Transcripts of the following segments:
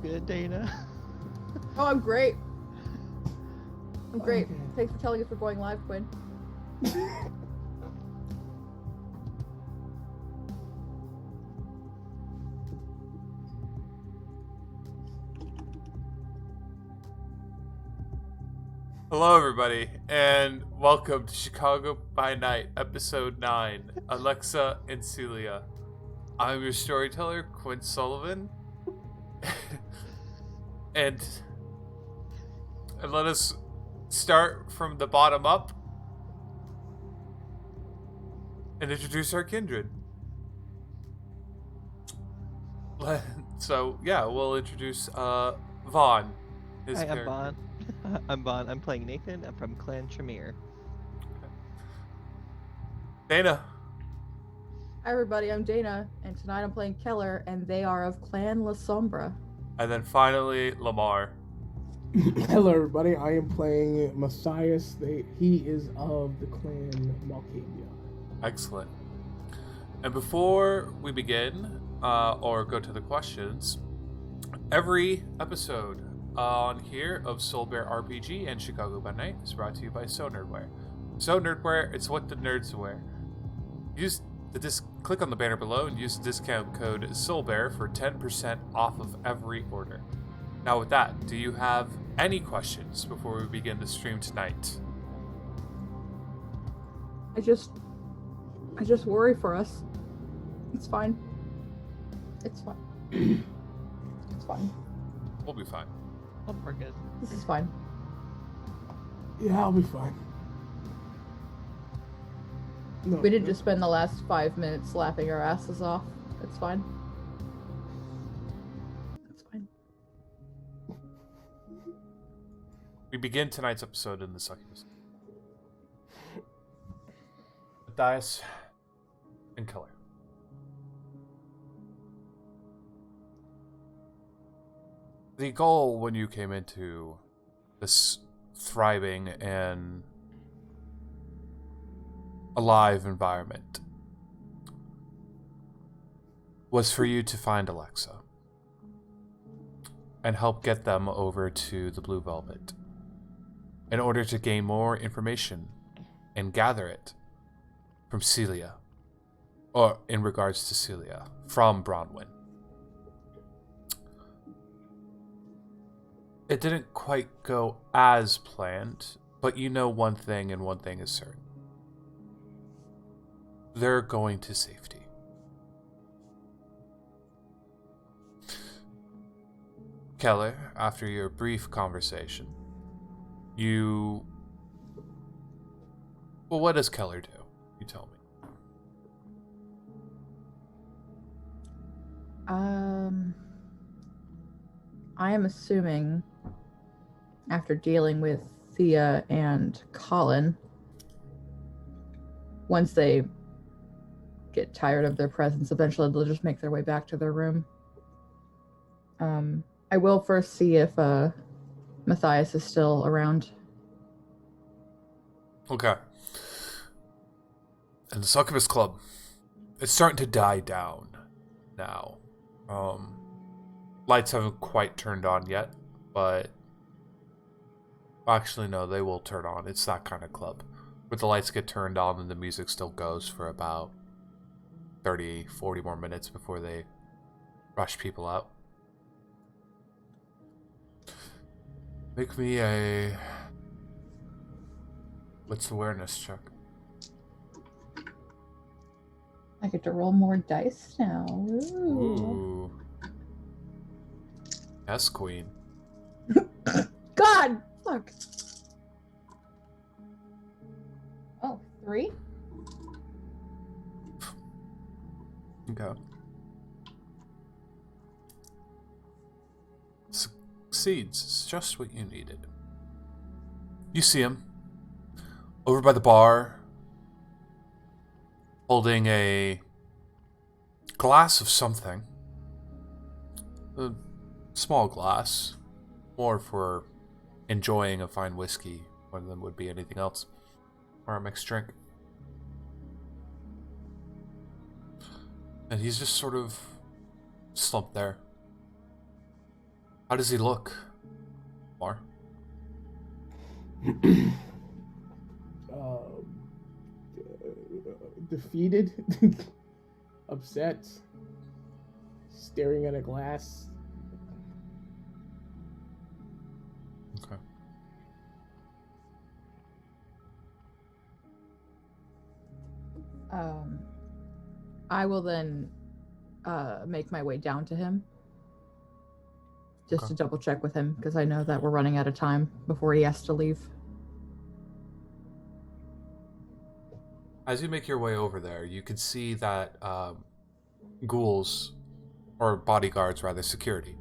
good, Dana? Oh, I'm great. I'm great. Okay. Thanks for telling us we're going live, Quinn. Hello, everybody, and welcome to Chicago by Night, Episode 9, Alexa and Celia. I'm your storyteller, Quinn Sullivan, and let us start from the bottom up and introduce our kindred. So, yeah, we'll introduce Vaughn. His Hi, I'm character. Bon. I'm Bon. I'm playing Nathan. I'm from Clan Tremere. Dana. Hi, everybody. I'm Dana, and tonight I'm playing Keller, and they are of Clan La Sombra. And then finally, Lamar. Hello, everybody. I am playing Matthias. He is of the clan Malkavia. Excellent. And before we begin, or go to the questions, every episode on here of Soul Bear RPG and Chicago by Night is brought to you by So Nerdwear. So Nerdwear, it's what the nerds wear. Click on the banner below and use the discount code SoulBear for 10% off of every order. Now with that, do you have any questions before we begin the stream tonight? I just worry for us. It's fine. It's fine. It's fine. We'll be fine. Oh, we're good. This is fine. Yeah, I'll be fine. No, We didn't just spend the last 5 minutes laughing our asses off. It's fine. It's fine. We begin tonight's episode in the succubus. Matthias and Keller. The goal when you came into this thriving and alive environment was for you to find Alexa and help get them over to the Blue Velvet in order to gain more information and gather it from Celia, or in regards to Celia, from Bronwyn. It didn't quite go as planned, but you know one thing, and one thing is certain. They're going to safety. Keller, after your brief conversation, Well, what does Keller do? You tell me. I am assuming after dealing with Thea and Colin, once they get tired of their presence, eventually they'll just make their way back to their room. I will first see if Matthias is still around. Okay. And the Succubus Club, it's starting to die down now. Lights haven't quite turned on yet, but actually no, they will turn on. It's that kind of club where the lights get turned on and the music still goes for about 30, 40 more minutes before they rush people out. Make me a what's awareness check. I get to roll more dice now. Ooh. Yes, Queen. God! Fuck. Oh, 3? Okay. Succeeds. It's just what you needed. You see him over by the bar, holding a glass of something. A small glass. More for enjoying a fine whiskey more than would be anything else. Or a mixed drink. And he's just sort of slumped there. How does he look? Mar? Defeated, upset, staring at a glass. Okay. I will then make my way down to him just Okay. to double check with him because I know that we're running out of time before he has to leave. As you make your way over there, you can see that ghouls, or bodyguards rather, security,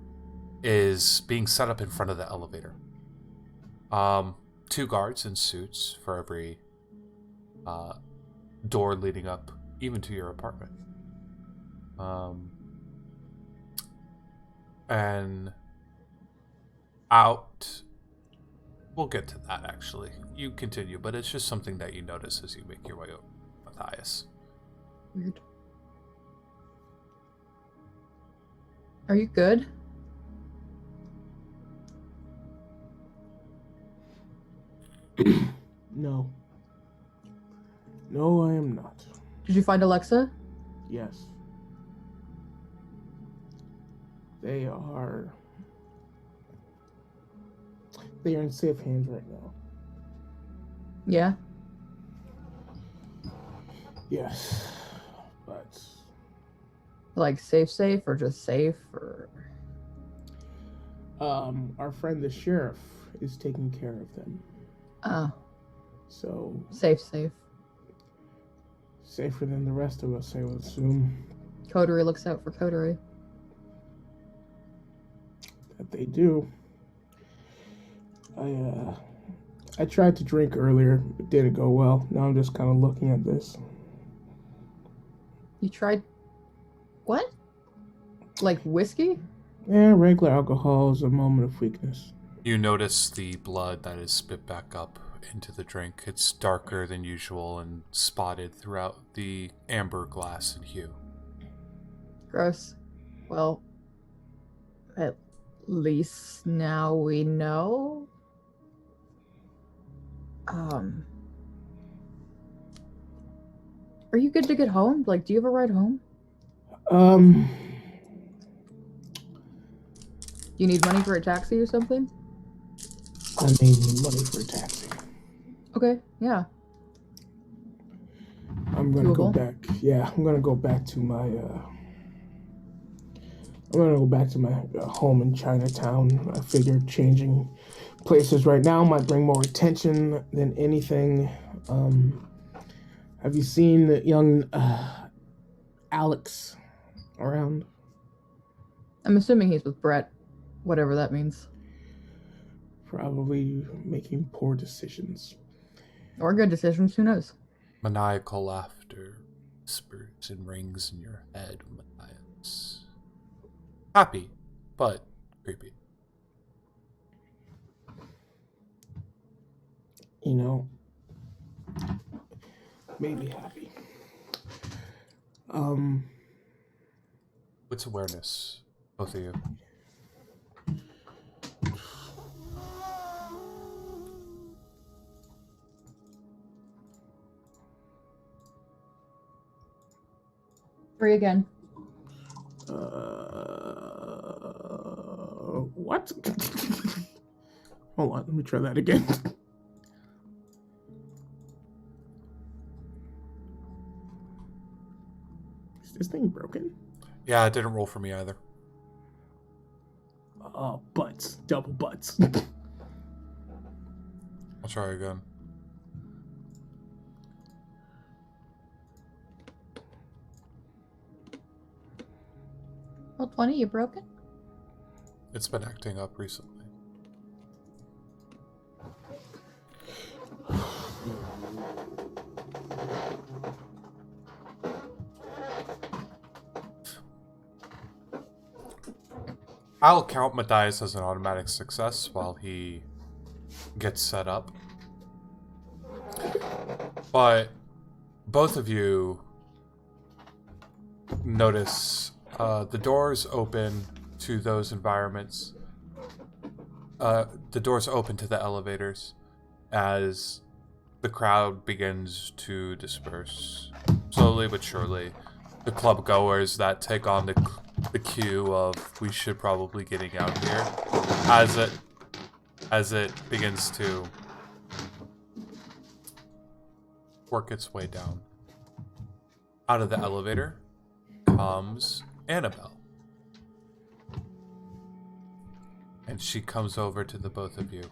is being set up in front of the elevator. 2 guards in suits for every door leading up, even to your apartment. And out... We'll get to that, actually. You continue, but it's just something that you notice as you make your way over, Matthias. Weird. Are you good? No. No, I am not. Did you find Alexa? Yes. They are in safe hands right now. Yeah. Yes. But Like safe or just safe or our friend the sheriff is taking care of them. So safe. safer than the rest of us, I would assume. Coterie looks out for Coterie. That they do. I tried to drink earlier. It didn't go well. Now I'm just kind of looking at this. You tried what? Like whiskey? Yeah, regular alcohol is a moment of weakness. You notice the blood that is spit back up into the drink. It's darker than usual and spotted throughout the amber glass in hue. Gross. Well, at least now we know. Are you good to get home? Like, do you have a ride home? You need money for a taxi or something? I may need money for a taxi. Okay, yeah. I'm gonna go Doable? back. Yeah, I'm gonna go back to my. I'm gonna go back to my home in Chinatown. I figured changing places right now might bring more attention than anything. Have you seen the young Alex around? I'm assuming he's with Brett, whatever that means. Probably making poor decisions. Or good decisions, who knows? Maniacal laughter whispers and rings in your head, Matthias. Happy, but creepy. You know, maybe happy. What's awareness, both of you? Three again. What? Hold on, let me try that again. Is this thing broken? Yeah, it didn't roll for me either. Butts. Double butts. I'll try again. Well, 20, you broken? It's been acting up recently. I'll count Matthias as an automatic success while he gets set up. But both of you notice the doors open to those environments, the doors open to the elevators as the crowd begins to disperse. Slowly but surely, the club goers that take on the cue of we should probably getting out here as it begins to work its way down. Out of the elevator comes Annabelle. And she comes over to the both of you.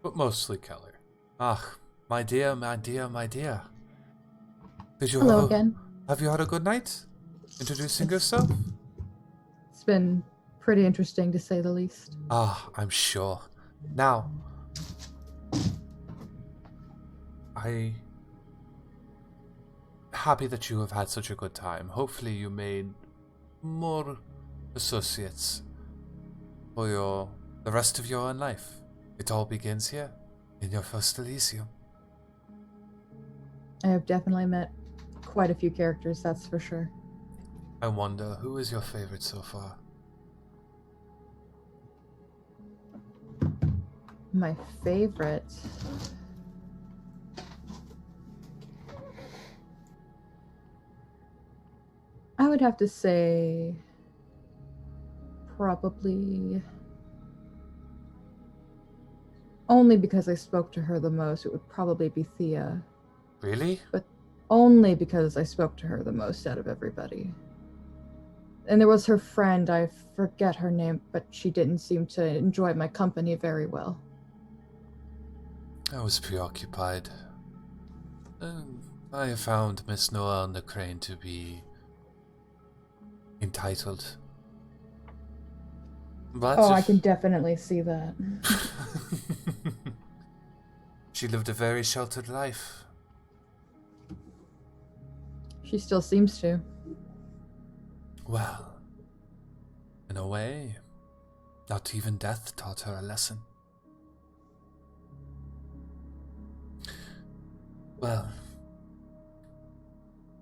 But mostly Keller. Ah, my dear, my dear, my dear. Did you Hello have again. Have you had a good night? Introducing yourself? It's been pretty interesting to say the least. Ah, I'm sure. Now, I happy that you have had such a good time. Hopefully you made more associates for the rest of your own life. It all begins here, in your first Elysium. I have definitely met quite a few characters, that's for sure. I wonder, who is your favorite so far? My favorite. I would have to say probably only because I spoke to her the most, it would probably be Thea. Really? But only because I spoke to her the most out of everybody. And there was her friend, I forget her name, but she didn't seem to enjoy my company very well. I was preoccupied. I have found Miss Noah on the crane to be entitled. But I can definitely see that. She lived a very sheltered life. She still seems to. Well, in a way, not even death taught her a lesson. Well,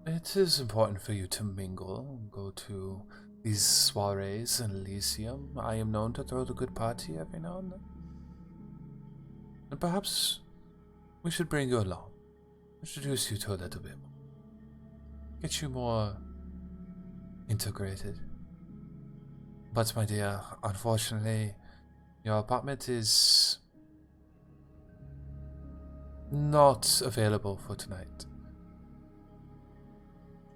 it is important for you to mingle, go to these soirees in Elysium. I am known to throw the good party every now and then. And perhaps we should bring you along, introduce you to a little bit more, get you more integrated. But my dear, unfortunately, your apartment is not available for tonight.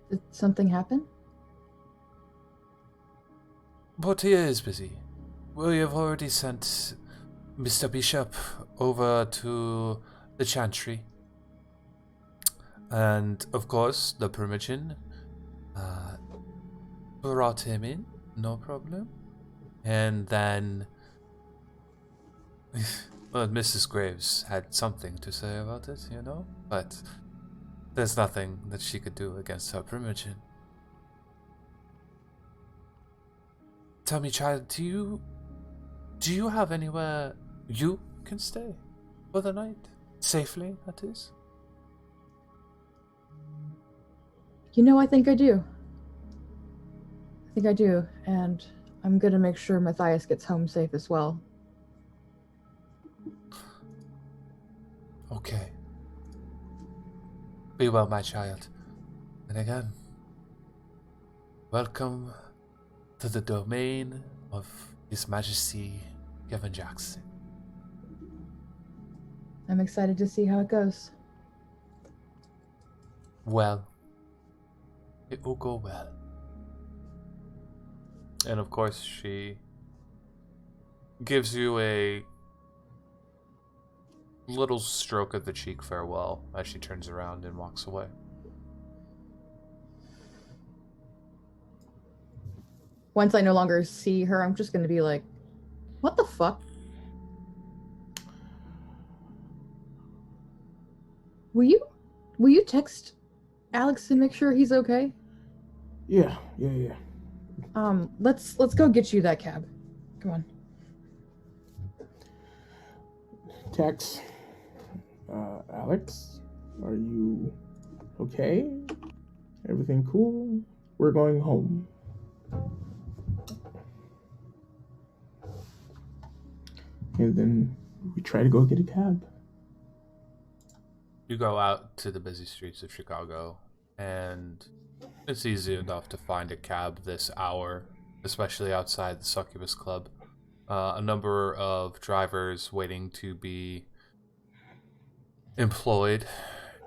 Did something happen? Portia is busy. We have already sent Mr. Bishop over to the Chantry. And, of course, the Primogen brought him in, no problem. And then well, Mrs. Graves had something to say about it, you know? But there's nothing that she could do against her Primogen. Tell me, child, do you have anywhere you can stay for the night? Safely, that is? You know, I think I do. I think I do, and I'm gonna make sure Matthias gets home safe as well. Okay. Be well, my child. And again, welcome to the domain of His Majesty Kevin Jackson. I'm excited to see how it goes. Well, it will go well. And of course, she gives you a little stroke of the cheek farewell as she turns around and walks away. Once I no longer see her, I'm just gonna be like, what the fuck? Will you text Alex to make sure he's okay? Yeah. Let's go get you that cab. Come on. Tex, Alex, are you okay? Everything cool? We're going home. and then we try to go get a cab. You go out to the busy streets of Chicago, and it's easy enough to find a cab this hour, especially outside the Succubus Club. A number of drivers waiting to be employed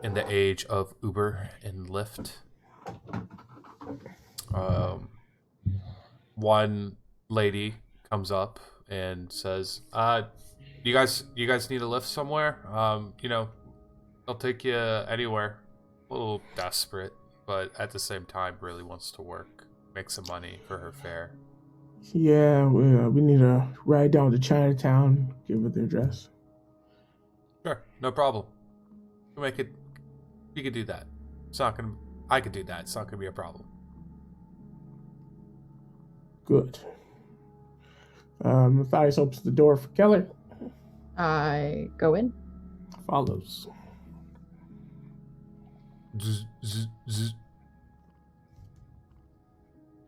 in the age of Uber and Lyft. One lady comes up and says, you guys need a lift somewhere? I'll take you anywhere." A little desperate, but at the same time really wants to work, make some money for her fare. Yeah, we need to ride down to Chinatown, give her the address. Sure, no problem. You could do that. I could do that. It's not gonna be a problem. Good. Matthias opens the door for Keller. I go in. Follows. Zzz, zzz, zzz.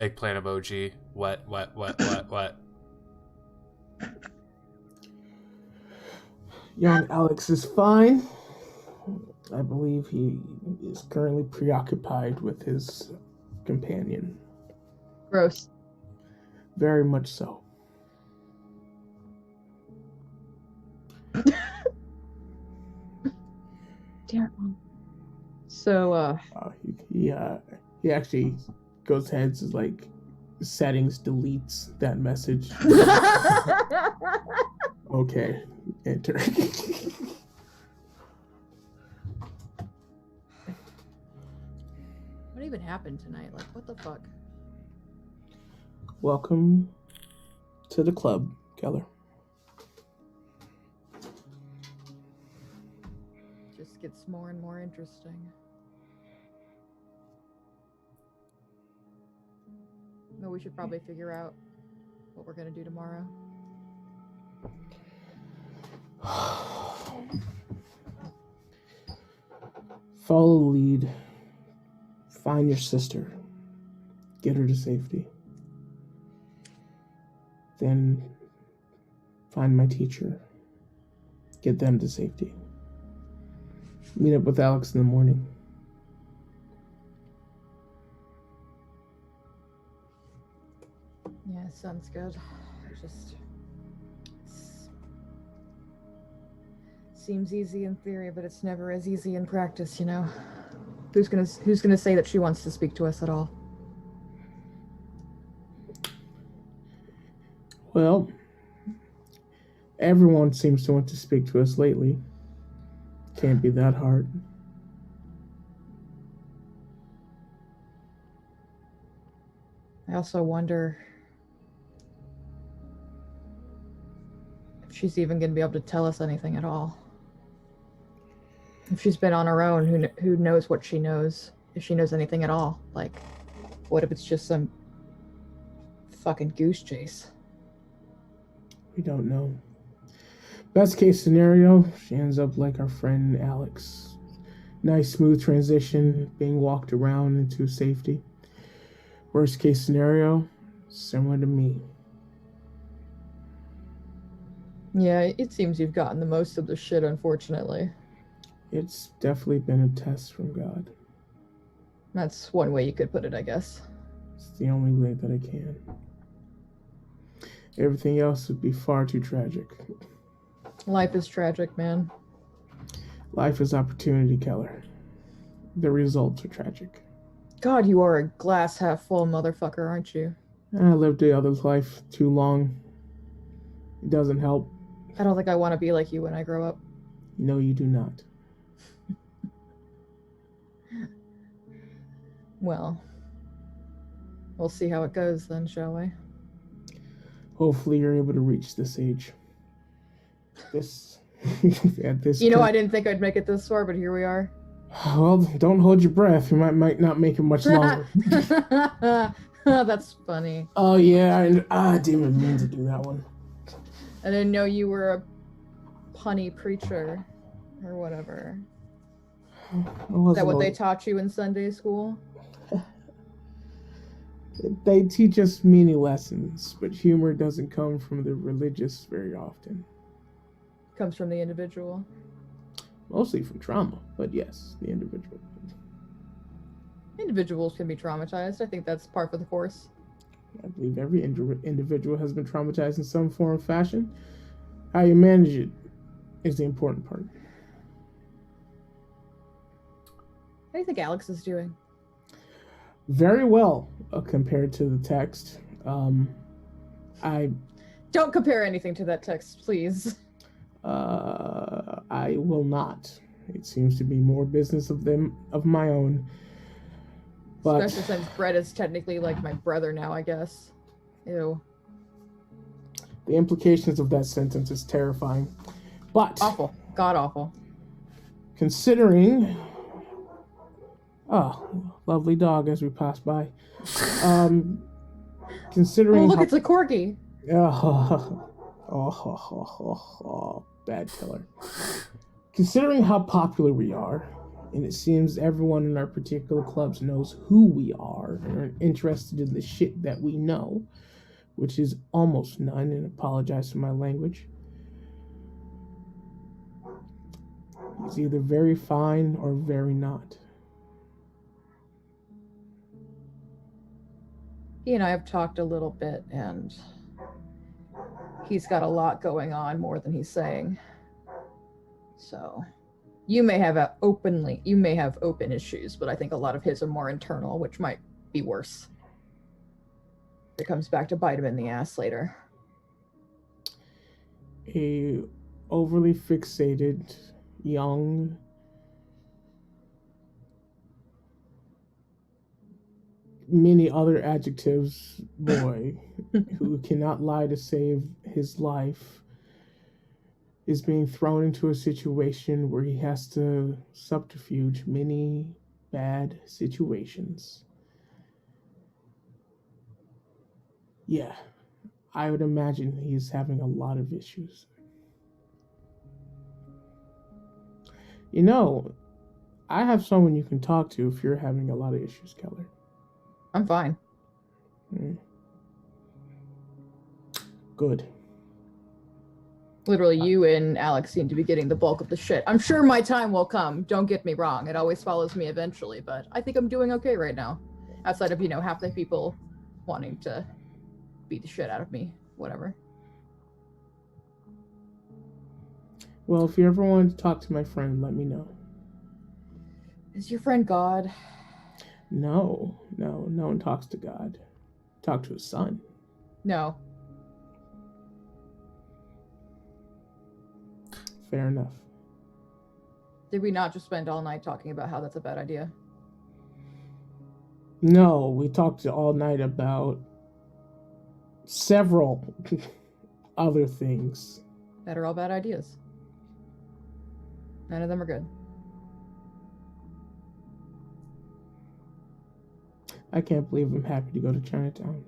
Eggplant emoji. Wet, wet, wet, wet, wet. Young Alex is fine. I believe he is currently preoccupied with his companion. Gross. Very much so. Damn it, Mom. So, he actually goes ahead to like settings, deletes that message. Okay, enter. What even happened tonight? Like, what the fuck? Welcome to the club, Keller. Just gets more and more interesting. But we should probably figure out what we're gonna do tomorrow. Follow the lead. Find your sister. Get her to safety. Then find my teacher. Get them to safety. Meet up with Alex in the morning. Yeah, sounds good. Seems easy in theory, but it's never as easy in practice, you know. Who's gonna say that she wants to speak to us at all? Well, everyone seems to want to speak to us lately. Can't be that hard. I also wonder if she's even going to be able to tell us anything at all. If she's been on her own, who knows what she knows, if she knows anything at all. Like, what if it's just some fucking goose chase? We don't know. Best case scenario, she ends up like our friend Alex. Nice smooth transition, being walked around into safety. Worst case scenario, similar to me. Yeah, it seems you've gotten the most of the shit, unfortunately. It's definitely been a test from God. That's one way you could put it, I guess. It's the only way that I can. Everything else would be far too tragic. Life is tragic, man. Life is opportunity, Keller. The results are tragic. God, you are a glass half full motherfucker, aren't you? I lived the other life too long. It doesn't help. I don't think I want to be like you when I grow up. No, you do not. Well, we'll see how it goes then, shall we? Hopefully you're able to reach this age. At this You know, I didn't think I'd make it this far, but here we are. Well, don't hold your breath. You might not make it much longer. That's funny. Oh yeah, I didn't even mean to do that one. I didn't know you were a punny preacher or whatever. Is that what they taught you in Sunday school? They teach us many lessons, but humor doesn't come from the religious very often. comes from the individual. Mostly from trauma, but yes, the individual. Individuals can be traumatized. I think that's par for the course. I believe every individual has been traumatized in some form or fashion. How you manage it is the important part. How do you think Alex is doing? Very well compared to the text. I Don't compare anything to that text, please. I will not. It seems to be more business of my own. But Especially since Brett is technically like my brother now, I guess. Ew. the implications of that sentence is terrifying. But Awful. God awful. considering, lovely dog as we pass by. Considering Oh, look, how, it's a corgi. Bad killer. Considering how popular we are, and it seems everyone in our particular clubs knows who we are and are interested in the shit that we know, which is almost none, and apologize for my language. He's either very fine or very not. He and I have talked a little bit, and he's got a lot going on, more than he's saying. So, you may have open issues, but I think a lot of his are more internal, which might be worse. It comes back to bite him in the ass later. A overly fixated, young, many other adjectives boy who cannot lie to save his life is being thrown into a situation where he has to subterfuge many bad situations. Yeah, I would imagine he's having a lot of issues. You know, I have someone you can talk to if you're having a lot of issues, Keller. I'm fine. Good. Literally, you and Alex seem to be getting the bulk of the shit. I'm sure my time will come. Don't get me wrong. It always follows me eventually, but I think I'm doing okay right now. Outside of, half the people wanting to beat the shit out of me. Whatever. Well, if you ever wanted to talk to my friend, let me know. Is your friend God? No one talks to God. Talk to his son. No. Fair enough. Did we not just spend all night talking about how that's a bad idea? No, we talked all night about several other things. That are all bad ideas. None of them are good. I can't believe I'm happy to go to Chinatown.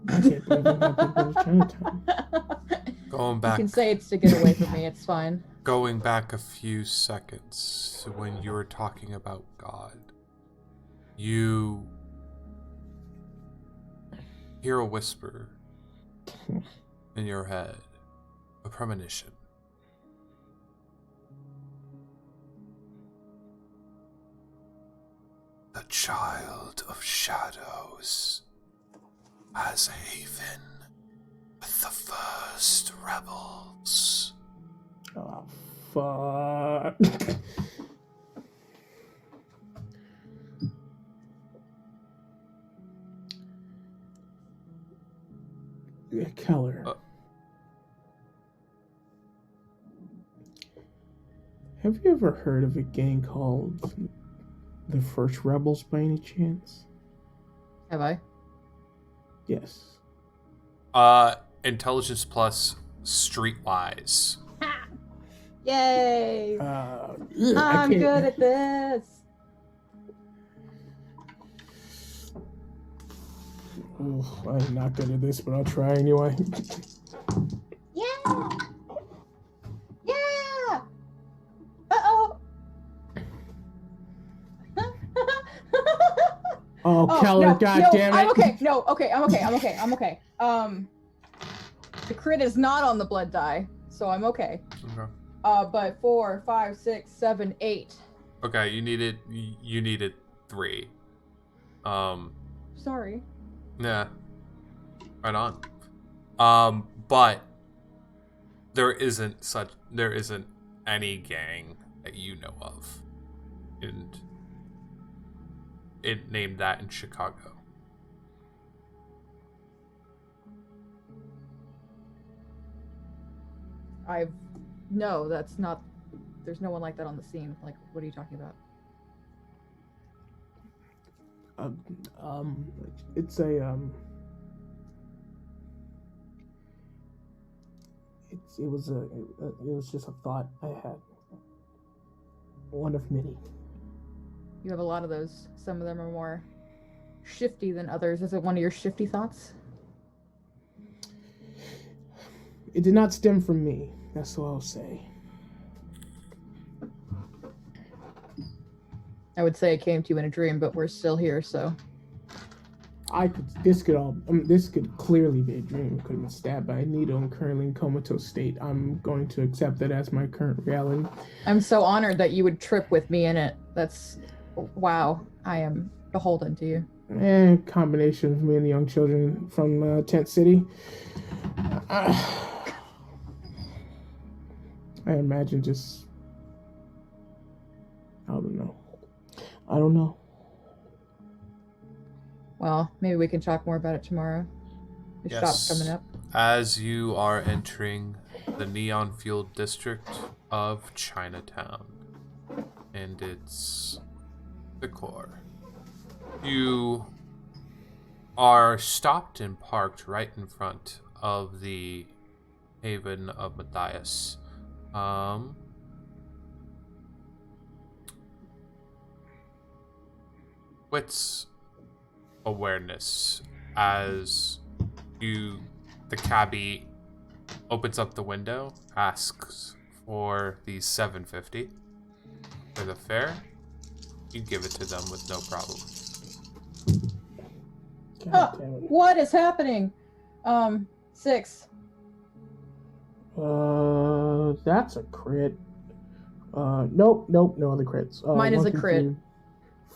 I can't believe I'm happy to go to Chinatown. Going back. You can say it's to get away from me. It's fine. Going back a few seconds to when you were talking about God, you hear a whisper in your head, a premonition. The child of shadows has a haven with the first rebels. Oh, fuck. Keller. Have you ever heard of a gang called the First Rebels by any chance? Have I? Yes. Intelligence plus streetwise. Yay! I'm can't- good at this. Ooh, I'm not good at this, but I'll try anyway. Yeah! Yeah! Uh-oh! Oh, Keller, no, God no, damn it. I'm okay. No, okay, I'm okay. The crit is not on the blood die, so I'm okay. Okay. But 4, 5, 6, 7, 8. Okay, you needed 3. Sorry. Yeah. Right on. But there isn't any gang that you know of. And it named that in Chicago. No, that's not. There's no one like that on the scene. Like, what are you talking about? It's a it was just a thought I had. One of many. You have a lot of those. Some of them are more shifty than others. Is it one of your shifty thoughts? It did not stem from me. That's what I'll say. I would say it came to you in a dream, but we're still here, so. This could clearly be a dream. Could have been stabbed by a needle and currently in comatose state. I'm going to accept that as my current reality. I'm so honored that you would trip with me in it. That's, wow. I am beholden to you. Combination of me and the young children from Tent City. I imagine just, I don't know. Well, maybe we can talk more about it tomorrow. The shop's coming up. As you are entering the neon-fueled district of Chinatown and its decor, you are stopped and parked right in front of the Haven of Matthias. Wits awareness as the cabbie opens up the window, asks for the $7.50 for the fare. You give it to them with no problem. What is happening? 6. That's a crit. Nope, no other crits. Mine is a crit.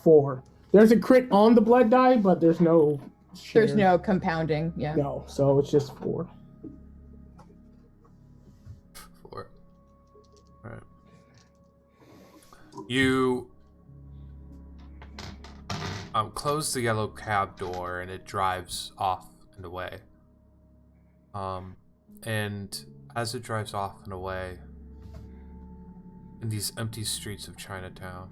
4. There's a crit on the blood die, but there's no share. There's no compounding, yeah. No, so it's just 4. 4. Alright. You close the yellow cab door and it drives off and away. And as it drives off and away in these empty streets of Chinatown,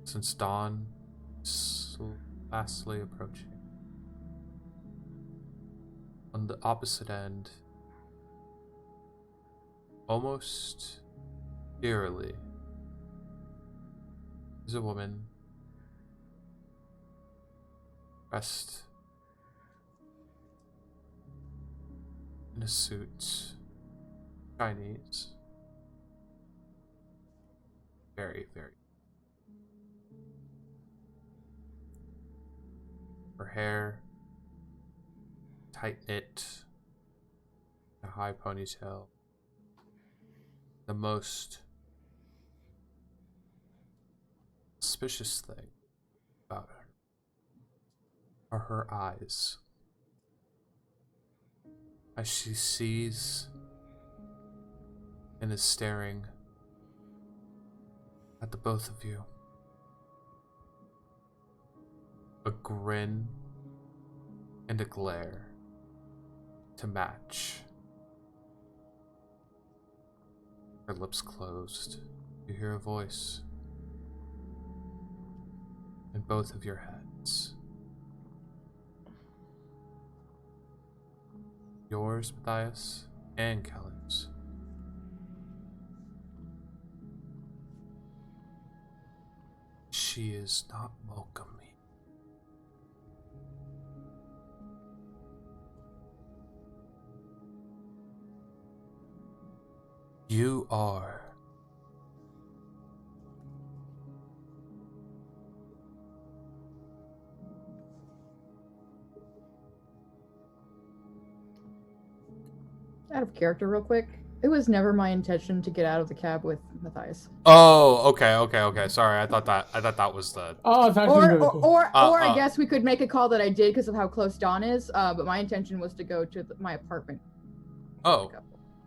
since dawn is fastly approaching, on the opposite end, almost eerily, is a woman dressed in a suit, Chinese, very, very. Her hair tight knit, a high ponytail. The most suspicious thing about her are her eyes. As she sees and is staring at the both of you. A grin and a glare to match. Her lips closed. You hear a voice in both of your heads. Yours, Matthias, and Kellen's. She is not welcome here. You are. Out of character, real quick. It was never my intention to get out of the cab with Matthias. Oh, okay. Sorry, I thought that was the. Oh, it's actually Or I guess we could make a call that I did because of how close Dawn is. But my intention was to go to my apartment. Oh,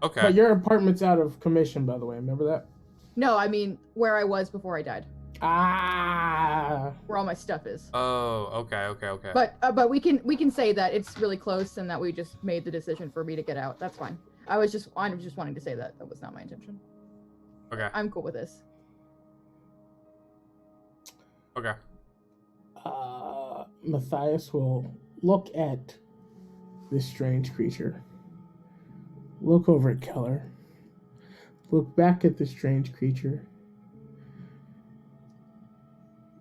okay. But your apartment's out of commission, by the way. Remember that? No, I mean where I was before I died. Ah. Where all my stuff is. Oh, okay. But we can say that it's really close and that we just made the decision for me to get out. That's fine. I'm just wanting to say that was not my intention. Okay. I'm cool with this. Okay. Matthias will look at this strange creature. Look over at Keller. Look back at the strange creature.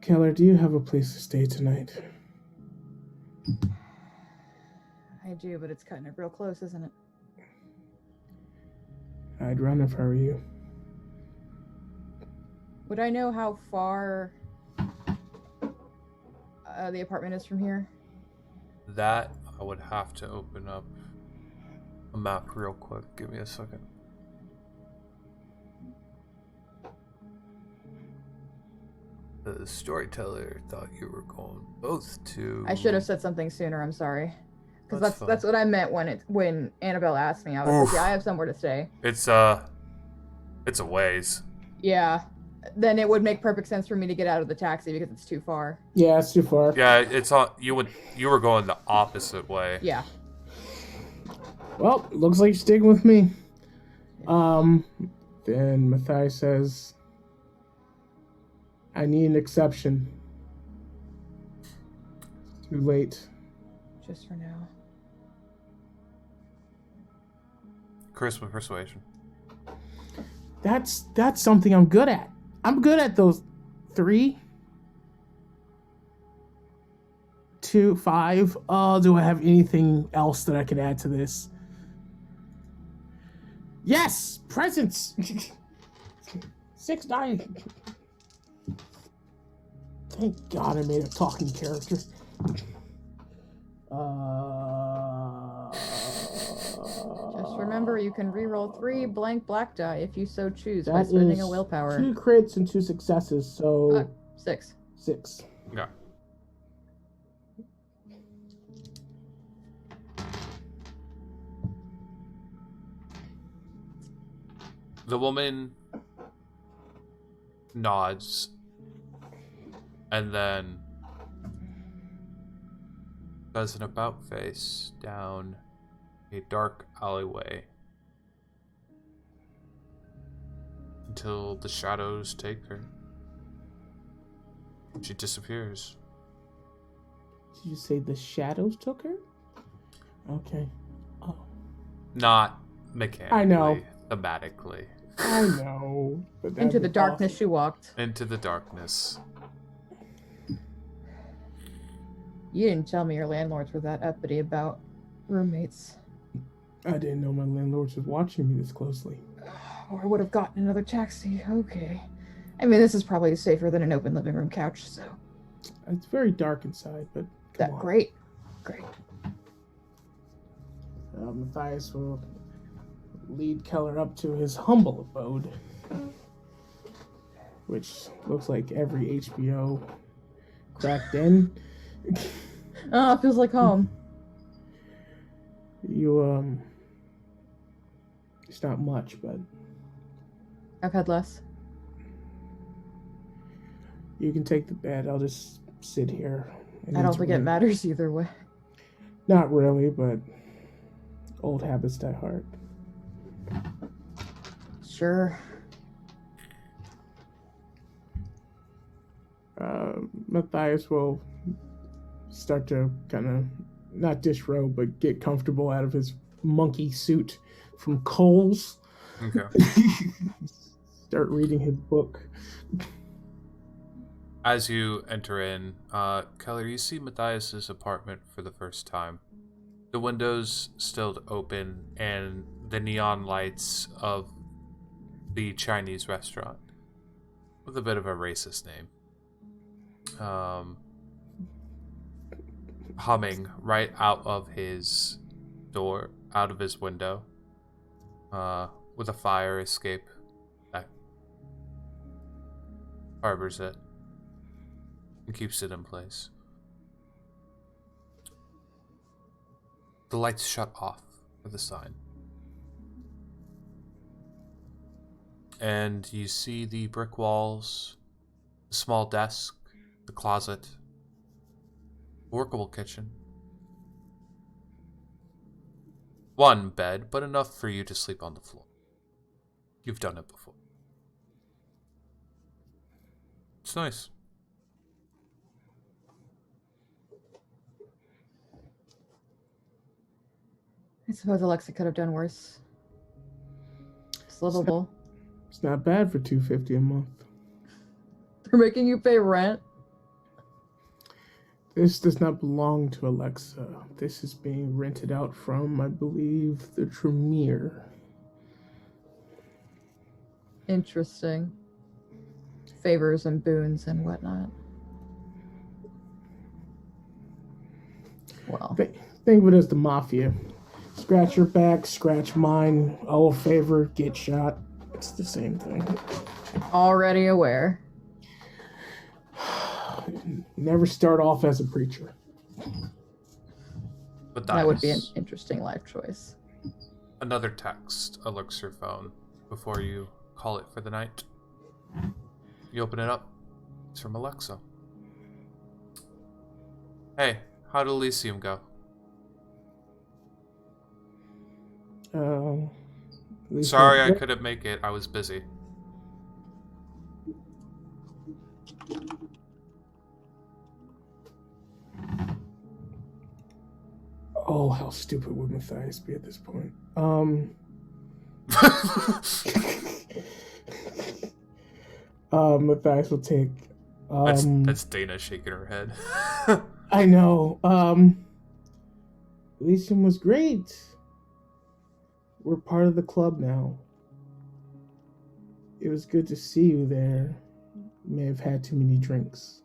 Keller, do you have a place to stay tonight? I do, but it's kind of real close, isn't it? I'd run if I were you. Would I know how far the apartment is from here? That I would have to open up a map real quick. Give me a second. The storyteller thought you were going both to. I should have said something sooner. I'm sorry, because That's that's what I meant when Annabelle asked me. I was like, yeah, I have somewhere to stay. It's a ways. Yeah, then it would make perfect sense for me to get out of the taxi because it's too far. Yeah, it's too far. Yeah, it's on. You were going the opposite way. Yeah. Well, looks like you're sticking with me. Then Matthias says, I need an exception. Too late. Just for now. Charisma persuasion. That's something I'm good at. I'm good at those 3, 2, 5. Oh, do I have anything else that I can add to this? Yes! Presents! 6, 9. Thank God I made a talking character. Just remember, you can reroll 3 blank black die if you so choose by That spending is a willpower. 2 crits and 2 successes, so 6. 6. Yeah. The woman nods and then does an about face down a dark alleyway until the shadows take her. She disappears. Did you say the shadows took her? Okay. Oh. Not mechanically. I know. Thematically. I know. But Into the darkness awesome. she walked. Into the darkness. You didn't tell me your landlords were that uppity about roommates. I didn't know my landlord was watching me this closely. Or I would have gotten another taxi. Okay. I mean, this is probably safer than an open living room couch, so. It's very dark inside, but come on. Great. Matthias will lead Keller up to his humble abode, which looks like every HBO cracked in. Oh, it feels like home. It's not much, but I've had less. you can take the bed. I'll just sit here. I don't think it matters either way. Not really, but old habits die hard. Sure. Matthias will start to kind of not disrobe, but get comfortable out of his monkey suit from Kohl's. Okay. Start reading his book. As you enter in, Keller, you see Matthias's apartment for the first time. The windows still open, and the neon lights of the Chinese restaurant with a bit of a racist name, humming right out of his door, out of his window. with a fire escape that harbors it and keeps it in place. The lights shut off for the sign. And you see the brick walls, the small desk, the closet, workable kitchen. One bed, but enough for you to sleep on the floor. You've done it before. It's nice. I suppose Alexa could have done worse. It's livable. It's not bad for $250 a month. They're making you pay rent. This does not belong to Alexa. This is being rented out from, I believe, the Tremere. Interesting. Favors and boons and whatnot. Well, Think of it as the mafia. Scratch your back, scratch mine, owe a favor, get shot. It's the same thing. already aware. Never start off as a preacher. But That would be an interesting life choice. Another text alerts your phone before you call it for the night. You open it up. It's from Alexa. Hey, how'd Elysium go? Sorry I couldn't make it. I was busy. Oh, how stupid would Matthias be at this point? Matthias will take. That's Dana shaking her head. I know. Elysium was great. We're part of the club now. It was good to see you there. You may have had too many drinks.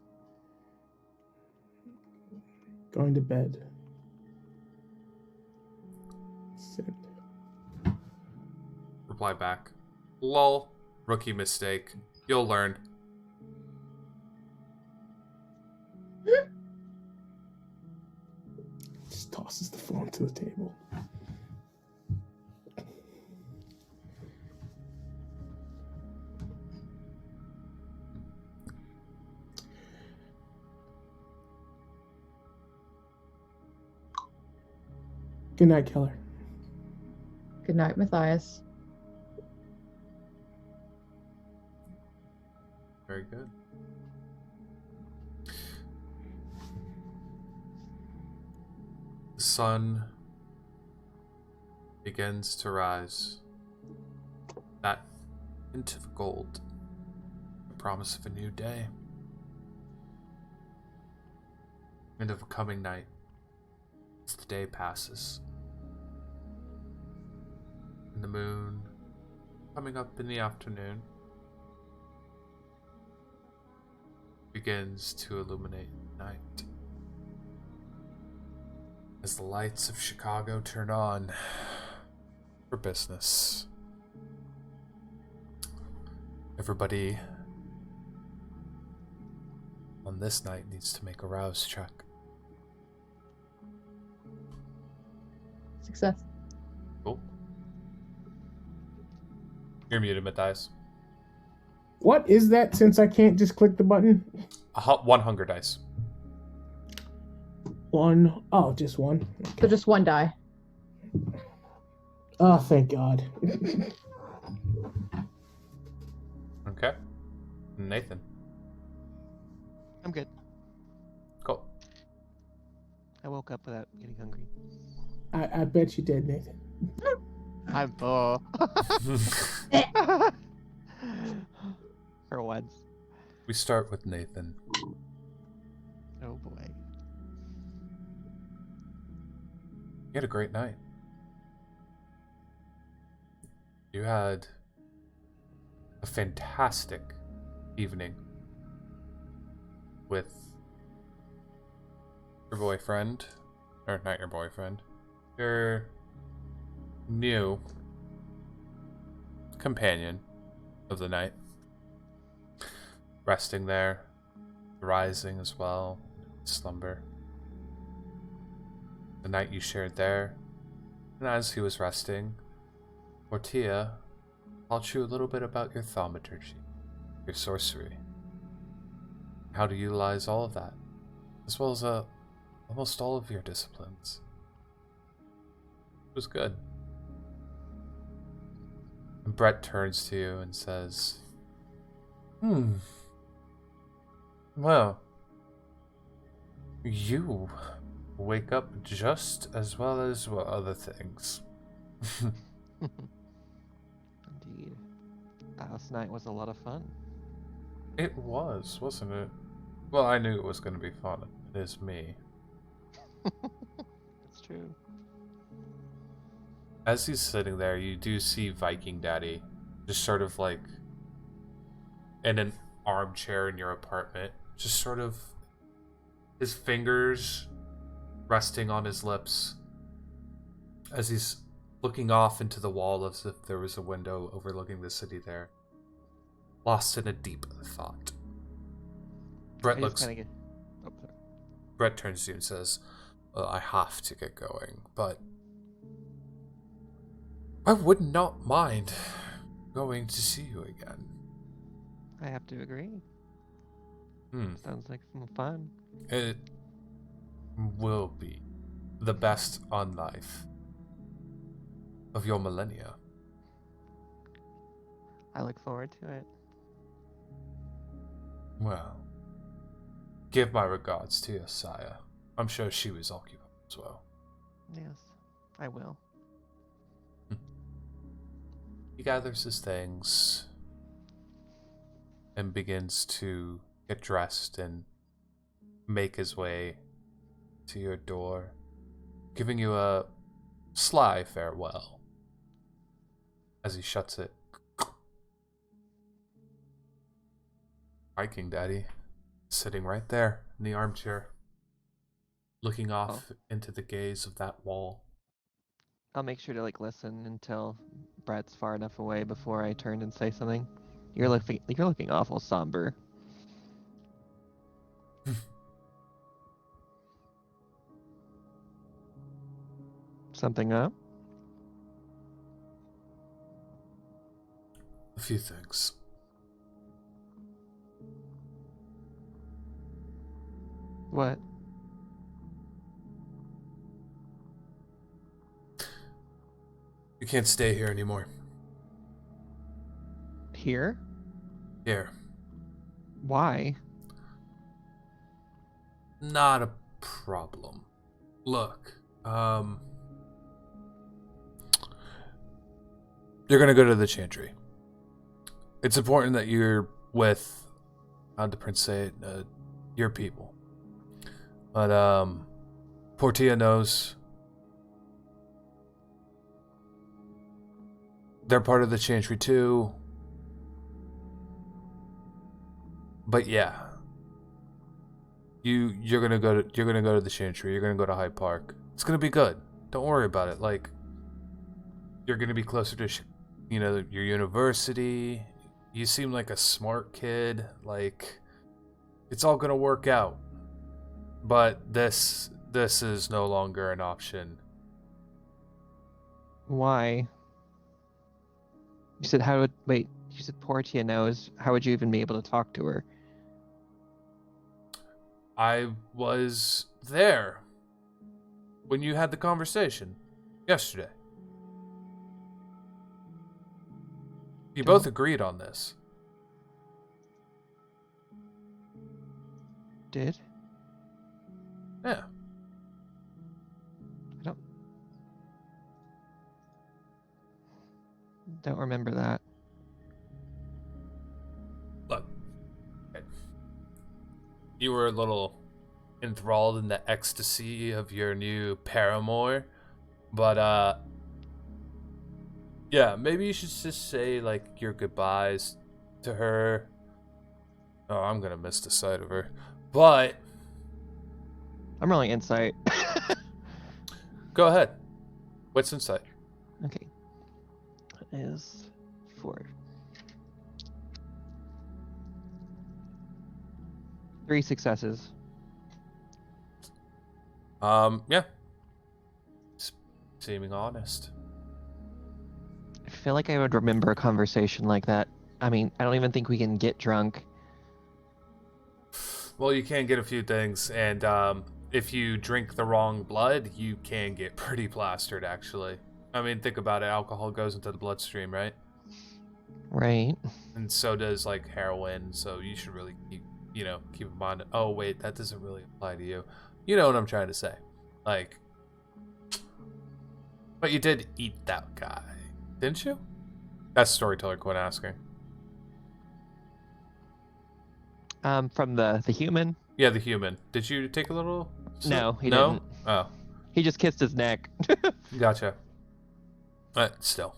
Going to bed. Send. Reply back. Lol. Rookie mistake. You'll learn. Just tosses the phone to the table. Good night, Keller. Good night, Matthias. Very good. The sun begins to rise. That hint of gold. The promise of a new day. And of a coming night. As the day passes. And the moon coming up in the afternoon begins to illuminate night. As the lights of Chicago turn on for business. Everybody on this night needs to make a rouse check. Success. Cool. You're muted, Matthias. What is that, since I can't just click the button? One hunger dice. One. Oh, just one. So just one die. Oh, thank God. Okay. Nathan. I'm good. Cool. I woke up without getting hungry. I bet you did, Nathan. I'm full. For once. We start with Nathan. Oh boy. You had a great night. You had a fantastic evening with your boyfriend, or not your boyfriend, your new companion of the night, resting there, rising as well, slumber. The night you shared there, and as he was resting, Portia taught you a little bit about your thaumaturgy, your sorcery, how to utilize all of that, as well as almost all of your disciplines. It was good. And Brett turns to you and says, Well, you wake up just as well as other things. Indeed. Last night was a lot of fun. It was, wasn't it? Well, I knew it was going to be fun. It is me. It's true. As he's sitting there, you do see Viking Daddy just sort of like in an armchair in your apartment, just sort of his fingers resting on his lips as he's looking off into the wall as if there was a window overlooking the city there, lost in a deep thought. Brett I just looks. kinda get... Oh, sorry. Brett turns to you and says, well, I have to get going, but I would not mind going to see you again. I have to agree. Hmm. Sounds like some fun. It will be the best on life of your millennia. I look forward to it. Well, give my regards to your sire. I'm sure she was occupied as well. Yes, I will. He gathers his things and begins to get dressed and make his way to your door, giving you a sly farewell as he shuts it. Viking Daddy, sitting right there in the armchair, looking off into the gaze of that wall. I'll make sure to listen until Brett's far enough away before I turn and say something. You're looking awful somber. Something up? A few things. What? You can't stay here anymore. Here? Here. Why? Not a problem. Look, you're gonna go to the Chantry. It's important that you're with, how'd the prince say it, your people. But, Portia knows they're part of the Chantry too. But yeah, you're gonna go to the Chantry. You're gonna go to Hyde Park. It's gonna be good. Don't worry about it. You're gonna be closer to, your university. You seem like a smart kid. It's all gonna work out. But this is no longer an option. Why? You said you said Portia knows. How would you even be able to talk to her? I was there when you had the conversation yesterday. You both agreed on this. Did? Yeah. I don't remember that. Look, you were a little enthralled in the ecstasy of your new paramour, but yeah, maybe you should just say your goodbyes to her. Oh, I'm gonna miss the sight of her, but I'm rolling insight. go ahead. What's insight? Okay. That is 4. 3 successes. Yeah. Seeming honest. I feel like I would remember a conversation like that. I mean, I don't even think we can get drunk. Well, you can get a few things, and if you drink the wrong blood, you can get pretty plastered, actually. I mean, think about it. Alcohol goes into the bloodstream, right? Right. And so does, like, heroin, so you should really keep in mind. Oh, wait, that doesn't really apply to you. You know what I'm trying to say. Like, but you did eat that guy, didn't you? That's Storyteller Quinn asking. From the human? Yeah, the human. Did you take a little... No, he No? didn't. Oh, He just kissed his neck. gotcha. Still.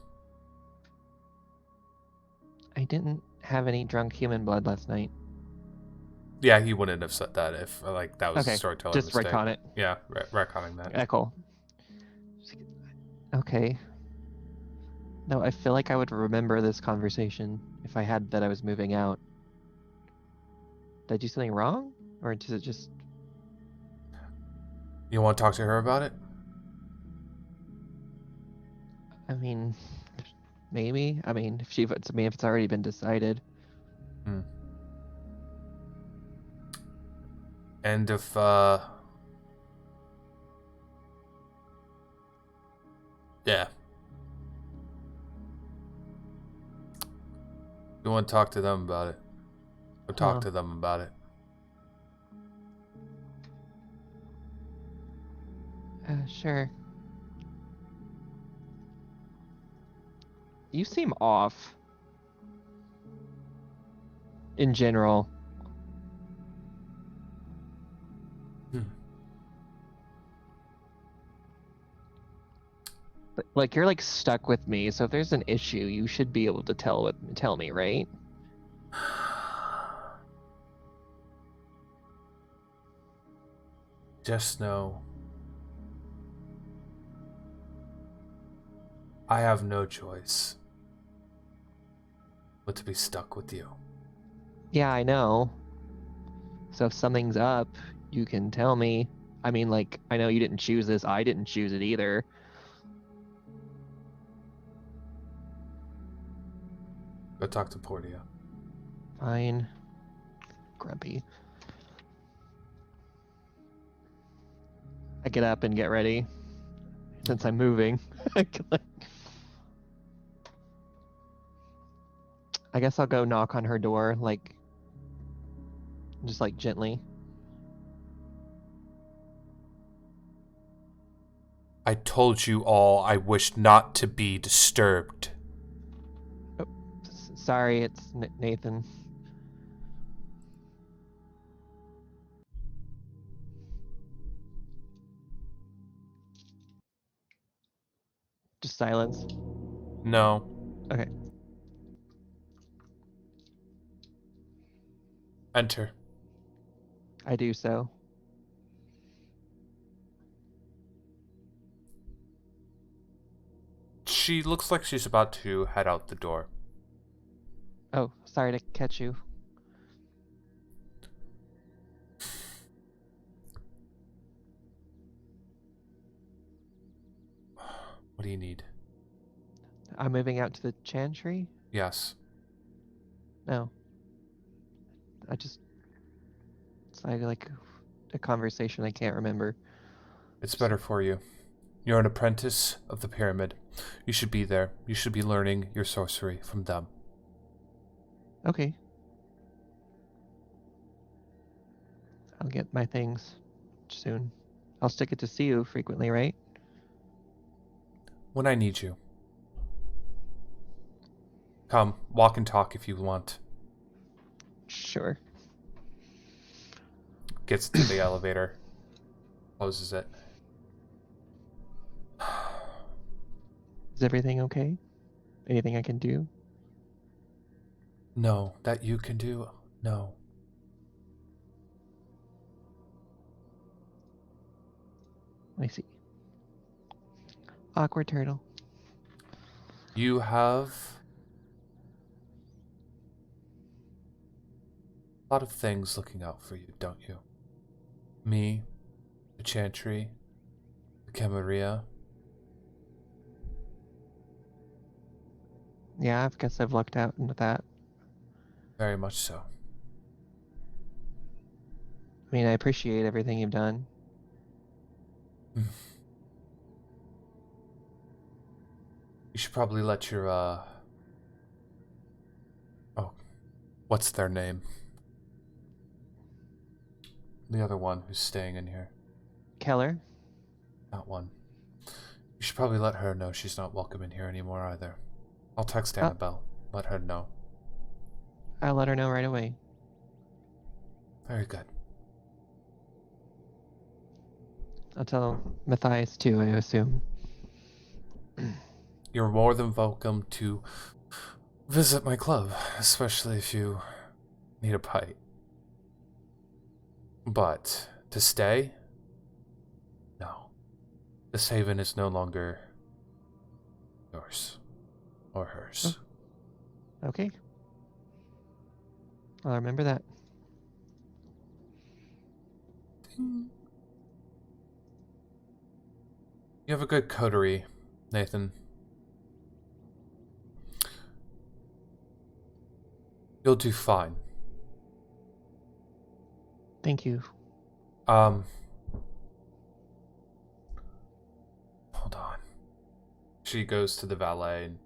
I didn't have any drunk human blood last night. Yeah, he wouldn't have said that if, like, that was a Okay, storyteller just mistake. retcon it. Yeah, retconning that. Yeah, cool. Okay. No, I feel like I would remember this conversation if I had that I was moving out. Did I do something wrong? Or does it just... You want to talk to her about it? I mean, maybe. I mean, if it's already been decided. And if, yeah. You want to talk to them about it? Or talk to them about it? Sure. You seem off. In general. But, like, you're, like, stuck with me, so if there's an issue, you should be able to tell me, right? Just know I have no choice but to be stuck with you. Yeah, I know. So if something's up, you can tell me. I mean, like, I know you didn't choose this. I didn't choose it either. Go talk to Portia. Fine. Grumpy. I get up and get ready. Since I'm moving. I guess I'll go knock on her door, like, just like gently. I told you all I wish not to be disturbed. Oh, sorry, it's Nathan. Just silence. No. Okay. Enter. I do so. She looks like she's about to head out the door. Oh, sorry to catch you. What do you need? I'm moving out to the chantry? Yes. No. It's like a conversation I can't remember. It's better for you. You're an apprentice of the pyramid. You should be there. You should be learning your sorcery from them. Okay. I'll get my things soon. I'll stick it to see you frequently, right? When I need you. Come, walk and talk if you want. Sure. Gets to the elevator. Closes it. Is everything okay? Anything I can do? No, that you can do? No. I see. Awkward turtle. You have a lot of things looking out for you, don't you? Me, the Chantry, the Camarilla. Yeah, I guess I've lucked out into that. Very much so. I mean, I appreciate everything you've done. You should probably let your, Oh, what's their name? The other one who's staying in here. Keller? That one. You should probably let her know she's not welcome in here anymore either. I'll text Oh. Annabelle. Let her know. I'll let her know right away. Very good. I'll tell Matthias too, I assume. You're more than welcome to visit my club, especially if you need a pint. But to stay? No. This haven is no longer yours or hers. Oh. Okay. I'll remember that. Ding. You have a good coterie, Nathan. You'll do fine. Thank you. Hold on. She goes to the valet and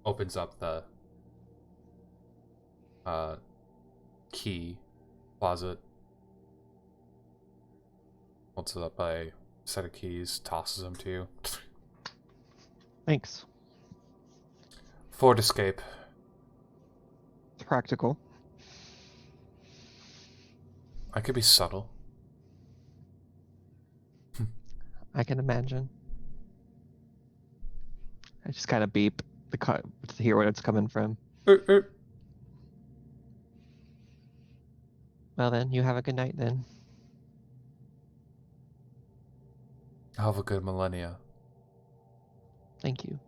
opens up the key closet. Holds up a set of keys, tosses them to you. Thanks. Forward escape. It's practical. I could be subtle. I can imagine. I just kind of beep the car to hear where it's coming from. Well then, you have a good night then. Have a good millennia. Thank you.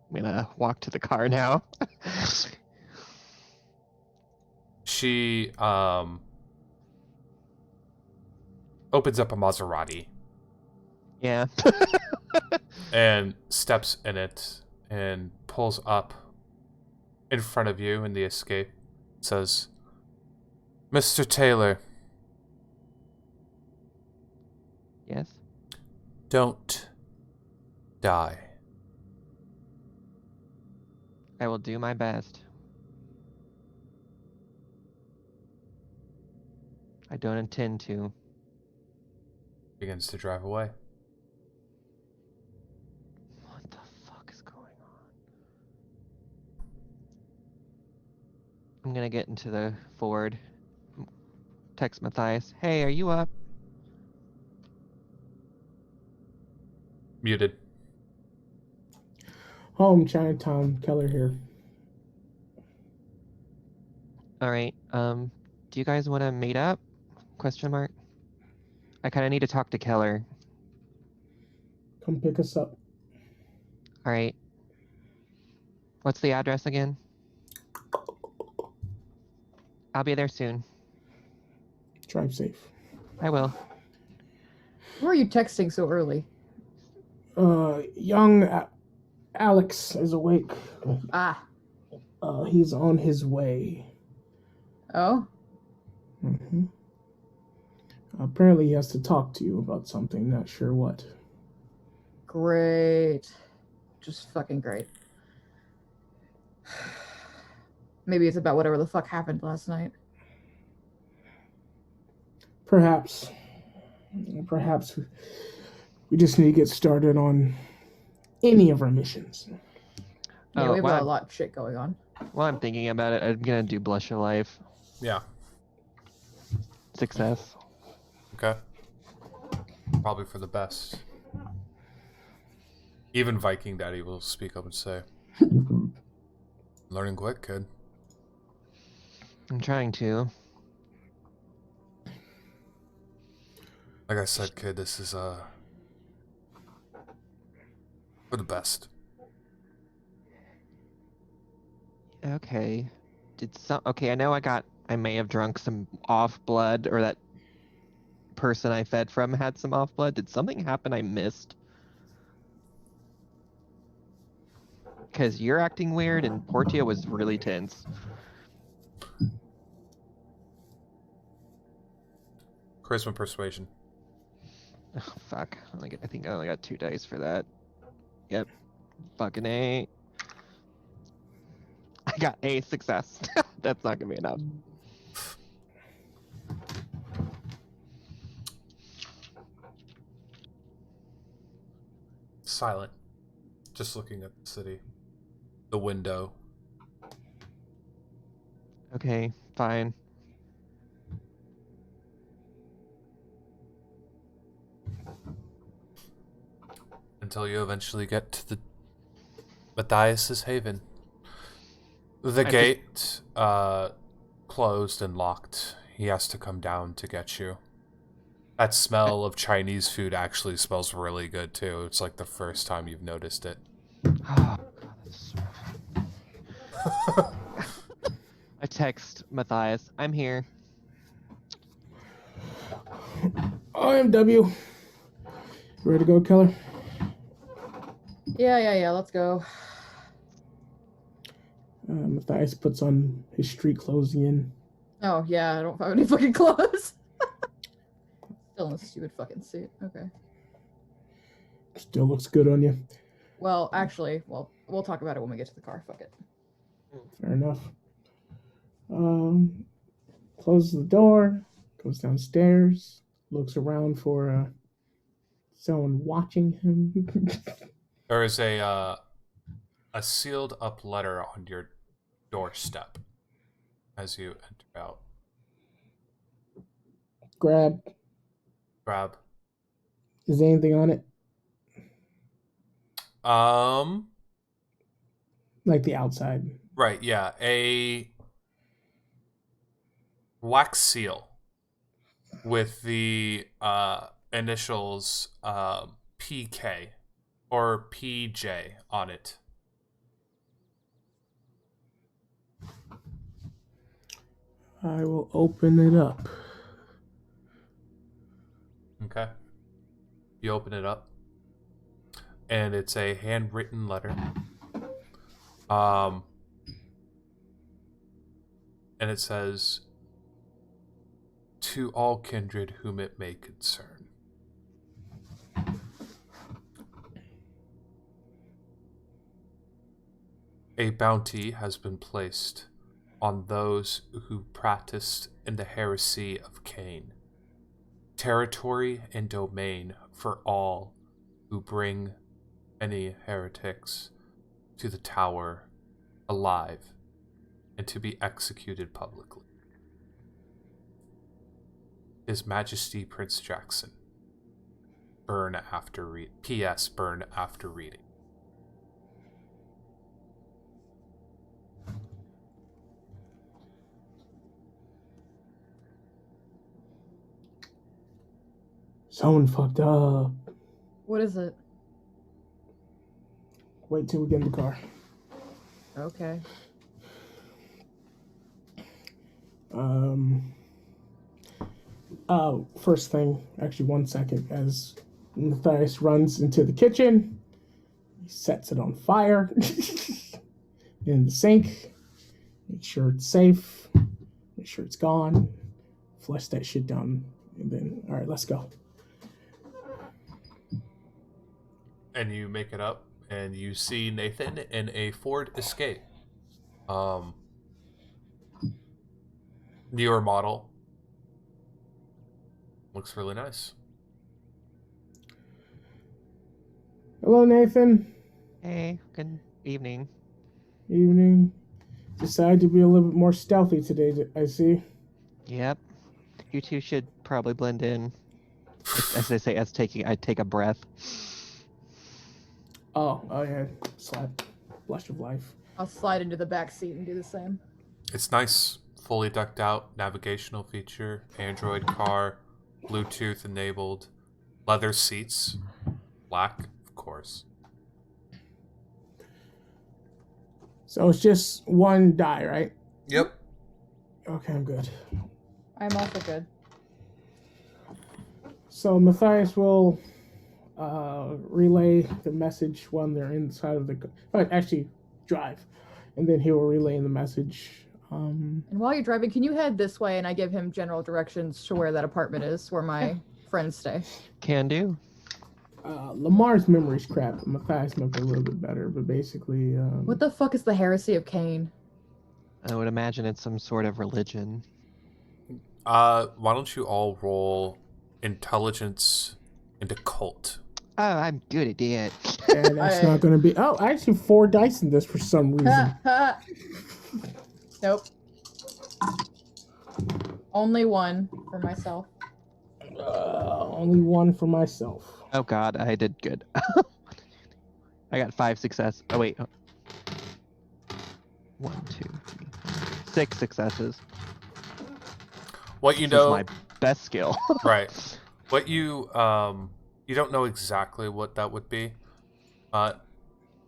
I'm gonna walk to the car now. She opens up a Maserati Yeah. and steps in it and pulls up in front of you in the escape. Says, Mr. Taylor, Yes. don't die. I will do my best. I don't intend to. Begins to drive away. What the fuck is going on? I'm gonna get into the Ford. Text Matthias. Hey, are you up? Muted. Home, Chinatown, Keller here. All right. Do you guys want to meet up? Question mark. I kind of need to talk to Keller. Come pick us up. All right. What's the address again? I'll be there soon. Drive safe. I will. Who are you texting so early? Young Alex is awake. Ah. He's on his way. Oh? Mm-hmm. Apparently he has to talk to you about something, not sure what. Great. Just fucking great. Maybe it's about whatever the fuck happened last night. Perhaps we just need to get started on any of our missions. Yeah, Oh, we have a lot of shit going on. while I'm thinking about it, I'm gonna do Blush of Life. Yeah. Success. Okay. Probably for the best. Even Viking Daddy will speak up and say, learning quick, kid. I'm trying to. Like I said, kid, this is for the best. Okay. Okay, I know I may have drunk some off blood, or that person I fed from had some off blood. Did something happen I missed? Because you're acting weird and Portia was really tense. Charisma persuasion. Oh, fuck. I think I only got 2 dice for that. Yep. Fucking A. I got a success. That's not gonna be enough. Silent. Just looking at the city. The window. Okay, fine. Until you eventually get to the Matthias's haven. The gate closed and locked. He has to come down to get you. That smell of Chinese food actually smells really good too. It's like the first time you've noticed it. Oh, God, that's so... I text Matthias. I'm here. IMW. Ready to go, Keller? Yeah, let's go. Matthias puts on his street clothes again. Oh, yeah, I don't have any fucking clothes. Still in a stupid fucking suit. Okay. Still looks good on you. Well, actually, we'll talk about it when we get to the car. Fuck it. Fair enough. Closes the door, goes downstairs, looks around for someone watching him. There is a sealed up letter on your doorstep as you enter out. Grab. Is there anything on it? Like the outside. Right, yeah. A wax seal with the initials PK or PJ on it. I will open it up. Okay. You open it up, and it's a handwritten letter. And it says, "To all kindred whom it may concern. A bounty has been placed on those who practiced in the heresy of Cain. Territory and domain for all who bring any heretics to the tower alive and to be executed publicly. His Majesty Prince Jackson. Burn after P.S. Burn after reading." Someone fucked up. What is it? Wait till we get in the car. Okay. First thing, actually 1 second, as Matthias runs into the kitchen, he sets it on fire in the sink, make sure it's safe, make sure it's gone, flush that shit down, and then, all right, let's go. And you make it up, and you see Nathan in a Ford Escape. Newer model. Looks really nice. Hello, Nathan. Hey, good evening. Evening. Decided to be a little bit more stealthy today, I see. Yep. You two should probably blend in. As they say, I take a breath. Oh yeah. Slap. Blush of life. I'll slide into the back seat and do the same. It's nice. Fully decked out, navigational feature, Android car, Bluetooth enabled, leather seats, black, of course. So it's just one die, right? Yep. Okay, I'm good. I'm also good. So Matthias will relay the message when they're inside of the. Actually, drive, and then he will relay the message. And while you're driving, can you head this way? And I give him general directions to where that apartment is, where my friends stay. Can do. Lamar's memory's crap. Matthias might be a little bit better, but basically. What the fuck is the heresy of Cain? I would imagine it's some sort of religion. Why don't you all roll intelligence into cult? Oh, I'm good at that. And that's not going to be. Oh, I actually 4 dice in this for some reason. Nope. Only 1 for myself. Only 1 for myself. Oh god, I did good. I got 5 success. Oh wait. 1, 2, 3, 6 successes. What you This know, is my best skill. right? What you don't know exactly what that would be,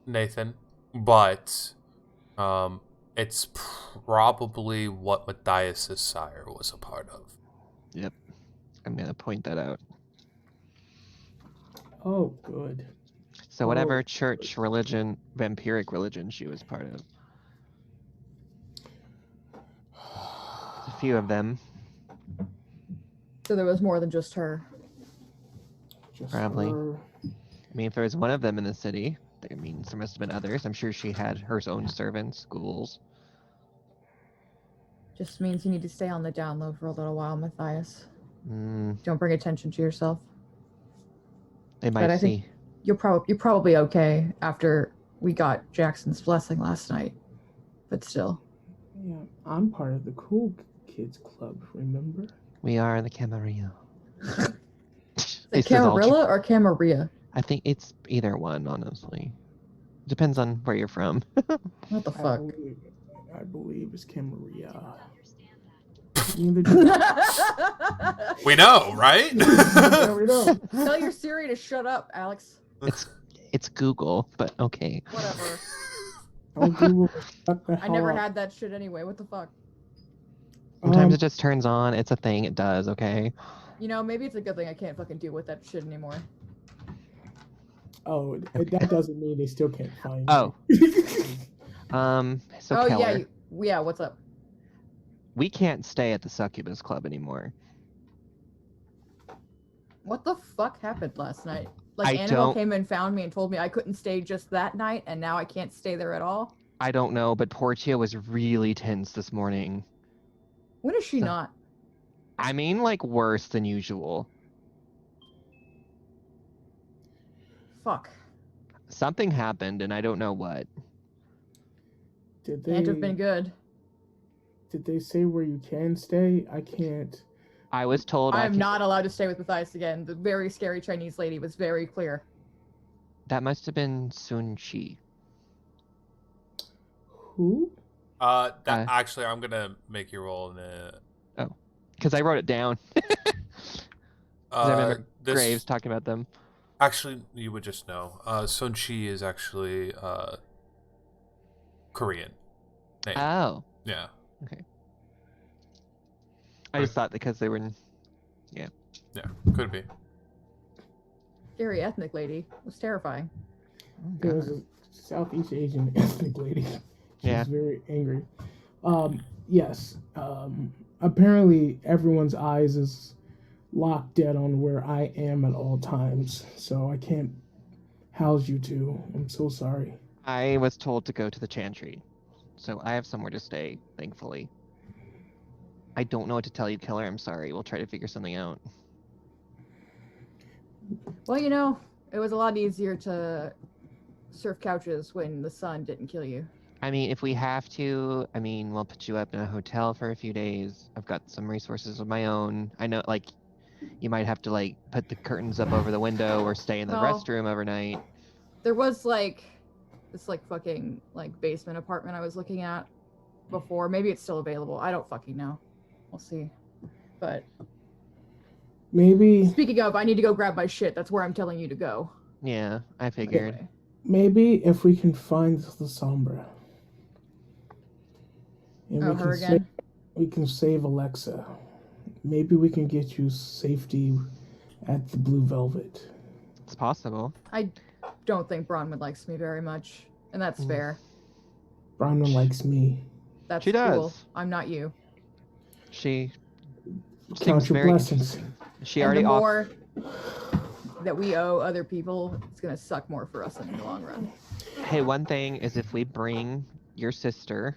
Nathan, but it's probably what Matthias' sire was a part of. Yep. I'm gonna point that out. Oh, good. So whatever church, religion, vampiric religion she was part of. There's a few of them. So there was more than just her. Just Probably. her. I mean, if there was one of them in the city, that means there must have been others. I'm sure she had her own servants, schools. Just means you need to stay on the down low for a little while, Matthias. Mm, Don't bring attention to yourself. they might I see. think you're probably okay after we got Jackson's blessing last night. But still. Yeah, I'm part of the cool kids club, remember? We are the Camarilla. The Camarilla or Camarilla? I think it's either one, honestly. Depends on where you're from. What the fuck? I believe it's Camarilla. We know, right? Yeah, we know. Tell your Siri to shut up, Alex. It's Google, but okay. Whatever. Oh, Google, shut the I never hell up. had that shit anyway. What the fuck? Sometimes it just turns on. It's a thing. It does, okay? You know, maybe it's a good thing I can't fucking deal with that shit anymore. Oh, that doesn't mean they still can't find Oh. you. So oh, Keller, yeah, what's up? we can't stay at the Succubus Club anymore. What the fuck happened last night? Like, I Annabelle don't- came and found me and told me I couldn't stay just that night, and now I can't stay there at all? I don't know, but Portia was really tense this morning. When is she So- not? I mean, like, worse than usual. Fuck. Something happened, and I don't know what. Did Can't have been good. Did they say where you can stay? I can't. I was told I am not allowed to stay with Matthias again. The very scary Chinese lady was very clear. That must have been Sun Chi. Who? Actually, I'm gonna make you roll in a. Because I wrote it down. 'Cause I remember this, Graves talking about them. Actually, you would just know. Sun Chi is actually Korean name. Oh. Yeah. I just thought because they were in... Yeah, could be. Scary ethnic lady. It was terrifying. Oh, There was God. a Southeast Asian ethnic lady. She Yeah. was very angry. Yes. Apparently, everyone's eyes is locked dead on where I am at all times, so I can't house you two. I'm so sorry. I was told to go to the Chantry. So I have somewhere to stay, thankfully. I don't know what to tell you, Killer. I'm sorry. We'll try to figure something out. Well, you know, it was a lot easier to surf couches when the sun didn't kill you. I mean, if we have to, I mean, we'll put you up in a hotel for a few days. I've got some resources of my own. I know, like, you might have to, like, put the curtains up over the window or stay in the Well- restroom overnight. There was, like, this, like, fucking, like, basement apartment I was looking at before. Maybe it's still available. I don't fucking know. We'll see. But Maybe, speaking of, I need to go grab my shit. That's where I'm telling you to go. Yeah, I figured. Anyway. maybe if we can find the Sombra. And Oh, her again? we can save Alexa. Maybe we can get you safety at the Blue Velvet. It's possible. I don't think Bronwyn likes me very much, and that's fair. Bronwyn likes me. That's She cool. does. I'm not you. She Count seems your very blessings. She And already the off. more that we owe other people, it's gonna suck more for us in the long run. Hey, one thing is if we bring your sister.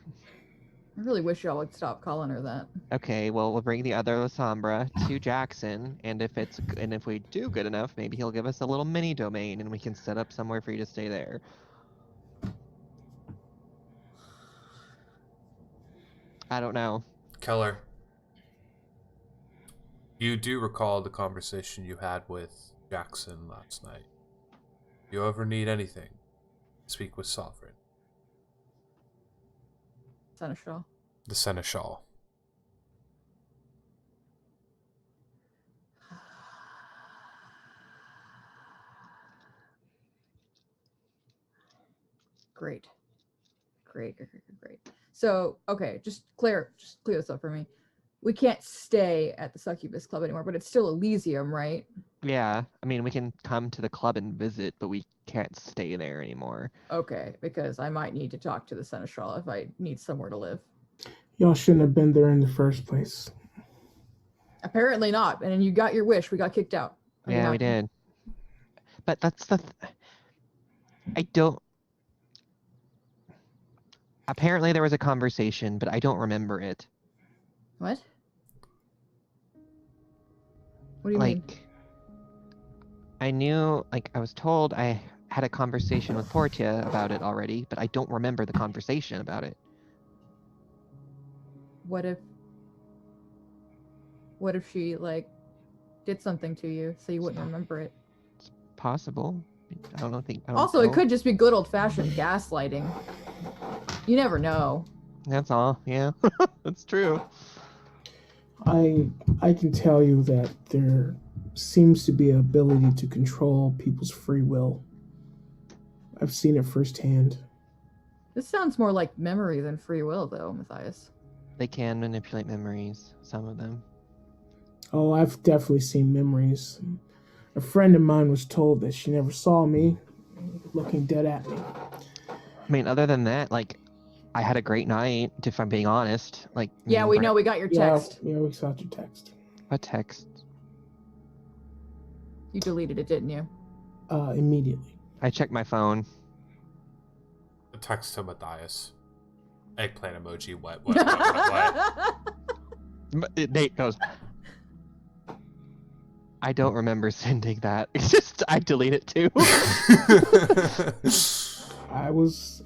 I really wish y'all would stop calling her that. Okay, well, we'll bring the other Lasombra to Jackson, and if we do good enough, maybe he'll give us a little mini domain, and we can set up somewhere for you to stay there. I don't know. Keller, you do recall the conversation you had with Jackson last night. If you ever need anything, speak with Sovereign. Seneschal. The Seneschal. Great. So, okay, just clear this up for me. We can't stay at the Succubus Club anymore, but it's still Elysium, right? Yeah, I mean, we can come to the club and visit, but we can't stay there anymore. Okay, because I might need to talk to the Seneschal if I need somewhere to live. Y'all shouldn't have been there in the first place. Apparently not. And then you got your wish. We got kicked out. Yeah, we did. But that's I don't... Apparently there was a conversation, but I don't remember it. What? What do you mean? I knew, I was told I had a conversation with Portia about it already, but I don't remember the conversation about it. What if she, did something to you so you wouldn't remember it? It's possible. I don't think... Also, it could just be good old-fashioned gaslighting. You never know. That's all, yeah. That's true. I can tell you that there seems to be an ability to control people's free will. I've seen it firsthand. This sounds more like memory than free will, though, Matthias. They can manipulate memories, some of them. Oh, I've definitely seen memories. A friend of mine was told that she never saw me looking dead at me. I mean, other than that, I had a great night, if I'm being honest. Yeah, we know. We got your text. Yeah, we saw your text. What text? You deleted it, didn't you? Immediately. I checked my phone. A text to Matthias. Eggplant emoji. What? Nate goes, I don't remember sending that. It's just, I delete it too. I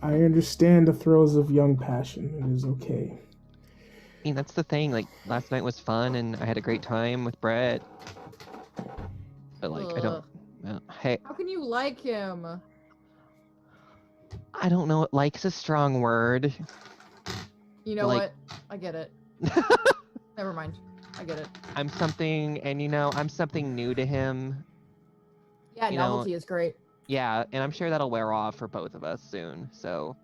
understand the throes of young passion. It is okay. I mean, that's the thing. Last night was fun, and I had a great time with Brett. But, I don't... hey... How can you like him? I don't know. Like's a strong word. You know what? I get it. Never mind. I get it. I'm something new to him. Yeah, novelty is great. Yeah, and I'm sure that'll wear off for both of us soon, so...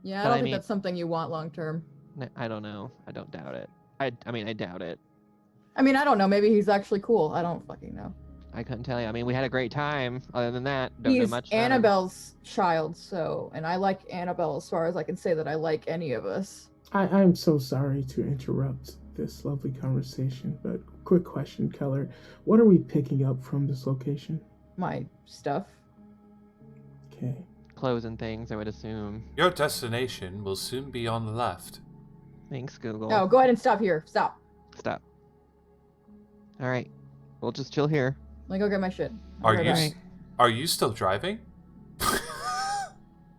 Yeah, I don't think that's something you want long term. I don't know. I don't doubt it. I doubt it. I mean, I don't know. Maybe he's actually cool. I don't fucking know. I couldn't tell you. I mean, we had a great time. Other than that, don't know much. He's Annabelle's child, and I like Annabelle as far as I can say that I like any of us. I'm so sorry to interrupt this lovely conversation, but quick question, Keller. What are we picking up from this location? My stuff. Okay. Clothes and things, I would assume. Your destination will soon be on the left. Thanks, Google. Oh, go ahead and stop here. Stop. Stop. All right. We'll just chill here. Let me go get my shit. Are you still driving?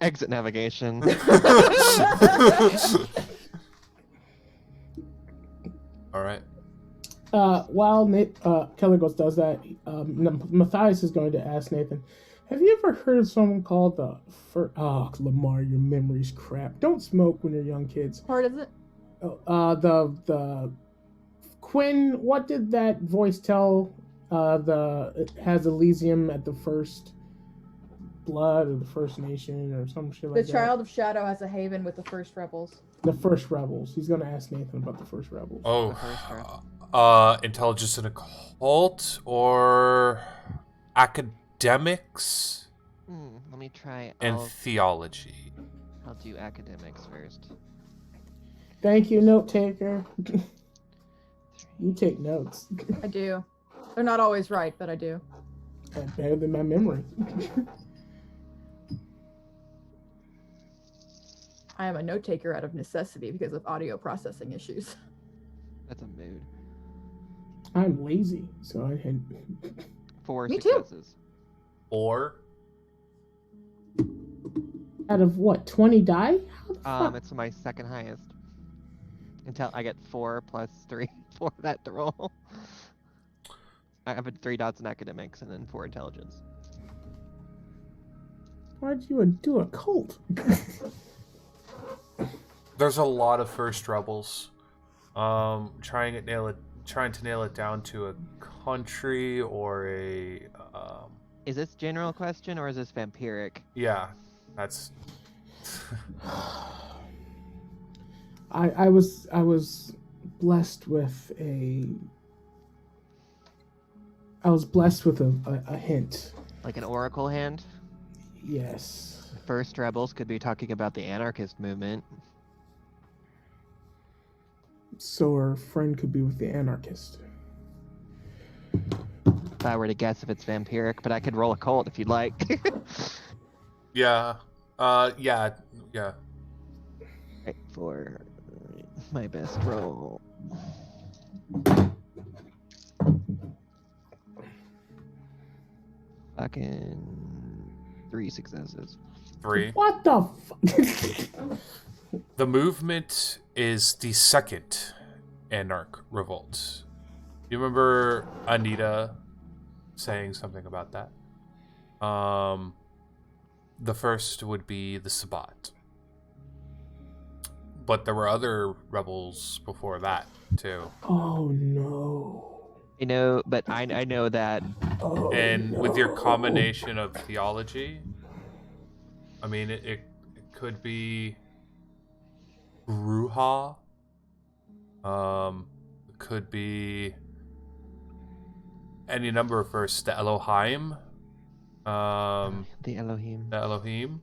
Exit navigation. All right. While Keller does that, Matthias is going to ask Nathan, have you ever heard of someone called Lamar, your memory's crap. Don't smoke when you're young kids. What part is it? The Quinn, what did that voice tell? It has Elysium at the first blood or the First Nation or some shit like that. The Child of Shadow has a haven with the first rebels. The first rebels. He's gonna ask Nathan about the first rebels. The first round. Intelligence and occult or academics Let me try. and theology. I'll do academics first. Thank you, note taker. You take notes. I do. They're not always right, but I do. Better than my memory. I am a note taker out of necessity because of audio processing issues. That's a mood. I'm lazy, so I had 4 Me too. successes. 4. out of what 20 die? How the fuck? It's my second highest. Until I get 4 plus 3 for that to roll. I have 3 dots in academics and then 4 intelligence. Why'd you do a cult? There's a lot of first rebels. Trying to nail it down to a country or a. Is this general question or is this vampiric? Yeah, that's. I was blessed with a. I was blessed with a hint. Like an oracle hand? Yes. First rebels could be talking about the anarchist movement. So our friend could be with the anarchist. If I were to guess if it's vampiric, but I could roll a cult if you'd like. Yeah. Yeah. Right, for my best roll. Fucking 3 successes. 3. What the fuck? The movement is the second Anarch Revolt. You remember Anita saying something about that? The first would be the Sabbat. But there were other rebels before that, too. Oh no. I know, but I know that. Oh, And no. with your combination of theology, I mean, it could be Bruja. It could be any number of firsts. The Elohim. The Elohim. The Elohim.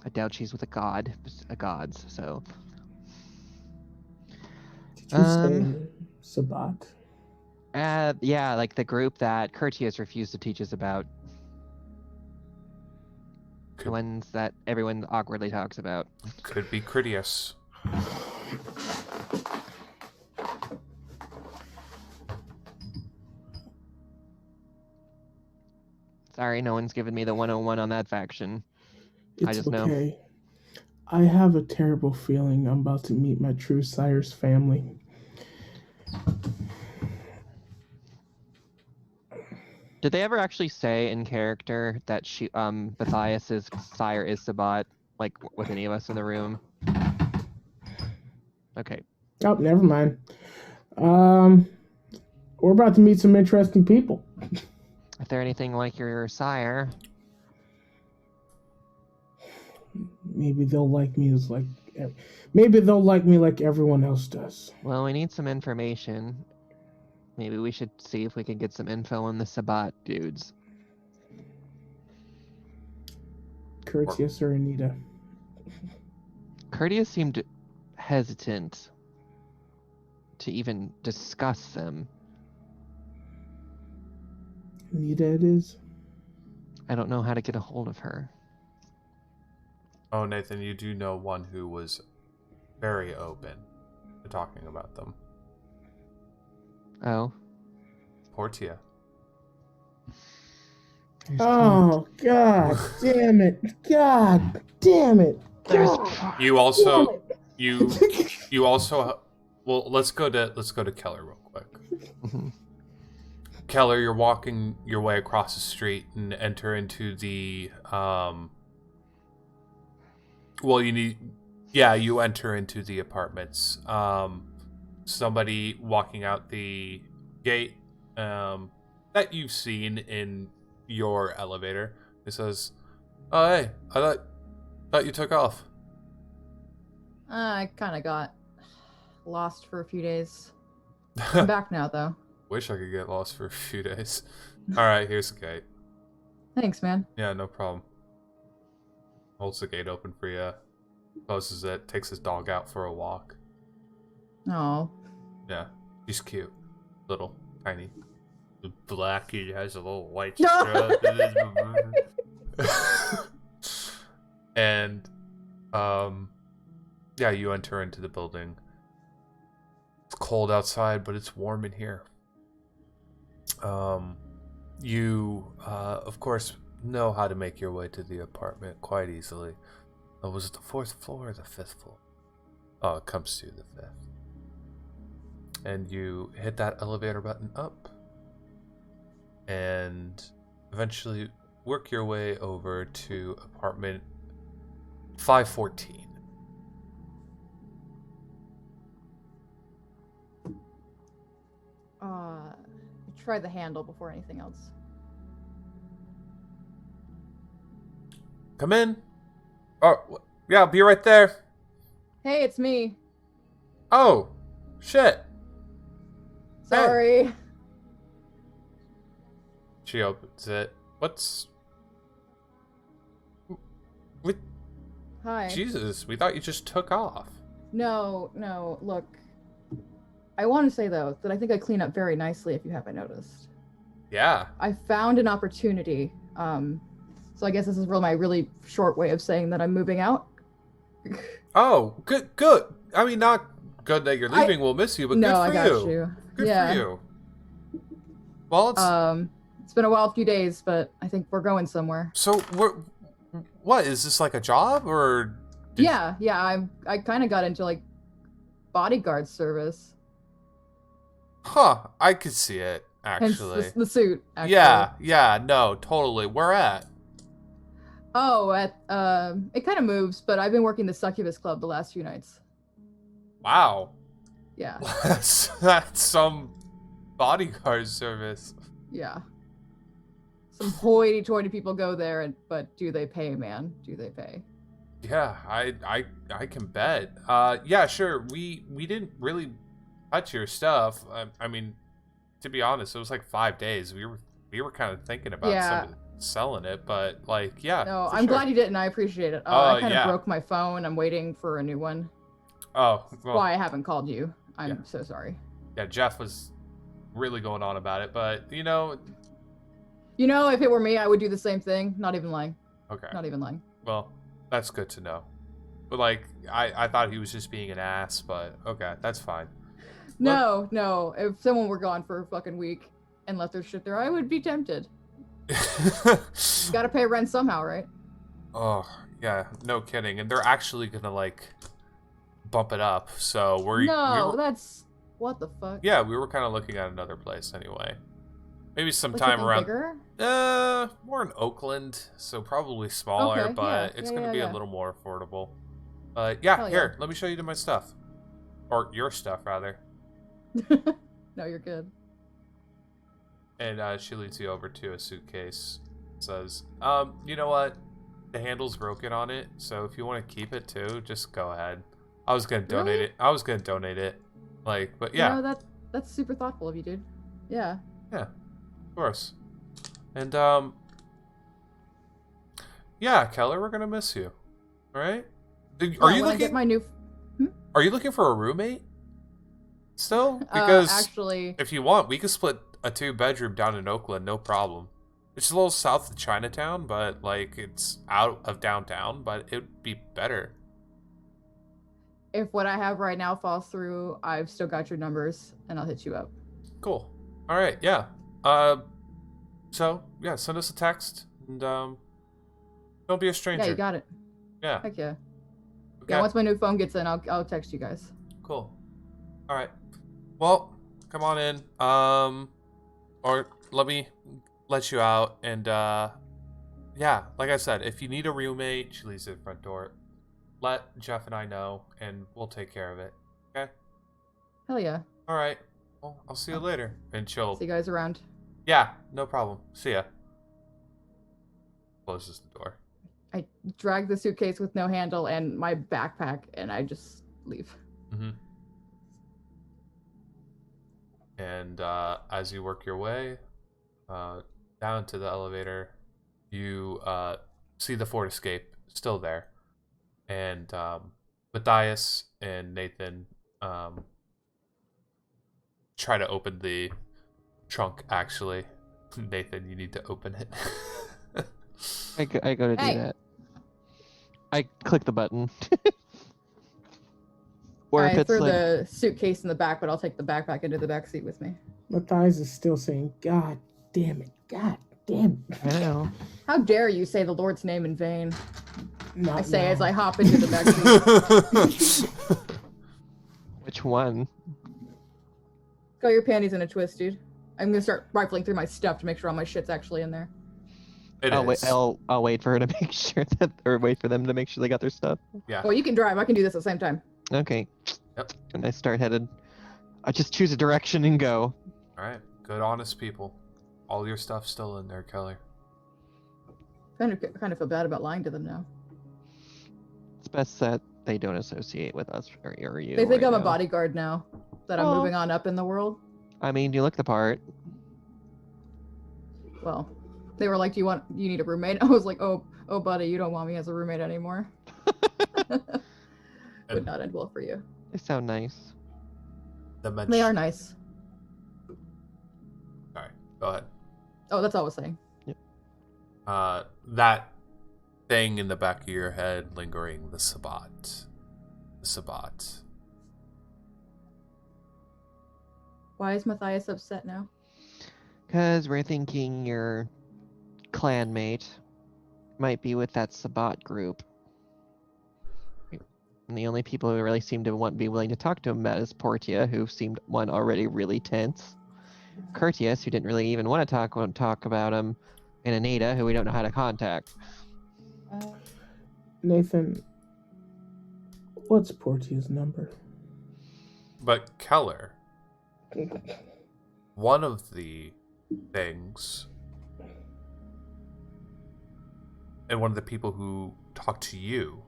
I doubt she's with a gods, so. Did you say Sabbat? Yeah, like the group that Curtius refused to teach us about. The ones that everyone awkwardly talks about. Could be Critias. Sorry, no one's given me the 101 on that faction. It's I just okay. know. I have a terrible feeling I'm about to meet my true sire's family. Did they ever actually say in character that Matthias's sire is Sabbat, like with any of us in the room? Okay. Oh, never mind. We're about to meet some interesting people. If they're anything like your sire, Maybe they'll like me maybe they'll like me like everyone else does. well, we need some information. Maybe we should see if we can get some info on the Sabbat dudes. Curtius or Anita? Curtius seemed hesitant to even discuss them. Anita it is. I don't know how to get a hold of her. Oh, Nathan, you do know one who was very open to talking about them. Oh. Portia. Oh, god damn it. God damn it. God You also damn it. you also well, let's go to Keller real quick. Mhm. Keller, you're walking your way across the street and enter into the you enter into the apartments. Somebody walking out the gate that you've seen in your elevator. It says, "Oh hey, I thought you took off." I kind of got lost for a few days. I'm back now, though. Wish I could get lost for a few days. Alright, here's the gate. Thanks, man. Yeah, no problem. Holds the gate open for you. Closes it. Takes his dog out for a walk. Oh. Yeah, he's cute. Little, tiny. The Blackie has a little white strip. And, yeah, you enter into the building. It's cold outside, but it's warm in here. You, of course, know how to make your way to the apartment quite easily. Was it the 4th floor or the 5th floor? Oh, it comes to the 5th. And you hit that elevator button up. And eventually work your way over to apartment 514. Try the handle before anything else. Come in. Oh, yeah, I'll be right there. Hey, it's me. Oh, shit. Sorry. Hey. She opens it. What's... What? Hi. Jesus, we thought you just took off. No, look. I want to say, though, that I think I clean up very nicely, if you haven't noticed. Yeah. I found an opportunity. So I guess this is my really short way of saying that I'm moving out. Oh, good. I mean, not good that you're leaving. We'll miss you, but no, good for I got you. you. Good yeah. for you. Well, it's been a few days, but I think we're going somewhere. So, what is this, like a job or? Yeah. I kind of got into like bodyguard service. Huh? I could see it actually. Hence the suit. Actually. Yeah. No, totally. Where at? Oh, it kind of moves, but I've been working the Succubus Club the last few nights. Wow. Yeah. That's some bodyguard service. Yeah. Some hoity-toity people go there, but do they pay, man? Do they pay? Yeah, I can bet. Yeah, sure. We didn't really touch your stuff. I mean, to be honest, it was like 5 days. We were kind of thinking about selling it, but like, yeah. No, I'm glad you didn't. I appreciate it. I kind of broke my phone. I'm waiting for a new one. Oh, that's why I haven't called you. I'm so sorry. Yeah, Jeff was really going on about it, but you know, if it were me, I would do the same thing. Not even lying. Okay. Not even lying. Well, that's good to know. But like, I thought he was just being an ass, but okay, that's fine. No. If someone were gone for a fucking week and left their shit there, I would be tempted. Gotta pay rent somehow, right? Oh, yeah, no kidding. And they're actually gonna like bump it up. So that's what the fuck. Yeah, we were kind of looking at another place anyway. Maybe sometime around bigger? More in Oakland, so probably smaller, but it's gonna be a little more affordable. Here, let me show you to my stuff. Or your stuff rather. No, you're good. And she leads you over to a suitcase. Says, you know what? The handle's broken on it, so if you want to keep it too, just go ahead. I was gonna donate it. But yeah. No, that's super thoughtful of you, dude. Yeah. Yeah, of course. And yeah, Keller, we're gonna miss you. All right? Are you looking? I get my new. Are you looking for a roommate? Still? Because actually, if you want, we could split a 2-bedroom down in Oakland, no problem. It's a little south of Chinatown, but like it's out of downtown, but it would be better. If what I have right now falls through, I've still got your numbers, and I'll hit you up. Cool. All right. Yeah. So yeah, send us a text, and don't be a stranger. Yeah, you got it. Yeah. Heck yeah. Okay. Yeah. Once my new phone gets in, I'll text you guys. Cool. All right. Well, come on in. Or let me let you out, and yeah, like I said, if you need a roommate, she leaves at the front door. Let Jeff and I know, and we'll take care of it. Okay? Hell yeah. All right. Well, I'll see you later. And she'll... See you guys around. Yeah, no problem. See ya. Closes the door. I drag the suitcase with no handle and my backpack, and I just leave. Mm-hmm. And as you work your way down to the elevator, you see the Ford Escape still there, and Matthias and Nathan try to open the trunk. Actually, Nathan, you need to open it. I go to do Hey. that. I click the button. Or if I it's throw like, the suitcase in the back, but I'll take the backpack into the back seat with me. Matthias is still saying, God damn it. God damn it. I know. How dare you say the Lord's name in vain? Not I say now. as I hop into the back seat. Which one? Got your panties in a twist, dude. I'm gonna start rifling through my stuff to make sure all my shit's actually in there. I'll wait for her to make sure that, or wait for them to make sure they got their stuff. Yeah. Well, you can drive. I can do this at the same time. Okay. Yep. And I start headed. I just choose a direction and go. All right. Good, honest people. All your stuff's still in there, Kelly. Kind of feel bad about lying to them now. It's best that they don't associate with us or you. They think right I'm a now. bodyguard now. That I'm Well- moving on up in the world. I mean, you look the part. Well, they were like, you need a roommate? I was like, oh, buddy, you don't want me as a roommate anymore. Would not end well for you. They sound nice. They are nice. Sorry. Go ahead. Oh, that's all I was saying. That thing in the back of your head lingering, the Sabbat. The Sabbat. Why is Matthias upset now? Because we're thinking your clanmate might be with that Sabbat group. And the only people who really seem to be willing to talk to him about is Portia, who seemed already really tense. Curtius, who didn't really even want to talk about him, and Anita, who we don't know how to contact. Nathan, what's Portia's number? But Keller, one of the things, and one of the people who talked to you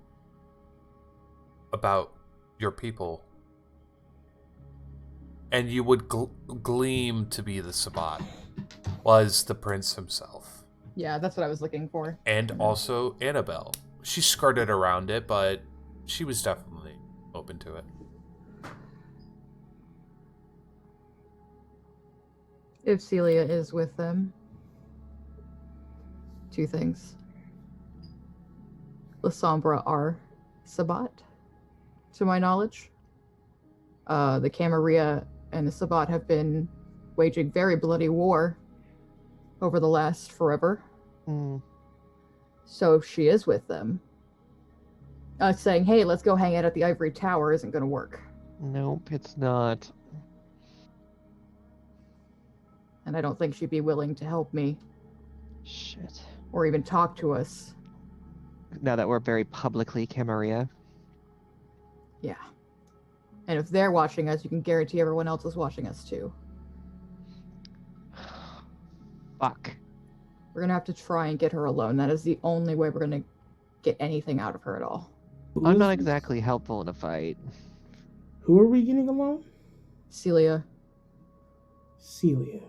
about your people, and you would gleam to be the Sabbat, was the prince himself. Yeah, that's what I was looking for. And also Annabelle. She skirted around it, but she was definitely open to it. If Celia is with them, two things. La Sombra are Sabbat, to my knowledge. The Camarilla and the Sabbat have been waging very bloody war over the last forever. Hmm. So if she is with them, saying, hey, let's go hang out at the Ivory Tower isn't going to work. Nope, it's not. And I don't think she'd be willing to help me Shit. or even talk to us. Now that we're very publicly Camarilla. Yeah. And if they're watching us, you can guarantee everyone else is watching us too. Fuck. We're going to have to try and get her alone. That is the only way we're going to get anything out of her at all. I'm not exactly helpful in a fight. Who are we getting along? Celia, Celia.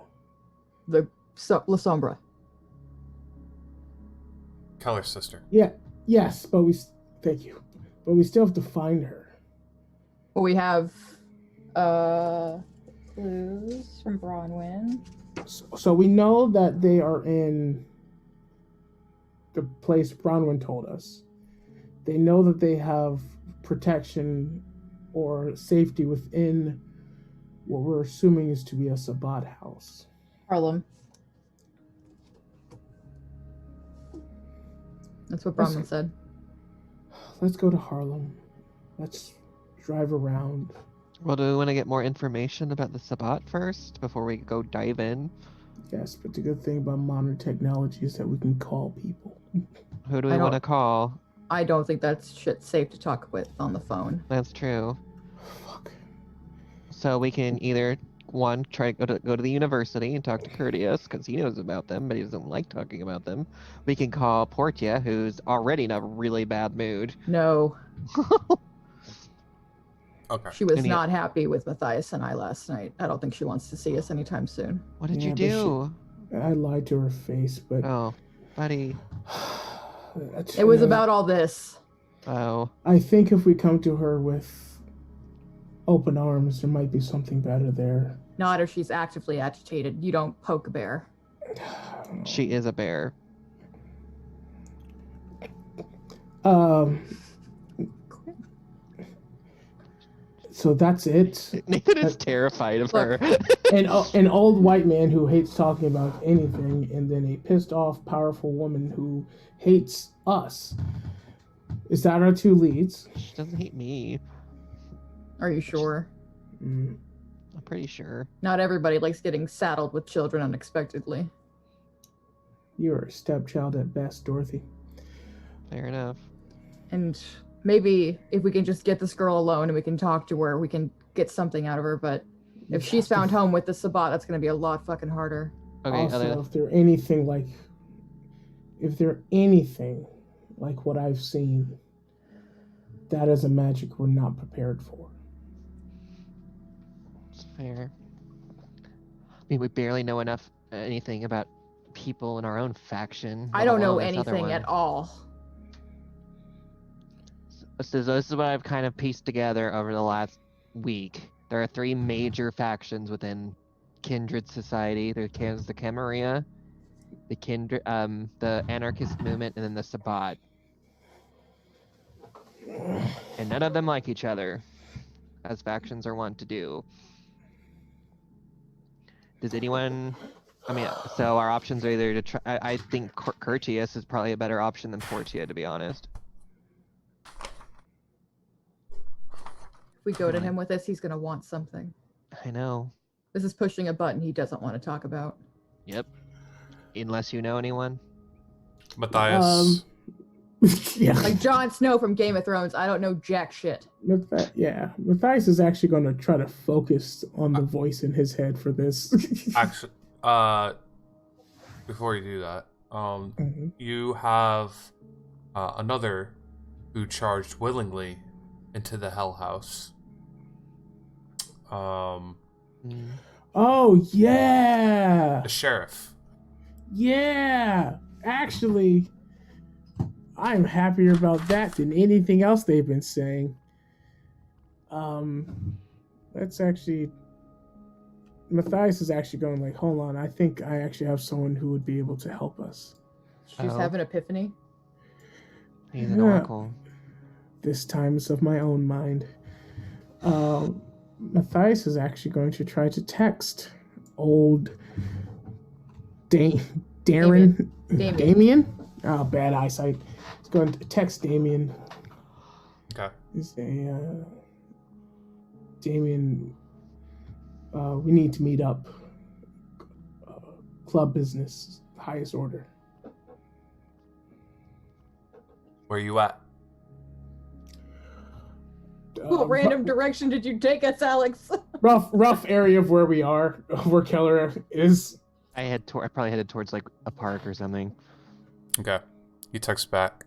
La Sombra. Keller's sister. Yeah, yes, but thank you. But we still have to find her. Well, we have clues from Bronwyn. So we know that they are in the place Bronwyn told us. They know that they have protection or safety within what we're assuming is to be a Sabbat house. Harlem. That's what Bronwyn said. Let's go to Harlem. Let's drive around. Well, do we want to get more information about the Sabbat first before we go dive in? Yes, but the good thing about modern technology is that we can call people. Who do we want to call? I don't think that's shit safe to talk with on the phone. That's true. Fuck. So we can either one, try to go to the university and talk to Curtius because he knows about them, but he doesn't like talking about them. We can call Portia, who's already in a really bad mood. No, Okay. she was And not happy with Matthias and I last night. I don't think she wants to see us anytime soon. What did Yeah, you but do? I lied to her face, but Oh, buddy. It was about all this. Oh, I think if we come to her with open arms, there might be something better there. Not if she's actively agitated. You don't poke a bear. she is a bear. So that's it. Nathan is terrified of her. An old white man who hates talking about anything, and then a pissed off, powerful woman who hates us. Is that our two leads? She doesn't hate me. Are you sure? I'm pretty sure. Not everybody likes getting saddled with children unexpectedly. You're a stepchild at best, Dorothy. Fair enough. And maybe if we can just get this girl alone and we can talk to her, we can get something out of her. But if she's found home with the Sabbat, that's going to be a lot fucking harder. Okay, Also, if they're anything like what I've seen, that is a magic we're not prepared for. it's fair. I mean, we barely know anything about people in our own faction. I let don't know alone this other anything one. at all. So this is what I've kind of pieced together over the last week. There are 3 major factions within Kindred Society. There's the Camarilla, the Anarchist Movement, and then the Sabbat. And none of them like each other, as factions are wont to do. Does anyone... I mean, so our options are either to try... I think Curtius is probably a better option than Portia, to be honest. If we go to him with this, he's going to want something. I know. This is pushing a button he doesn't want to talk about. Yep. Unless you know anyone. Matthias. Yeah. Like Jon Snow from Game of Thrones, I don't know jack shit. Matthias is actually going to try to focus on the voice in his head for this. Actually, before you do that, you have another who charged willingly into the Hell House. Oh yeah, The sheriff. Yeah, actually, I'm happier about that than anything else they've been saying. That's actually... Matthias is actually going like, hold on, I think I actually have someone who would be able to help us. She's have an epiphany. He's an oracle. This time it's of my own mind. Matthias is actually going to try to text old Damien. Oh, bad eyesight. He's going to text Damien. Okay. He's Damien, we need to meet up. Club business, highest order. Where you at? What random direction did you take us, Alex? rough area of where we are, where Keller is. I probably headed towards like a park or something. Okay. He texts back.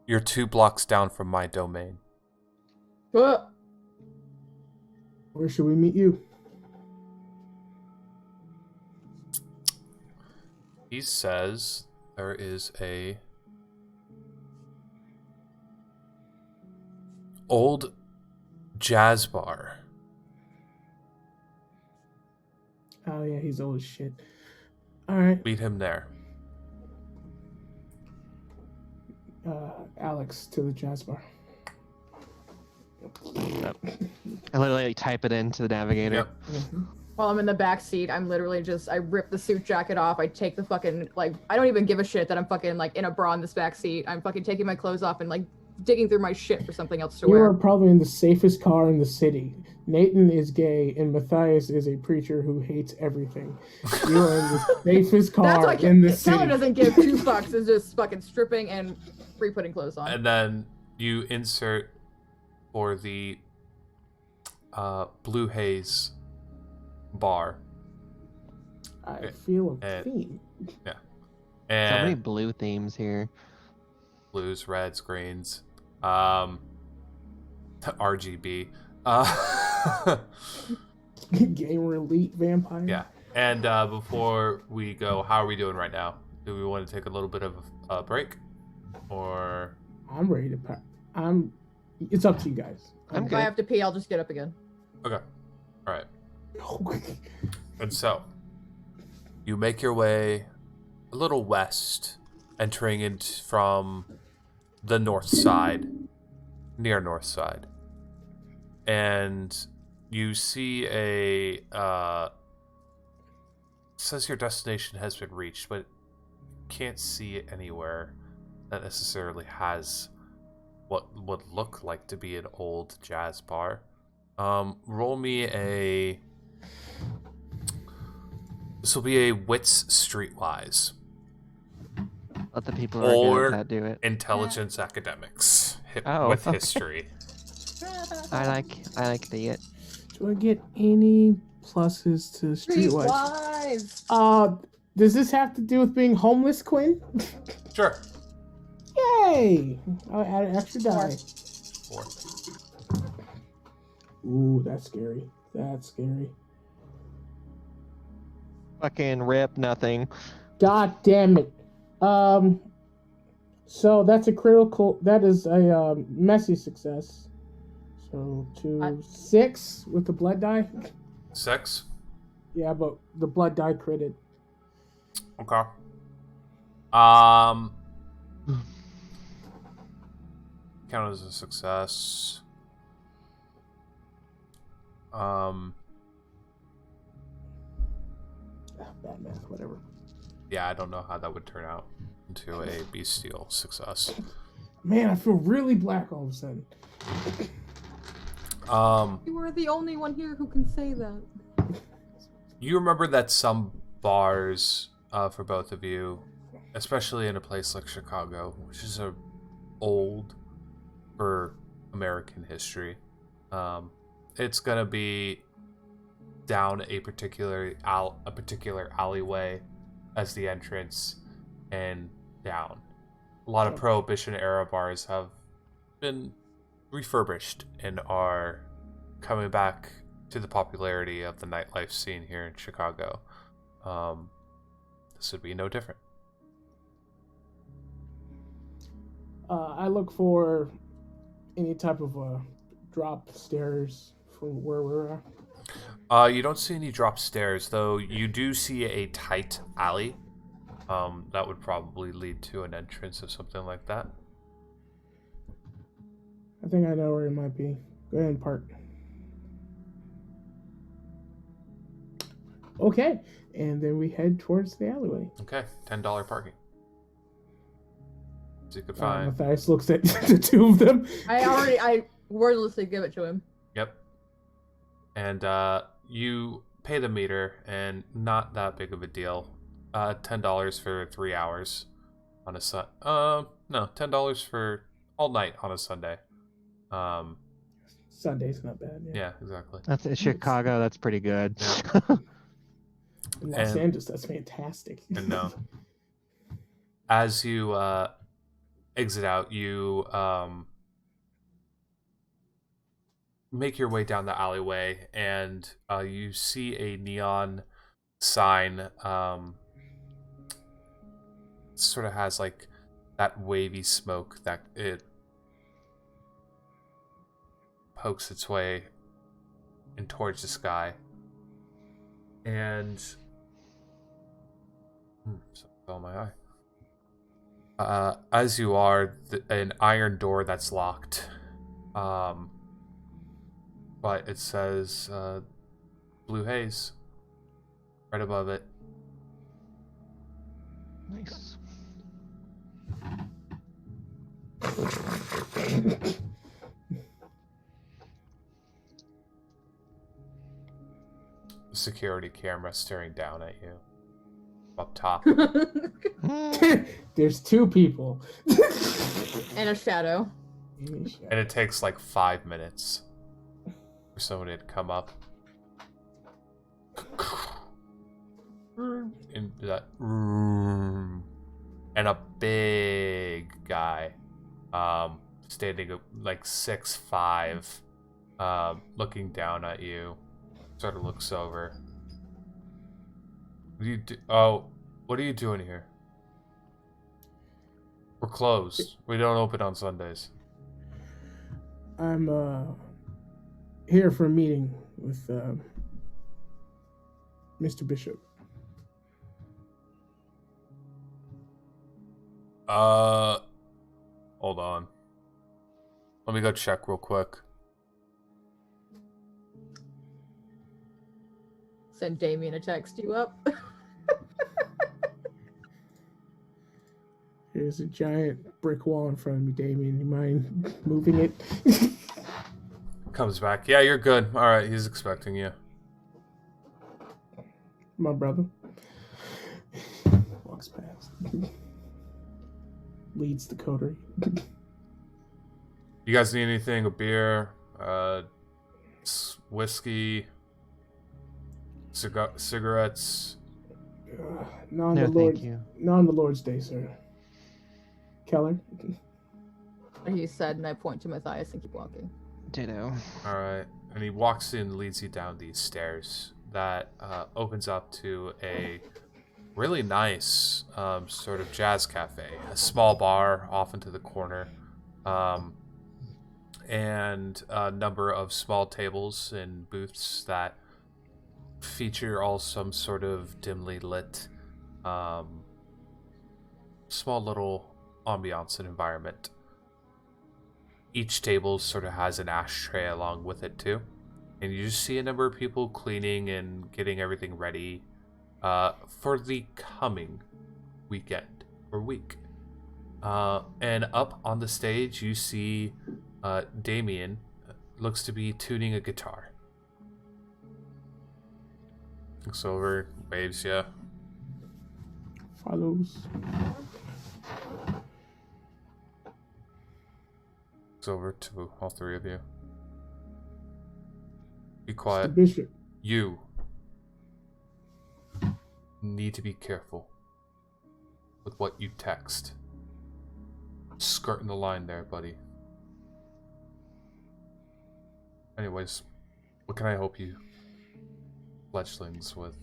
You're 2 blocks down from my domain. Where should we meet you? He says there is a old jazz bar. Oh yeah, he's old as shit. All right. Meet him there. Alex to the jazz bar. Yep. I literally type it into the navigator. Yep. While I'm in the back seat, I'm literally I rip the suit jacket off. I take the fucking, I don't even give a shit that I'm fucking, in a bra in this back seat. I'm fucking taking my clothes off and, digging through my shit for something else to You wear. are probably in the safest car in the city. Nathan is gay, and Matthias is a preacher who hates everything. You are in the safest car in the city. Keller doesn't give 2 fucks. It's just fucking stripping and re-putting clothes on. And then you insert for the Blue Haze bar. I feel a And- theme. Yeah. So many And blue themes here. blues, reds, greens, RGB. Gamer elite vampire. Yeah. And before we go, how are we doing right now? Do we want to take a little bit of a break, or I'm ready to. It's up to you guys. I'm If I good. have to pee, I'll just get up again. okay? All right. good. And so, you make your way a little west, entering into from the north side, near north side, and you see a says your destination has been reached, but can't see it anywhere that necessarily has what would look like to be an old jazz bar. Roll me a. This will be a wits streetwise. Let the people who are good Or at that do it. intelligence academics Oh, with okay. history. I like the it. Do I get any pluses to streetwise? Streetwise. Does this have to do with being homeless, Quinn? Sure. Yay! I'll add an extra die. 4. Ooh, that's scary. That's scary. Fucking rip nothing. God damn it. So that's a critical. That is a messy success. So 2, 6 with the blood die. 6. Yeah, but the blood die critted. Okay. Count as a success. Bad math, whatever. Yeah, I don't know how that would turn out into a bestial success. Man, I feel really black all of a sudden. You are the only one here who can say that. You remember that some bars, for both of you, especially in a place like Chicago, which is old for American history, it's gonna be down a particular alleyway as the entrance and down. A lot of Prohibition era bars have been refurbished and are coming back to the popularity of the nightlife scene here in Chicago. This would be no different. I look for any type of drop stairs from where we're at. You don't see any drop stairs, though you do see a tight alley. That would probably lead to an entrance or something like that. I think I know where it might be. Go ahead and park. Okay, and then we head towards the alleyway. Okay, $10 parking. So you could find. Matthias looks at the two of them. I wordlessly give it to him. Yep. And you pay the meter, and not that big of a deal. $10 for 3 hours on a no, $10 for all night on a Sunday. Sunday's not bad. Yeah, exactly. That's in Chicago. That's pretty good. Yeah. In Los And- Angeles, that's fantastic. And as you exit out, you make your way down the alleyway, and you see a neon sign. Sort of has like that wavy smoke that it pokes its way in towards the sky, and something fell in my eye. As you are, an iron door that's locked. But it says Blue Haze right above it. Nice. Security camera staring down at you up top. There's two people. And a shadow. And it takes like 5 minutes for somebody to come up. into that room, and a big guy, standing like 6'5", looking down at you, sort of looks over. What do you do? Oh, what are you doing here? We're closed. We don't open on Sundays. I'm here for a meeting with Mr. Bishop. Hold on. Let me go check real quick. Send Damien a text you up. There's a giant brick wall in front of me, Damien. You mind moving it? Comes back. Yeah, you're good. All right, he's expecting you. My brother. Walks past. Leads the coterie. You guys need anything? A beer? Whiskey? Cigarettes? Not on No, the Lord's, thank you. not on the Lord's Day, sir. Keller? He said, and I point to Matthias and keep walking. Ditto. All right. And he walks in, leads you down these stairs that opens up to a really nice sort of jazz cafe, a small bar off into the corner, and a number of small tables and booths that feature all some sort of dimly lit, small little ambiance and environment. Each table sort of has an ashtray along with it too, and you just see a number of people cleaning and getting everything ready for the coming weekend or week. And up on the stage, you see Damien looks to be tuning a guitar. Looks over, waves ya. Follows. Looks over to all three of you. Be Mr. quiet. Bishop. You need to be careful with what you text. Skirting the line there, buddy. Anyways, what can I help you fledglings with?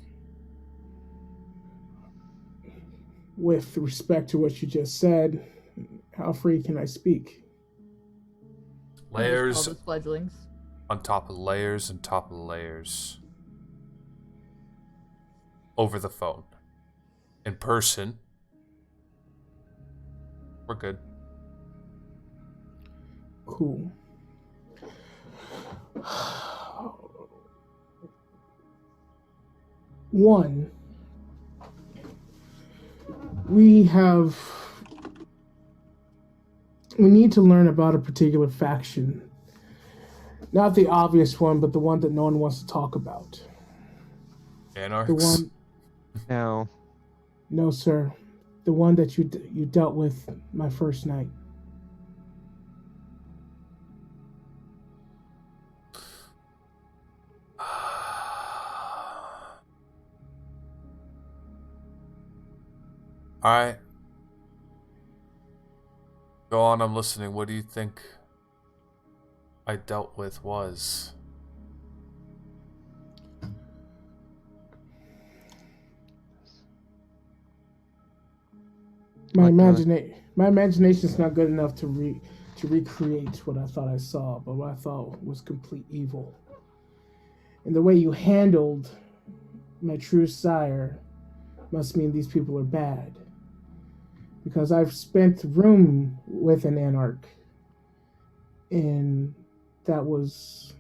With respect to what you just said, how free can I speak? All Layers the fledglings. on top of layers and top of layers. Over the phone. In person. We're good. Cool. One, we need to learn about a particular faction. Not the obvious one, but the one that no one wants to talk about. Anarchs? The one, No. no sir, the one that you dealt with my first night. Alright. Go on, I'm listening. What do you think I dealt with was? My What imagination's not good enough to recreate what I thought I saw, but what I thought was complete evil. And the way you handled my true sire must mean these people are bad. Because I've spent room with an anarch, and that was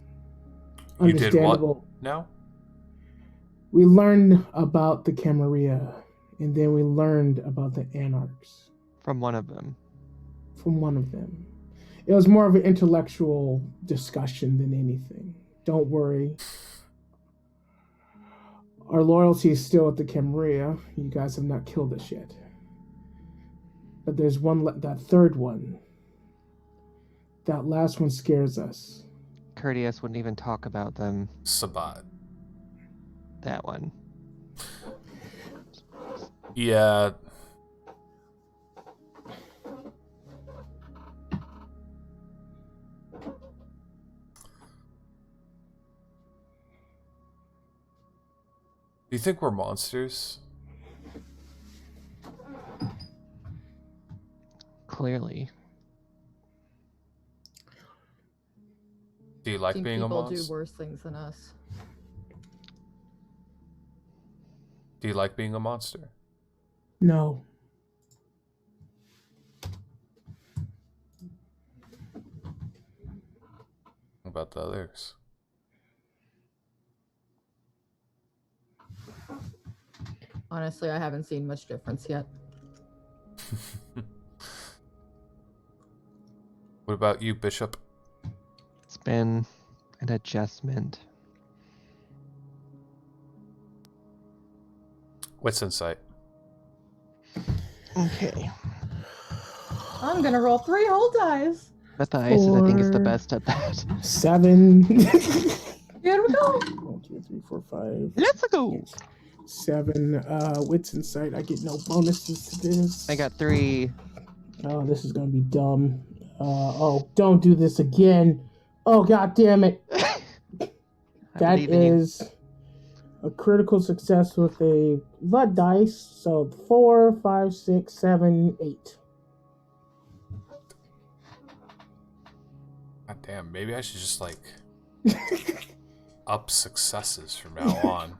You did understandable. what now? We learned about the Camarilla, and then we learned about the anarchs From one of them. from one of them. It was more of an intellectual discussion than anything. Don't worry. Our loyalty is still at the Camarilla. You guys have not killed us yet. But there's one, that third one. That last one scares us. Courteous wouldn't even talk about them. Sabat. That one. Yeah. Do you think we're monsters? Clearly. Do you I like think being a people do monster? worse things than us. Do you like being a monster? No. What about the others? Honestly, I haven't seen much difference yet. What about you, Bishop? It's been an adjustment. What's insight? Okay. I'm gonna roll 3 whole dice. But the ice is, I think, is the 4, best at that. 7. Here we go. 1, 2, 3, 4, 5. Let's go! 7. Wits insight. I get no bonuses to this. I got 3. Oh, this is gonna be dumb. Oh, don't do this again. Oh, god damn it. That believe in you. is a critical success with a blood dice. So 4, 5, 6, 7, 8. God damn, maybe I should just, like, up successes from now on.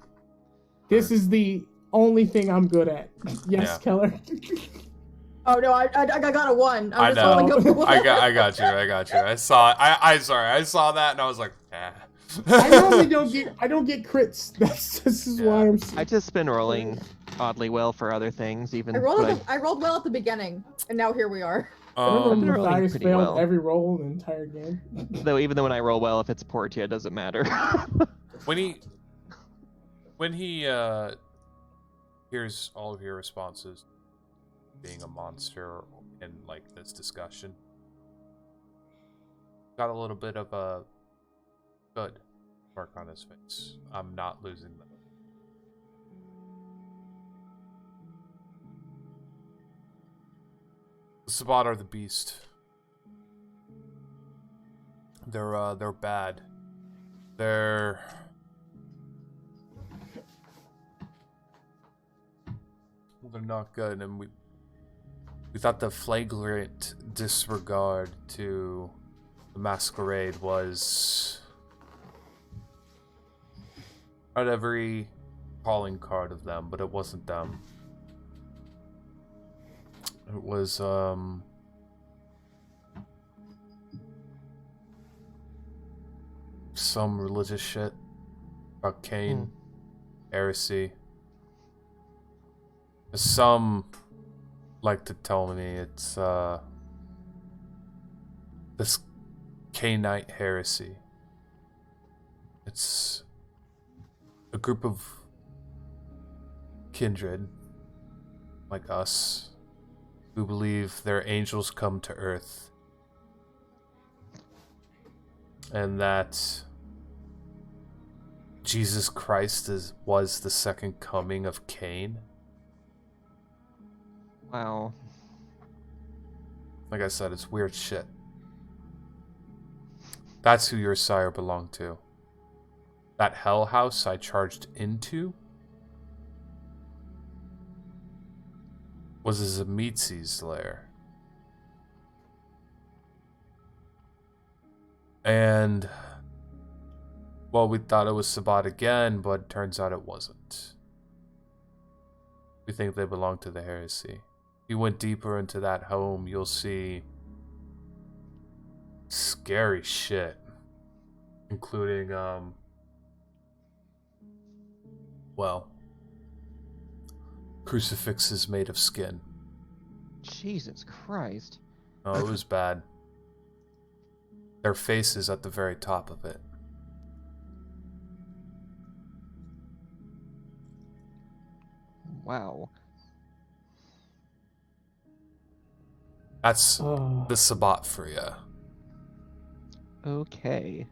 This is the only thing I'm good at. Yes, Yeah. Keller. Oh no, I got a 1. I I'm just know. rolling up a 1. I got you. I saw I saw that and I was like, eh. I normally don't get crits. This is why I'm. I've just been rolling oddly well for other things, even I when rolled well at the beginning, and now here we are. I remember been rolling Matthias pretty failed well. every roll in the entire game. even though when I roll well, if it's Portia, it doesn't matter. when he hears all of your responses being a monster in like this discussion, got a little bit of a good mark on his face. I'm not losing them. The Sabbat are the beast. They're bad. They're not good, and we thought the flagrant disregard to the Masquerade was at every calling card of them, but it wasn't them. It was some religious shit about Cain, heresy. Some like to tell me it's this Cainite heresy. It's a group of kindred like us who believe their angels come to earth and that Jesus Christ was the second coming of Cain. Wow. Like I said, it's weird shit. That's who your sire belonged to. That hell house I charged into was a Zamitzi's lair. And, well, we thought it was Sabbat again, but turns out it wasn't. We think they belong to the heresy. If you went deeper into that home, you'll see scary shit, including, well, crucifixes made of skin. Jesus Christ. Oh, it was bad. Their faces at the very top of it. Wow. That's the Sabbat for you. Okay.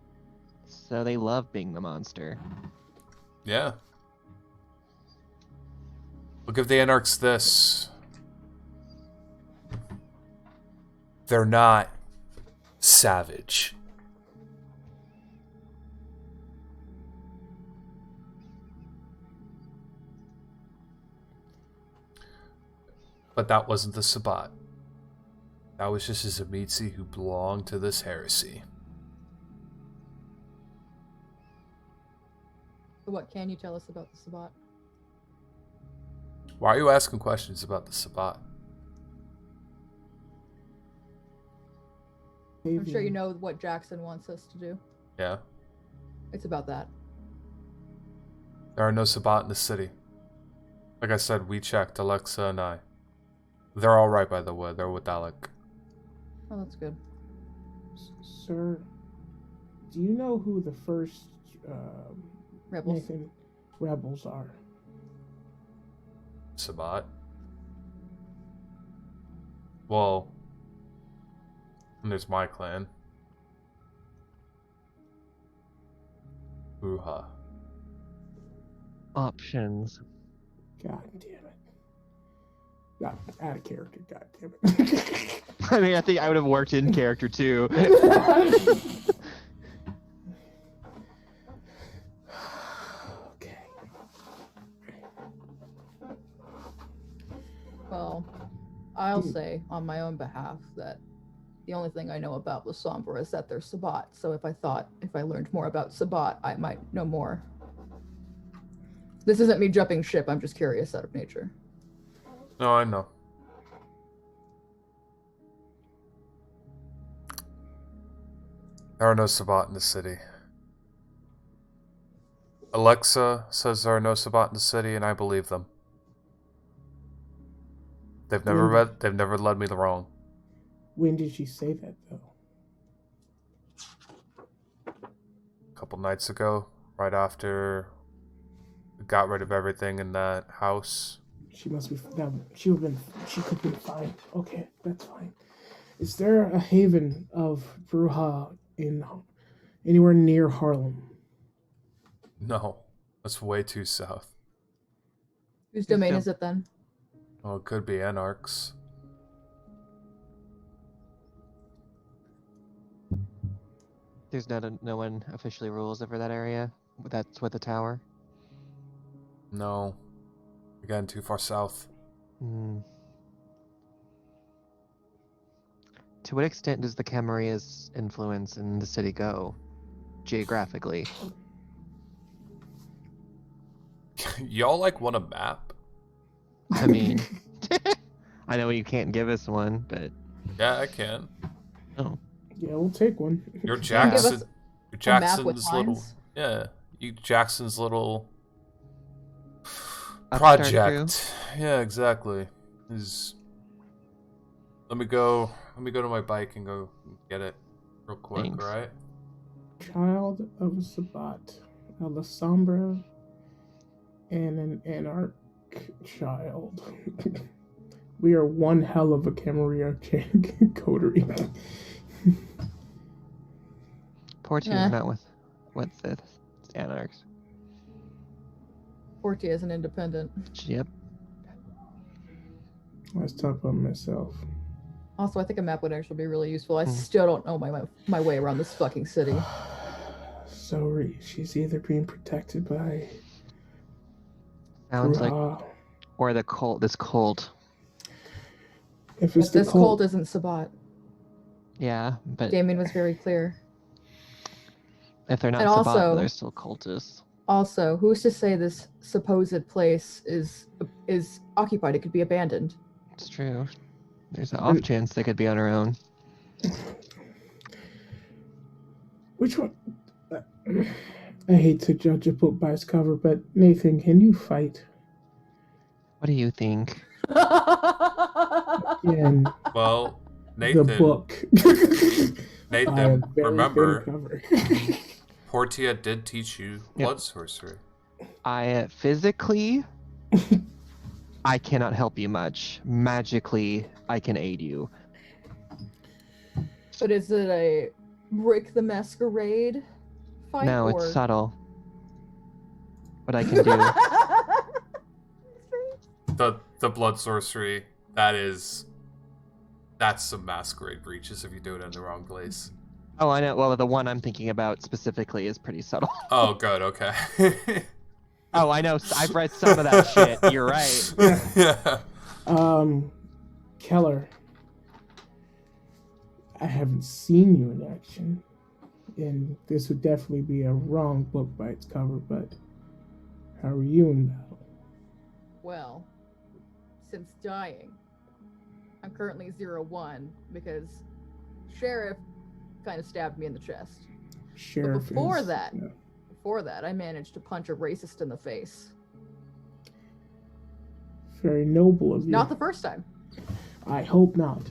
So they love being the monster. Yeah. We'll give the Anarchs this. They're not savage. But that wasn't the Sabbat. That was just a Tzimisce who belonged to this heresy. What can you tell us about the Sabbat? Why are you asking questions about the Sabbat? I'm sure you know what Jackson wants us to do. Yeah. It's about that. There are no Sabbat in the city. Like I said, we checked, Alexa and I. They're all right, by the way. They're with Alec. Oh, that's good. Sir, do you know who the first Rebels. Nathan rebels are? Sabbat? Well, there's my clan. Bruja. Options. God damn it. God, out of character, god damn it. I mean, I think I would have worked in character too. Okay. Well, I'll say on my own behalf that the only thing I know about La Sombra is that they're Sabbat. So if I learned more about Sabbat, I might know more. This isn't me jumping ship. I'm just curious out of nature. No, I know. There are no Sabbat in the city. Alexa says there are no Sabbat in the city, and I believe them. They've never led me wrong. When did she say that, though? A couple nights ago, right after we got rid of everything in that house. She must be. She could have been fine. Okay, that's fine. Is there a haven of Bruja in anywhere near Harlem? No, that's way too south. Whose domain is it then? Well, it could be Anarchs. There's no one officially rules over that area. That's with the tower. No. You're getting too far south. Hmm. To what extent does the Camaria's influence in the city go, geographically? Y'all want a map? I mean, I know you can't give us one, but Yeah, I can. oh, Yeah, we'll take one. You're Give us Jackson. You're a map with Jackson's little. lines? Yeah, you Jackson's little Upstart project. Yeah, exactly. Let me go to my bike and go get it real quick, Thanks. alright? Child of a Sabbat, a La Sombra, and an Anarch child. We are one hell of a Camarilla coterie. Portia's not with the Anarchs. Portia is an independent. Yep. Let's talk about myself. Also, I think a map would actually be really useful. I still don't know my way around this fucking city. So she's either being protected by Sounds Bruja. like, or the cult. This cult. If it's But the this cult isn't Sabbat. Yeah, but Damien was very clear. if they're not And Sabbat, also- they're still cultists. Also, who's to say this supposed place is occupied? It could be abandoned. It's true. There's an off chance they could be on our own. Which one? I hate to judge a book by its cover, but Nathan, can you fight? What do you think? In Well, Nathan. the book. By a Nathan, very remember, thin cover. Portia did teach you blood sorcery. I physically, I cannot help you much. Magically, I can aid you. But is it a break the masquerade fight? No, or... it's subtle. What I can do. The blood sorcery, that's some masquerade breaches if you do it in the wrong place. Oh, I know. Well, the one I'm thinking about specifically is pretty subtle. Oh, good. Okay. Oh, I know. I've read some of that shit. You're right. Yeah. Keller, I haven't seen you in action, and this would definitely be a wrong book by its cover, but how are you in battle? Well, since dying, I'm currently 0-1 because Sheriff kind of stabbed me in the chest. Sheriff But before is, that, yeah. before that, I managed to punch a racist in the face. Very noble of you. Not the first time. I hope not.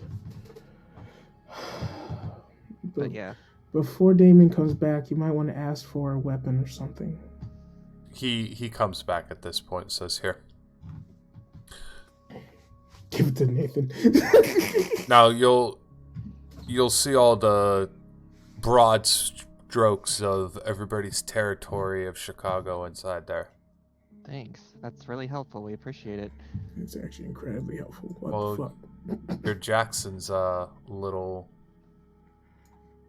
But yeah. Before Damien comes back, you might want to ask for a weapon or something. He comes back at this point and says, "Here." Give it to Nathan. Now you'll see all the broad strokes of everybody's territory of Chicago inside there. Thanks. That's really helpful. We appreciate it. It's actually incredibly helpful. What Well, the fuck? Your Jackson's little,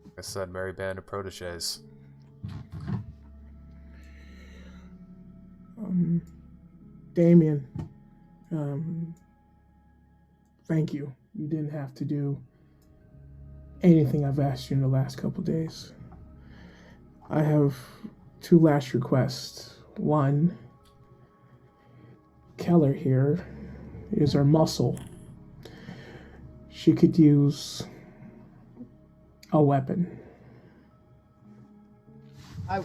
like I said, merry band of proteges. Damien, thank you. You didn't have to do anything I've asked you in the last couple days. I have 2 last requests. One, Keller here is our muscle. She could use a weapon. I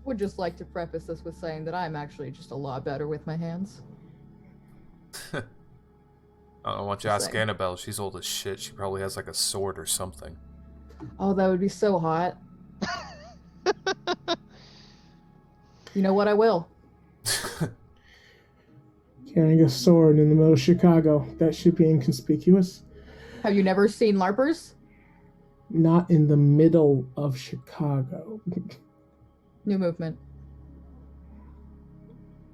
would just like to preface this with saying that I'm actually just a lot better with my hands. I don't want you to ask Annabelle. She's old as shit. She probably has like a sword or something. Oh, that would be so hot. You know what? I will. Carrying a sword in the middle of Chicago. That should be inconspicuous. Have you never seen LARPers? Not in the middle of Chicago. New movement.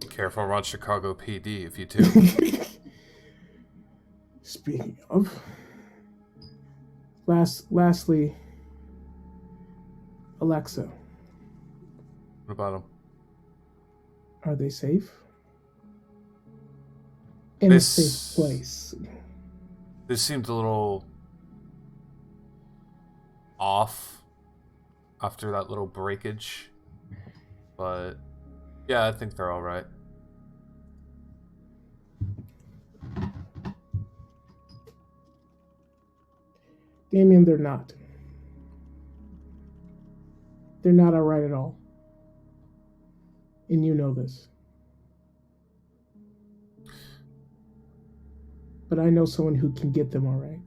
Careful around Chicago PD if you do. Speaking of, lastly, Alexa, What about him? are they safe? In This- a safe place. This seemed a little off after that little breakage, but yeah, I think they're all right. Damien, they're not. They're not alright at all. And you know this. But I know someone who can get them alright.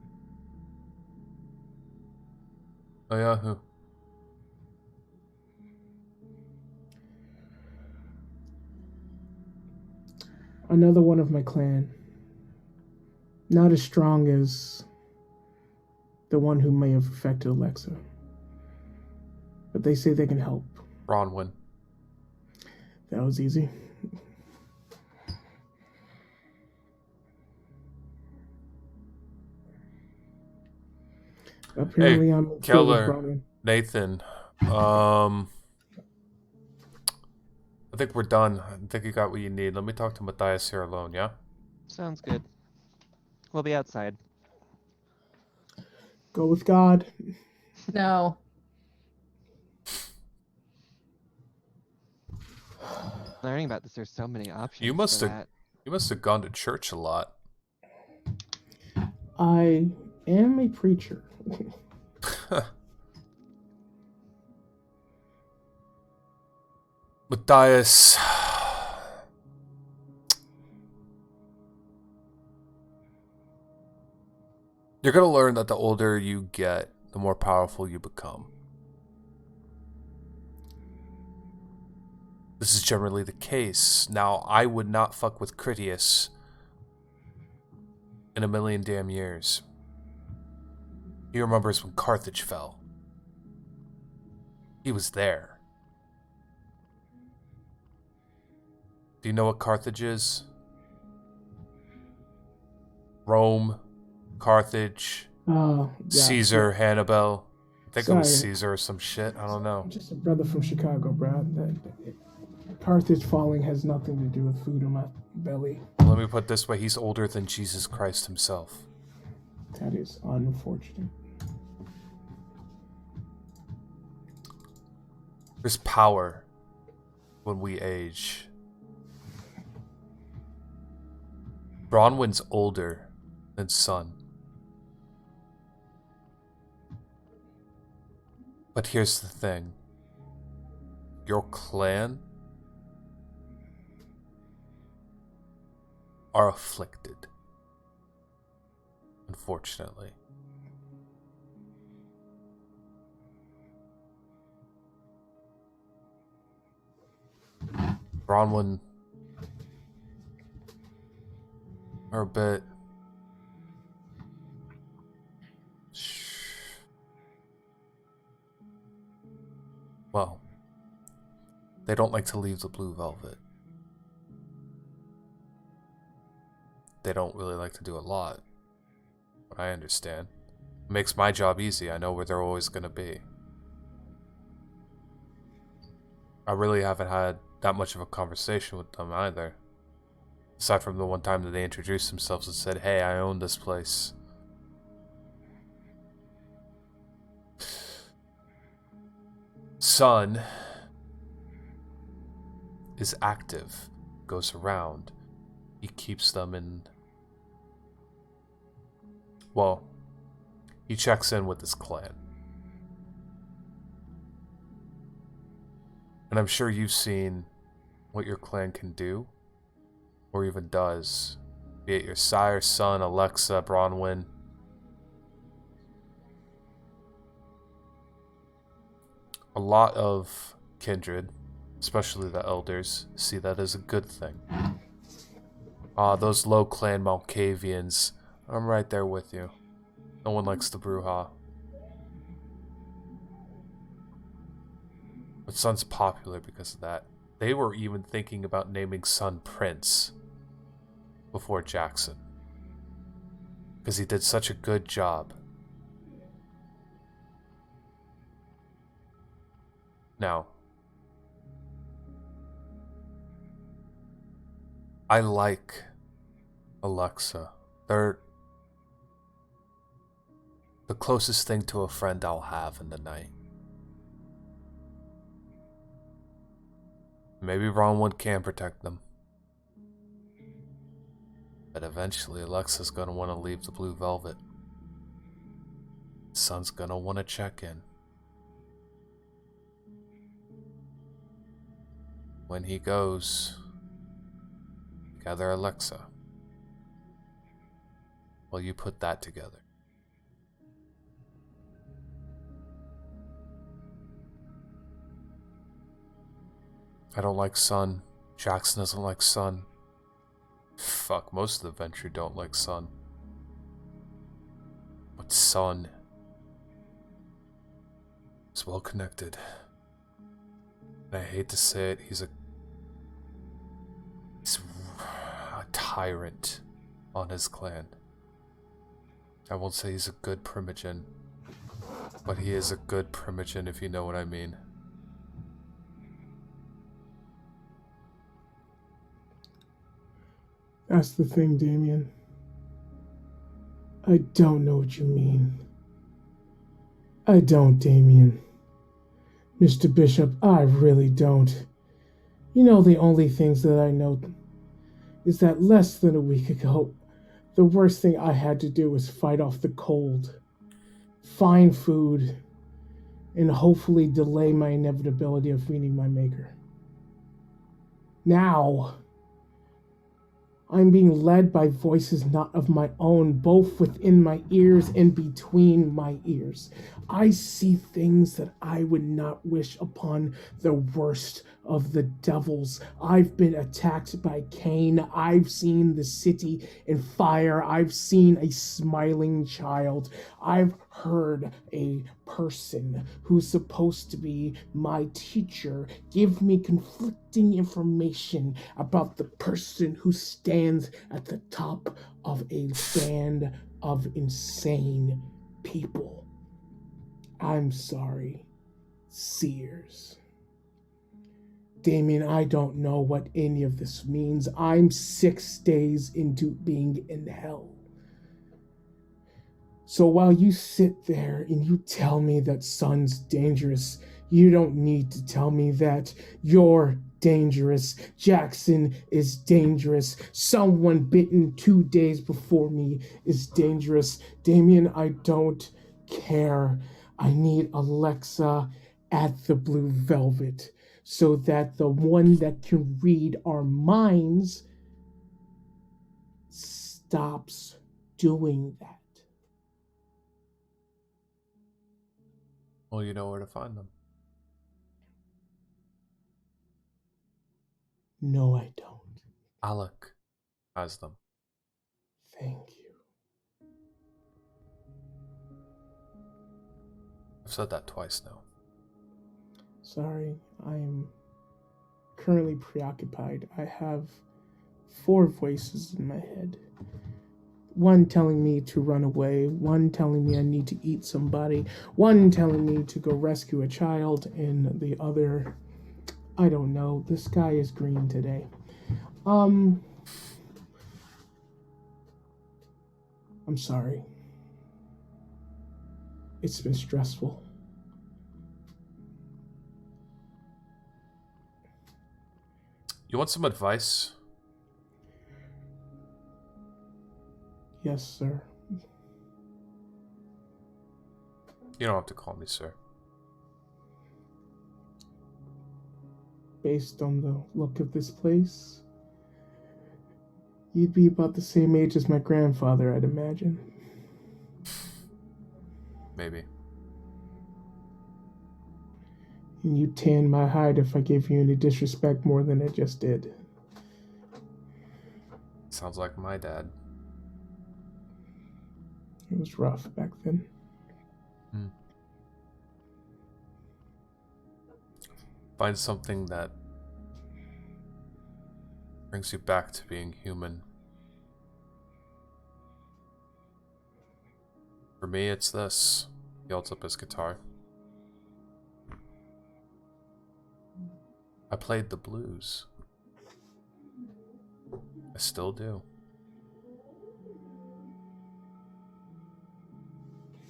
Oh yeah, who? Another one of my clan. Not as strong as the one who may have affected Alexa. But they say they can help. Bronwyn. That was easy. Apparently, I'm in field with Keller, Bronwyn. Nathan. I think we're done. I think you got what you need. Let me talk to Matthias here alone, yeah? Sounds good. We'll be outside. Go with God. No. Learning about this, there's so many options. You must for have that. you must have gone to church a lot. I am a preacher. Matthias. You're gonna learn that the older you get, the more powerful you become. This is generally the case. Now, I would not fuck with Critias in a million damn years. He remembers when Carthage fell. He was there. Do you know what Carthage is? Rome, Carthage, Yeah. Caesar, Hannibal. I think it was Sorry. Caesar or some shit. I don't know. Just a brother from Chicago, bro. Carthage falling has nothing to do with food in my belly. Let me put it this way. He's older than Jesus Christ himself. That is unfortunate. There's power when we age. Bronwyn's older than Sun. But here's the thing. Your clan are afflicted. Unfortunately. Bronwyn are a bit... Well, they don't like to leave the Blue Velvet. They don't really like to do a lot. But I understand. It makes my job easy. I know where they're always going to be. I really haven't had that much of a conversation with them either. Aside from the one time that they introduced themselves and said, hey, I own this place. Sun is active, goes around. He keeps them in... Well, he checks in with his clan. And I'm sure you've seen what your clan can do, or even does. Be it your sire, son, Alexa, Bronwyn. A lot of kindred, especially the elders, see that as a good thing. Those low clan Malkavians, I'm right there with you. No one likes the Bruja. But Sun's popular because of that. They were even thinking about naming Sun Prince before Jackson. Because he did such a good job. Now, I like Alexa. They're the closest thing to a friend I'll have in the night. Maybe Ronwood can protect them. But eventually Alexa's gonna want to leave the Blue Velvet. Sun's gonna want to check in. When he goes, gather Alexa. Well, you put that together. I don't like Sun. Jackson doesn't like Sun. Fuck, most of the Ventry don't like Sun. But Sun is well connected. And I hate to say it, he's a tyrant on his clan. I won't say he's a good primogen, but he is a good primogen if you know what I mean. That's the thing, Damien. I don't know what you mean. I don't, Damien. Mr. Bishop, I really don't. You know, the only things that I know is that less than a week ago, the worst thing I had to do was fight off the cold, find food, and hopefully delay my inevitability of meeting my maker. Now, I'm being led by voices not of my own, both within my ears and between my ears. I see things that I would not wish upon the worst of the devils. I've been attacked by Cain. I've seen the city in fire. I've seen a smiling child. I've heard a person who's supposed to be my teacher give me conflicting information about the person who stands at the top of a band of insane people. I'm sorry, seers. Damien, I don't know what any of this means. I'm 6 days into being in hell. So while you sit there and you tell me that Sun's dangerous, you don't need to tell me that you're dangerous. Jackson is dangerous. Someone bitten 2 days before me is dangerous. Damien, I don't care. I need Alexa at the Blue Velvet so that the one that can read our minds stops doing that. Well, you know where to find them. No, I don't. Alec has them. Thank you. I've said that twice now. Sorry, I am currently preoccupied. I have 4 voices in my head. One telling me to run away, one telling me I need to eat somebody, one telling me to go rescue a child, and the other, I don't know. The sky is green today. I'm sorry. It's been stressful. You want some advice? Yes, sir. You don't have to call me sir. Based on the look of this place, you'd be about the same age as my grandfather, I'd imagine. Maybe. And you'd tan my hide if I gave you any disrespect more than I just did. Sounds like my dad. It was rough back then. Find something that brings you back to being human. For me, it's this. He holds up his guitar. I played the blues. I still do.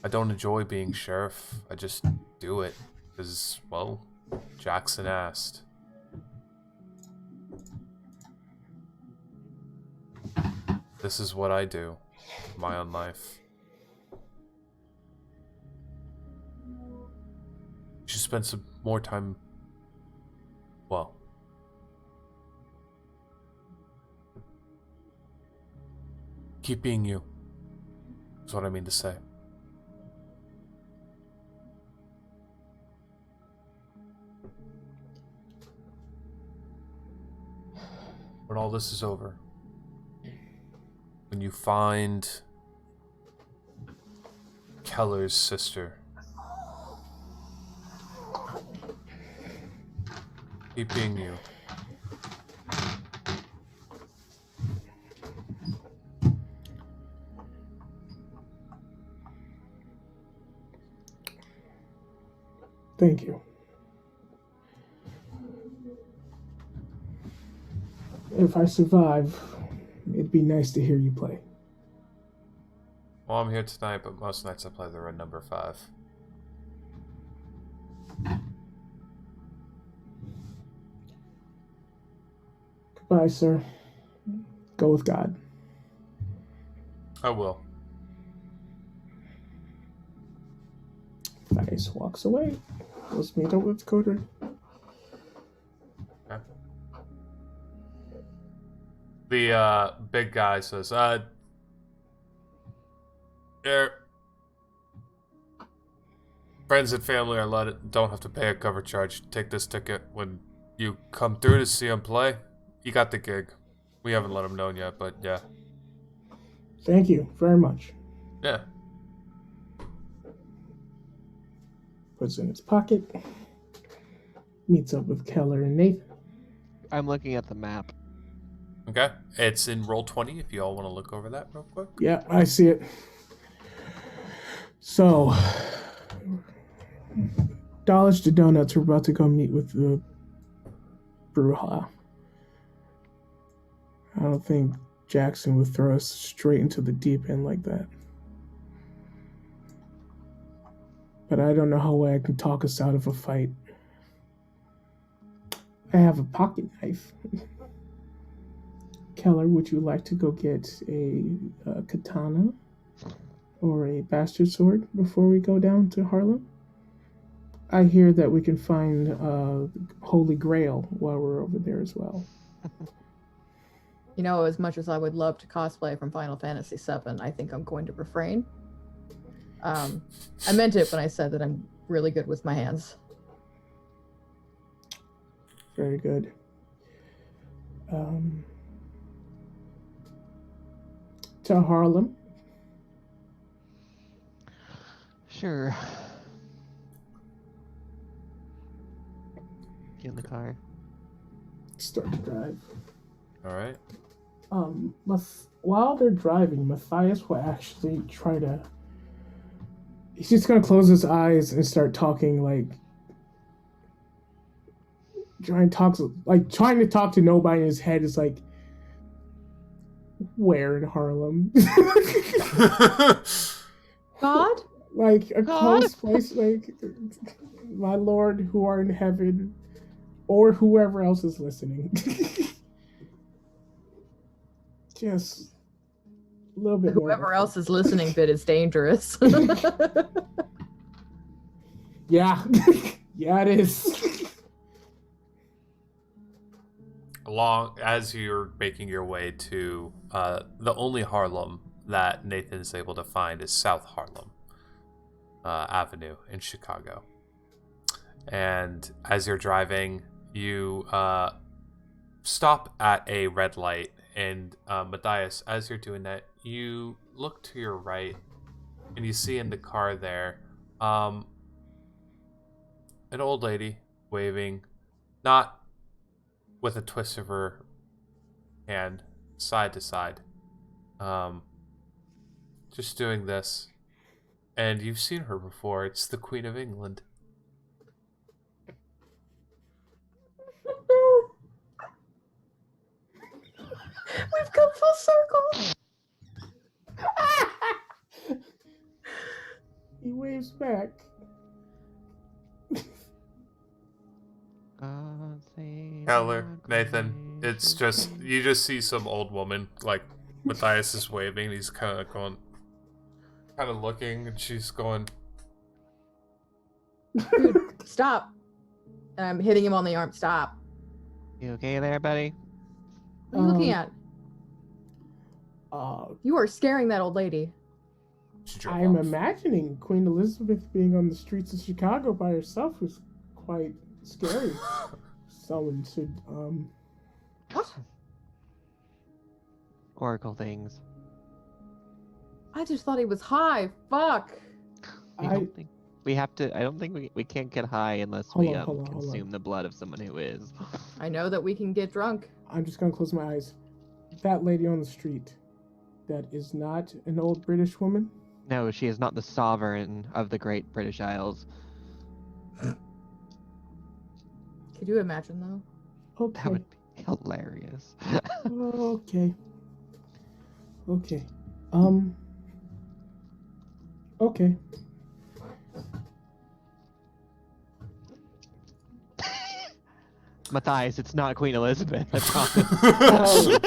I don't enjoy being sheriff. I just do it because, well, Jackson asked. This is what I do in my own life. You should spend some more time, well, keep being you, is what I mean to say. When all this is over, when you find Keller's sister, keep being you. Thank you. If I survive, it'd be nice to hear you play. Well, I'm here tonight, but most nights I play the red number 5. Goodbye, sir. Go with God. I will. Thais walks away. Goes meet up with Coder. Okay. The big guy says, your friends and family are don't have to pay a cover charge. Take this ticket when You come through to see him play? He got the gig. We haven't let him know yet, but yeah. Thank you very much. Yeah. Puts it in his pocket. Meets up with Keller and Nathan. I'm looking at the map. Okay. It's in Roll20 if you all want to look over that real quick. Yeah, I see it. So, Dollars to Donuts, we're about to go meet with the Bruja. I don't think Jackson would throw us straight into the deep end like that. But I don't know how I can talk us out of a fight. I have a pocket knife. Keller, would you like to go get a katana or a bastard sword before we go down to Harlem? I hear that we can find Holy Grail while we're over there as well. You know, as much as I would love to cosplay from Final Fantasy VII, I think I'm going to refrain. I meant it when I said that I'm really good with my hands. Very good. To Harlem. Sure. Get in the car. Start to drive. All right. While they're driving, Matthias will actually try to... He's just going to close his eyes and start talking trying to talk to nobody in his head is like, where in Harlem? God? Like a God? close place, like my Lord who are in heaven, or whoever else is listening. Just a little bit more. Whoever else is listening bit is dangerous. Yeah. Yeah, it is. As you're making your way to the only Harlem that Nathan is able to find is South Harlem Avenue in Chicago. And as you're driving, you stop at a red light. And Matthias, as you're doing that, you look to your right and you see in the car there an old lady waving, not with a twist of her hand side to side, just doing this. And you've seen her before. It's the Queen of England. We've come full circle. He waves back. Keller, Nathan, it's just, you just see some old woman, like, Matthias is waving, he's kind of looking, and she's going, Dude, stop. And I'm hitting him on the arm. Stop. You okay there, buddy? What are you looking at? Uh, You are scaring that old lady. she drove I'm off. imagining Queen Elizabeth being on the streets of Chicago by herself was quite scary. Someone should, What? Oracle things. I just thought he was high. Fuck. I don't think we have to. I don't think we can't get high unless Hold we on, hold on. consume the blood of someone who is. I know that we can get drunk. I'm just gonna close my eyes. That lady on the street, that is not an old British woman? No, she is not the sovereign of the Great British Isles. Could you imagine though? Okay. That would be hilarious. Okay. Okay. Okay. Matthias, it's not Queen Elizabeth, I promise.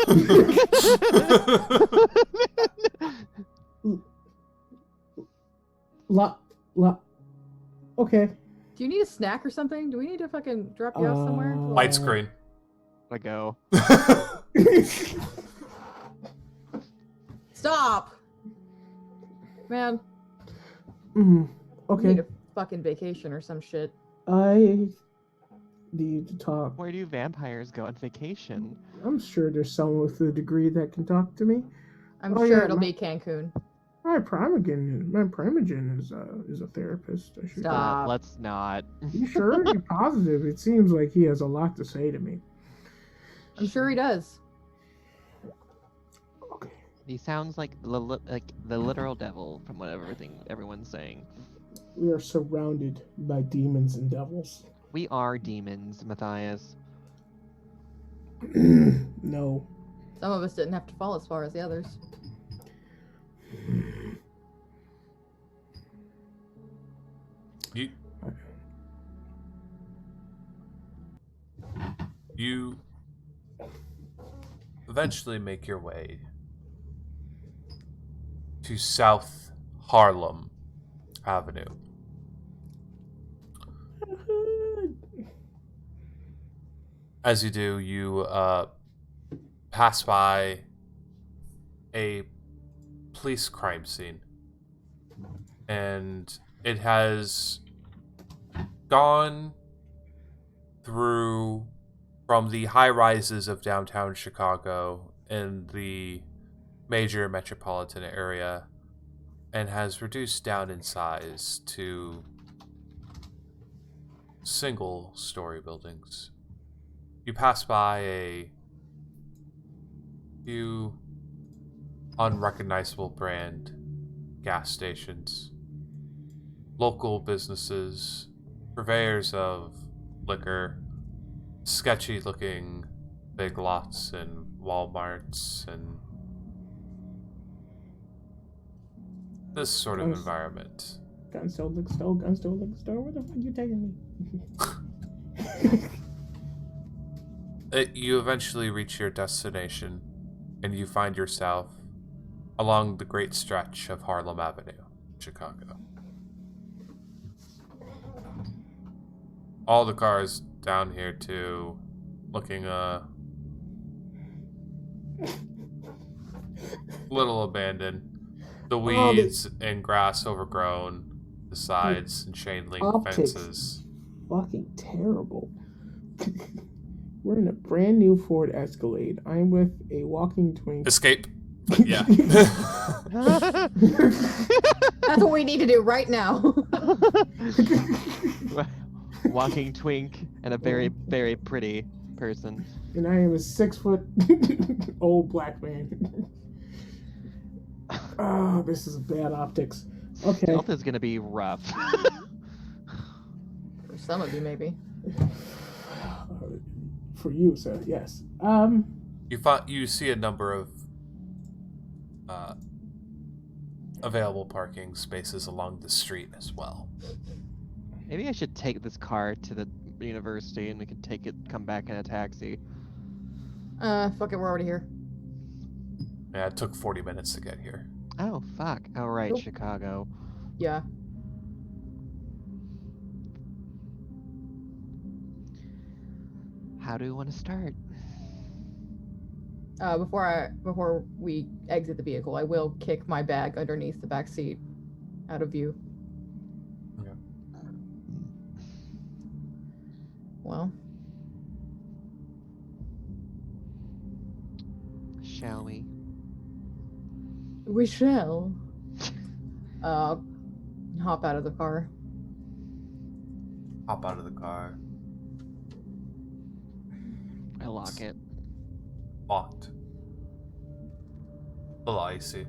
Okay. Do you need a snack or something? Do we need to fucking drop you off somewhere? Light screen. Let go. Stop! Man, Mm, we okay. need a fucking vacation or some shit. I you to talk. Where do vampires go on vacation? I'm sure there's someone with a degree that can talk to me. I'm Oh, sure yeah, it'll my- be Cancun. My primogen is a therapist. I should. Stop. Let's not. You sure? You're positive? It seems like he has a lot to say to me. I'm sure he does. Okay. He sounds like the literal devil from what everyone's saying. We are surrounded by demons and devils. We are demons, Matthias. No. Some of us didn't have to fall as far as the others. You eventually make your way to South Harlem Avenue. As you do, you pass by a police crime scene. And it has gone through from the high rises of downtown Chicago in the major metropolitan area and has reduced down in size to single-story buildings. You pass by a few unrecognizable brand gas stations, local businesses, purveyors of liquor, sketchy-looking Big Lots and Walmarts and this sort of environment. Gun store, liquor store, gun store, liquor store. Where the fuck you taking me? You eventually reach your destination, and you find yourself along the great stretch of Harlem Avenue, Chicago. All the cars down here too, looking a little abandoned. The weeds and grass overgrown, the sides and chain link fences. Fucking terrible. We're in a brand new Ford Escalade. I'm with a walking twink. Escape. Yeah. That's what we need to do right now. Walking twink and a very, very pretty person. And I am a 6 foot old black man. Oh, this is bad optics. Okay. Stealth is gonna be rough. For some of you, maybe. For you, sir, yes. You see a number of available parking spaces along the street as well. Maybe I should take this car to the university and we can take it, come back in a taxi. Fuck it, we're already here. Yeah, it took 40 minutes to get here. Oh, fuck. Oh, right, Nope. Chicago. Yeah. How do we want to start? Before we exit the vehicle, I will kick my bag underneath the back seat, out of view. Okay. Well, Shall we? we shall. Hop out of the car. Hop out of the car. I lock it. Locked. A little icy.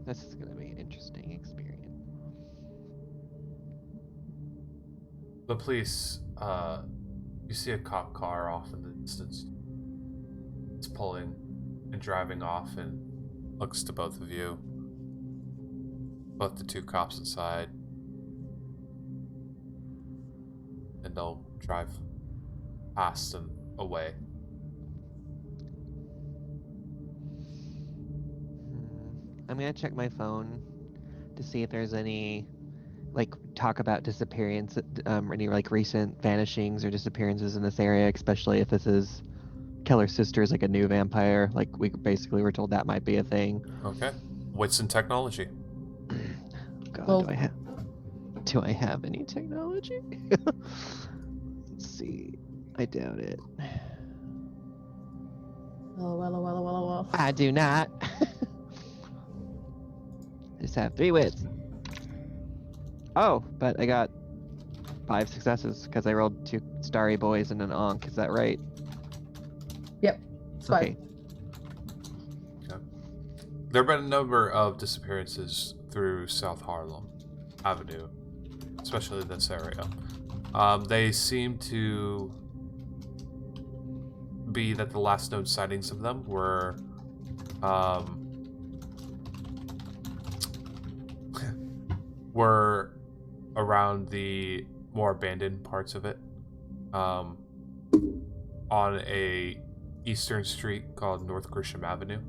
This is going to be an interesting experience. The police, you see a cop car off in the distance. It's pulling and driving off and looks to both of you. Both the two cops inside. And they'll drive past and away. I'm going to check my phone to see if there's any, like, talk about disappearance, any, like, recent vanishings or disappearances in this area, especially if this is Keller's sister is, like, a new vampire. Like, we basically were told that might be a thing. Okay. Wits and technology. Well- Do I have any technology? Let's see. I doubt it. Well. I do not. I just have 3 wits. Oh, but I got 5 successes because I rolled 2 starry boys and an Ankh. Is that right? Yep. It's fine. Okay. There have been a number of disappearances through South Harlem Avenue, especially this area. They seem to be that the last known sightings of them were were around the more abandoned parts of it, on a eastern street called North Grisham Avenue.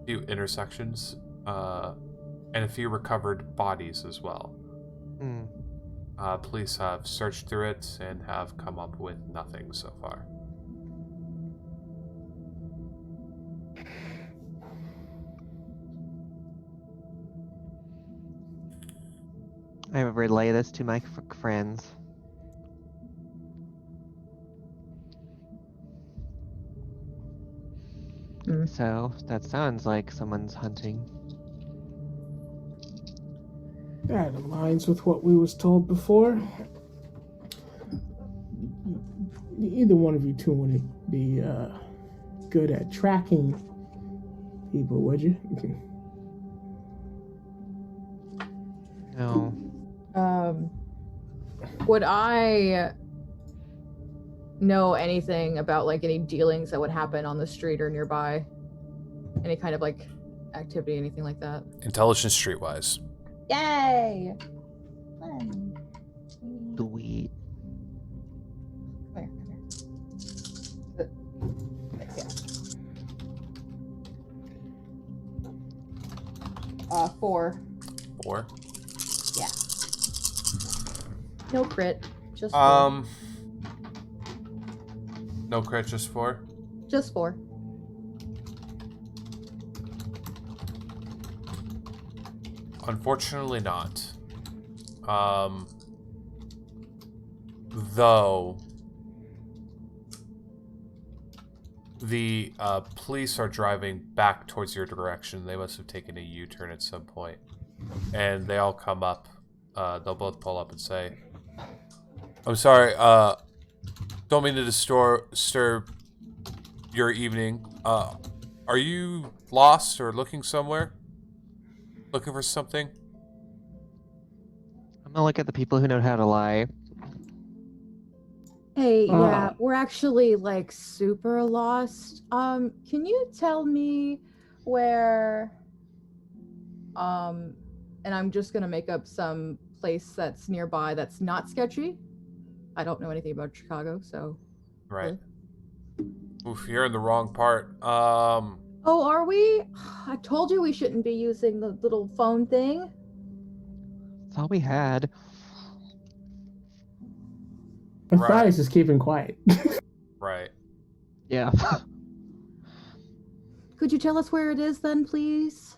A few intersections, and a few recovered bodies as well. Hmm. Police have searched through it and have come up with nothing so far. I will relay this to my friends. So that sounds like someone's hunting. That aligns with what we was told before. Either one of you two wouldn't be good at tracking people, would you? No. Would I know anything about like any dealings that would happen on the street or nearby? Any kind of like activity, anything like that? Intelligence streetwise. Yay! Fun. Sweet. Come here. Yeah. 4. 4. Yeah. No crit. Just 4. No crit, just 4. Just 4. Unfortunately not. Though the police are driving back towards your direction. They must have taken a U-turn at some point. And they all come up. They'll both pull up and say, I'm sorry, don't mean to disturb your evening. Are you lost or looking somewhere? Looking for something? I'm gonna look at the people who know how to lie. Hey, yeah, we're actually like super lost. Can you tell me where and I'm just gonna make up some place that's nearby that's not sketchy. I don't know anything about Chicago, so Right. Oof, you're in the wrong part. Oh, are we? I told you we shouldn't be using the little phone thing. That's all we had. Matthias is keeping quiet. Right. Yeah. Could you tell us where it is then, please?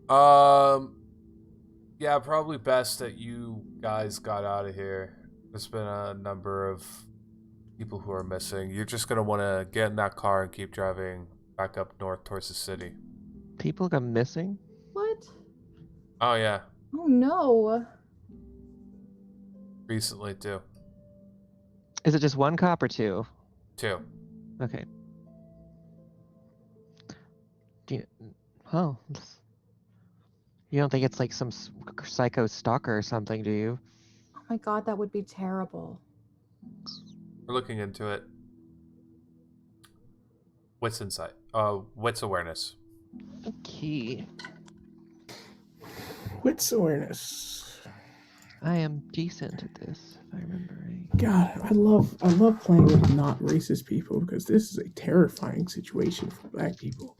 Yeah, probably best that you guys got out of here. There's been a number of people who are missing. You're just gonna want to get in that car and keep driving back up north towards the city. People got missing? What? Oh yeah, Oh no. recently too. Is it just one cop or 2? 2. Okay. Oh. You don't think it's like some psycho stalker or something, do you? Oh my god, that would be terrible. We're looking into it. Wits insight. Wits awareness. Key. Wits awareness. I am decent at this, if I remember right. God, I love playing with not racist people because this is a terrifying situation for black people.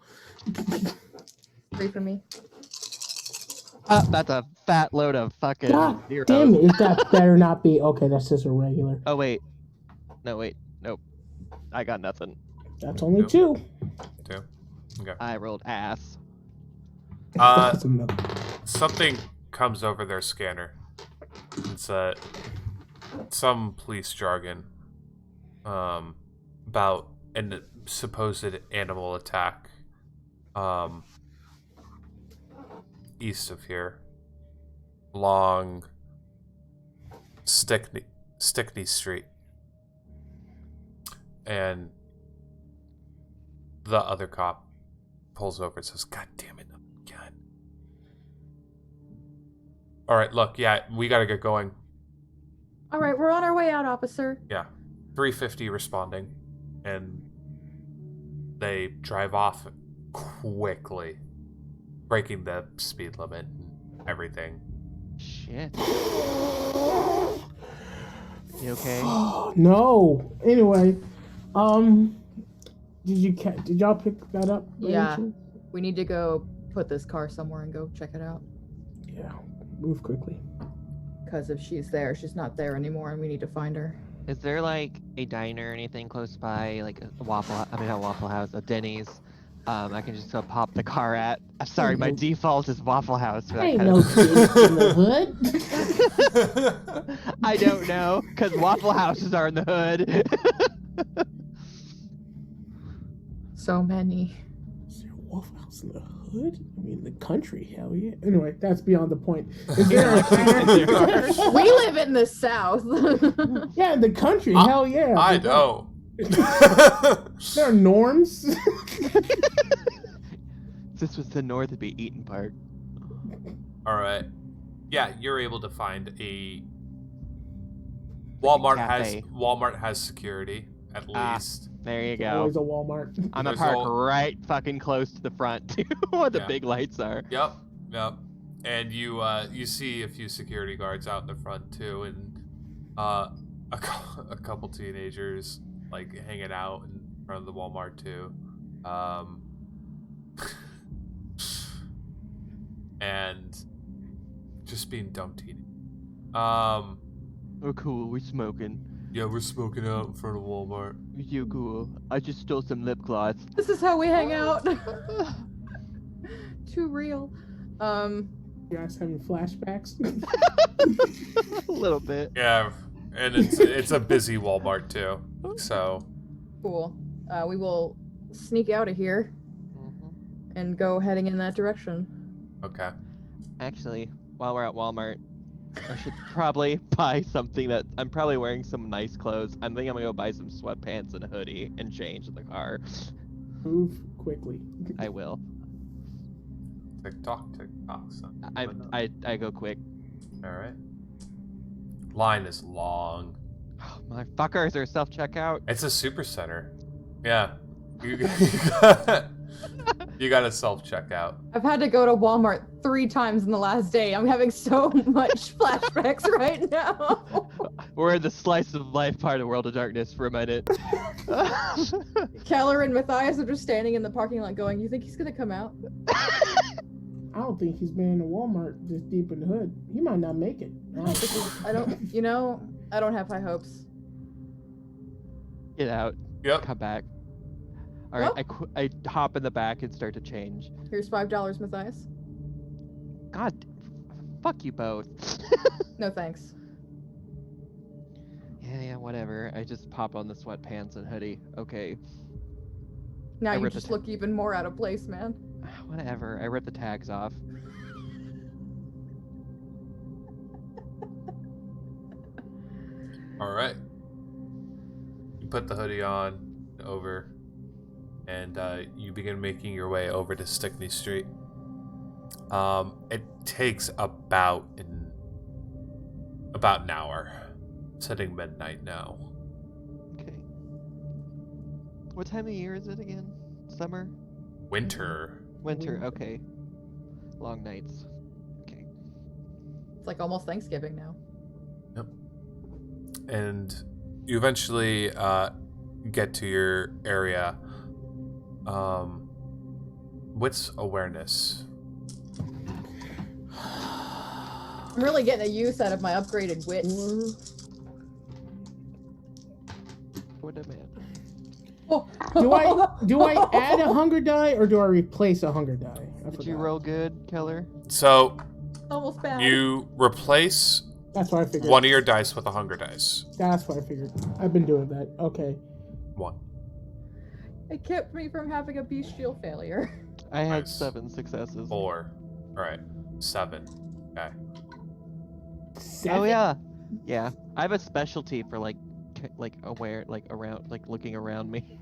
3 for me. That's a fat load of fucking God zeros. damn it! That better not be okay. That's just a regular. Oh wait. No wait. Nope. I got nothing. That's only 2. 2. Okay. I rolled ass. That's enough. Something comes over their scanner. It's some police jargon about a supposed animal attack east of here, along Stickney Street, and the other cop pulls over and says, "God damn it, God." All right, look, yeah, we gotta get going. All right, we're on our way out, officer. Yeah, 350 responding, and they drive off quickly, breaking the speed limit and everything. Shit. You okay? No. Anyway, did y'all pick that up? by any Yeah. chance? We need to go put this car somewhere and go check it out. Yeah. Move quickly. Because if she's there, she's not there anymore, and we need to find her. Is there like a diner or anything close by, like a not Waffle House, a Denny's? I can just go pop the car at. I'm sorry, my default is Waffle House for that Ain't kind no of. kids in the hood. I don't know, because Waffle Houses are in the hood. So many. Is there a Waffle House in the hood? I mean, the country, hell yeah. Anyway, that's beyond the point. Is there a We live in the South. Yeah, in the country, hell yeah. I know. There are norms. This was the North, it'd be Eaton Park. All right. Yeah, you're able to find a Walmart Cafe. has security at Ah. least. There you go. Always a Walmart. I'm gonna There's park all- right fucking close to the front too, where the Yeah. big lights are. Yep. And you see a few security guards out in the front too, and a couple teenagers like hanging out in front of the Walmart too. And just being dumb teenagers. Oh cool, we smoking. Yeah, we're smoking out in front of Walmart. You cool. I just stole some lip gloss. This is how we hang out. Too real. You guys having flashbacks? A little bit. Yeah, and it's a busy Walmart too. So Cool. We will sneak out of here and go heading in that direction. okay. Actually, while we're at Walmart, I should probably buy something that I'm probably wearing some nice clothes. I think I'm gonna go buy some sweatpants and a hoodie and change in the car. Move quickly. I will. Tick tock, son. I go quick. All right. Line is long. Oh, motherfucker, is there a self checkout? It's a super center. Yeah. You got a self checkout. I've had to go to Walmart 3 times in the last day. I'm having so much flashbacks right now. We're in the slice of life part of World of Darkness for a minute. Keller and Matthias are just standing in the parking lot going, "You think he's gonna come out?" I don't think he's been in a Walmart this deep in the hood. He might not make it. I don't have high hopes. Get out. Yep. Come back. All right, I hop in the back and start to change. Here's $5, Matthias. God, fuck you both. No thanks. Yeah, whatever. I just pop on the sweatpants and hoodie. Okay, Now I you ripped just the look even more out of place, man. whatever. I rip the tags off. All right. You put the hoodie on, over, and you begin making your way over to Stickney Street. It takes about an hour. It's hitting midnight now. Okay. What time of year is it again? Summer? Winter. Winter, okay. Long nights. Okay. It's like almost Thanksgiving now. And you eventually get to your area. What's awareness? I'm really getting a use out of my upgraded wits. What a man. Oh. Do I add a hunger die or do I replace a hunger die? Did you roll good, Keller? So Almost bad. you replace That's what I figured. one of your dice with a hunger dice. That's what I figured. I've been doing that. Okay. 1. It kept me from having a bestial failure. I had Nice. 7 successes. 4. All right. 7. Okay. 7? Oh yeah, yeah. I have a specialty for like aware, like around, like looking around me,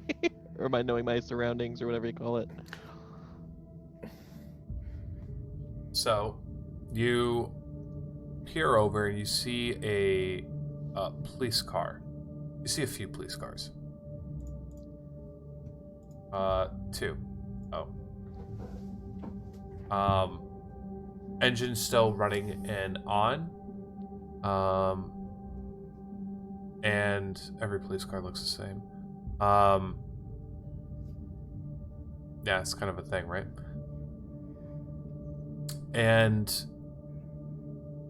or by knowing my surroundings, or whatever you call it. So you peer over and you see a police car. You see a few police cars. 2. Oh. Engine still running and on. And every police car looks the same. Yeah, it's kind of a thing, right? And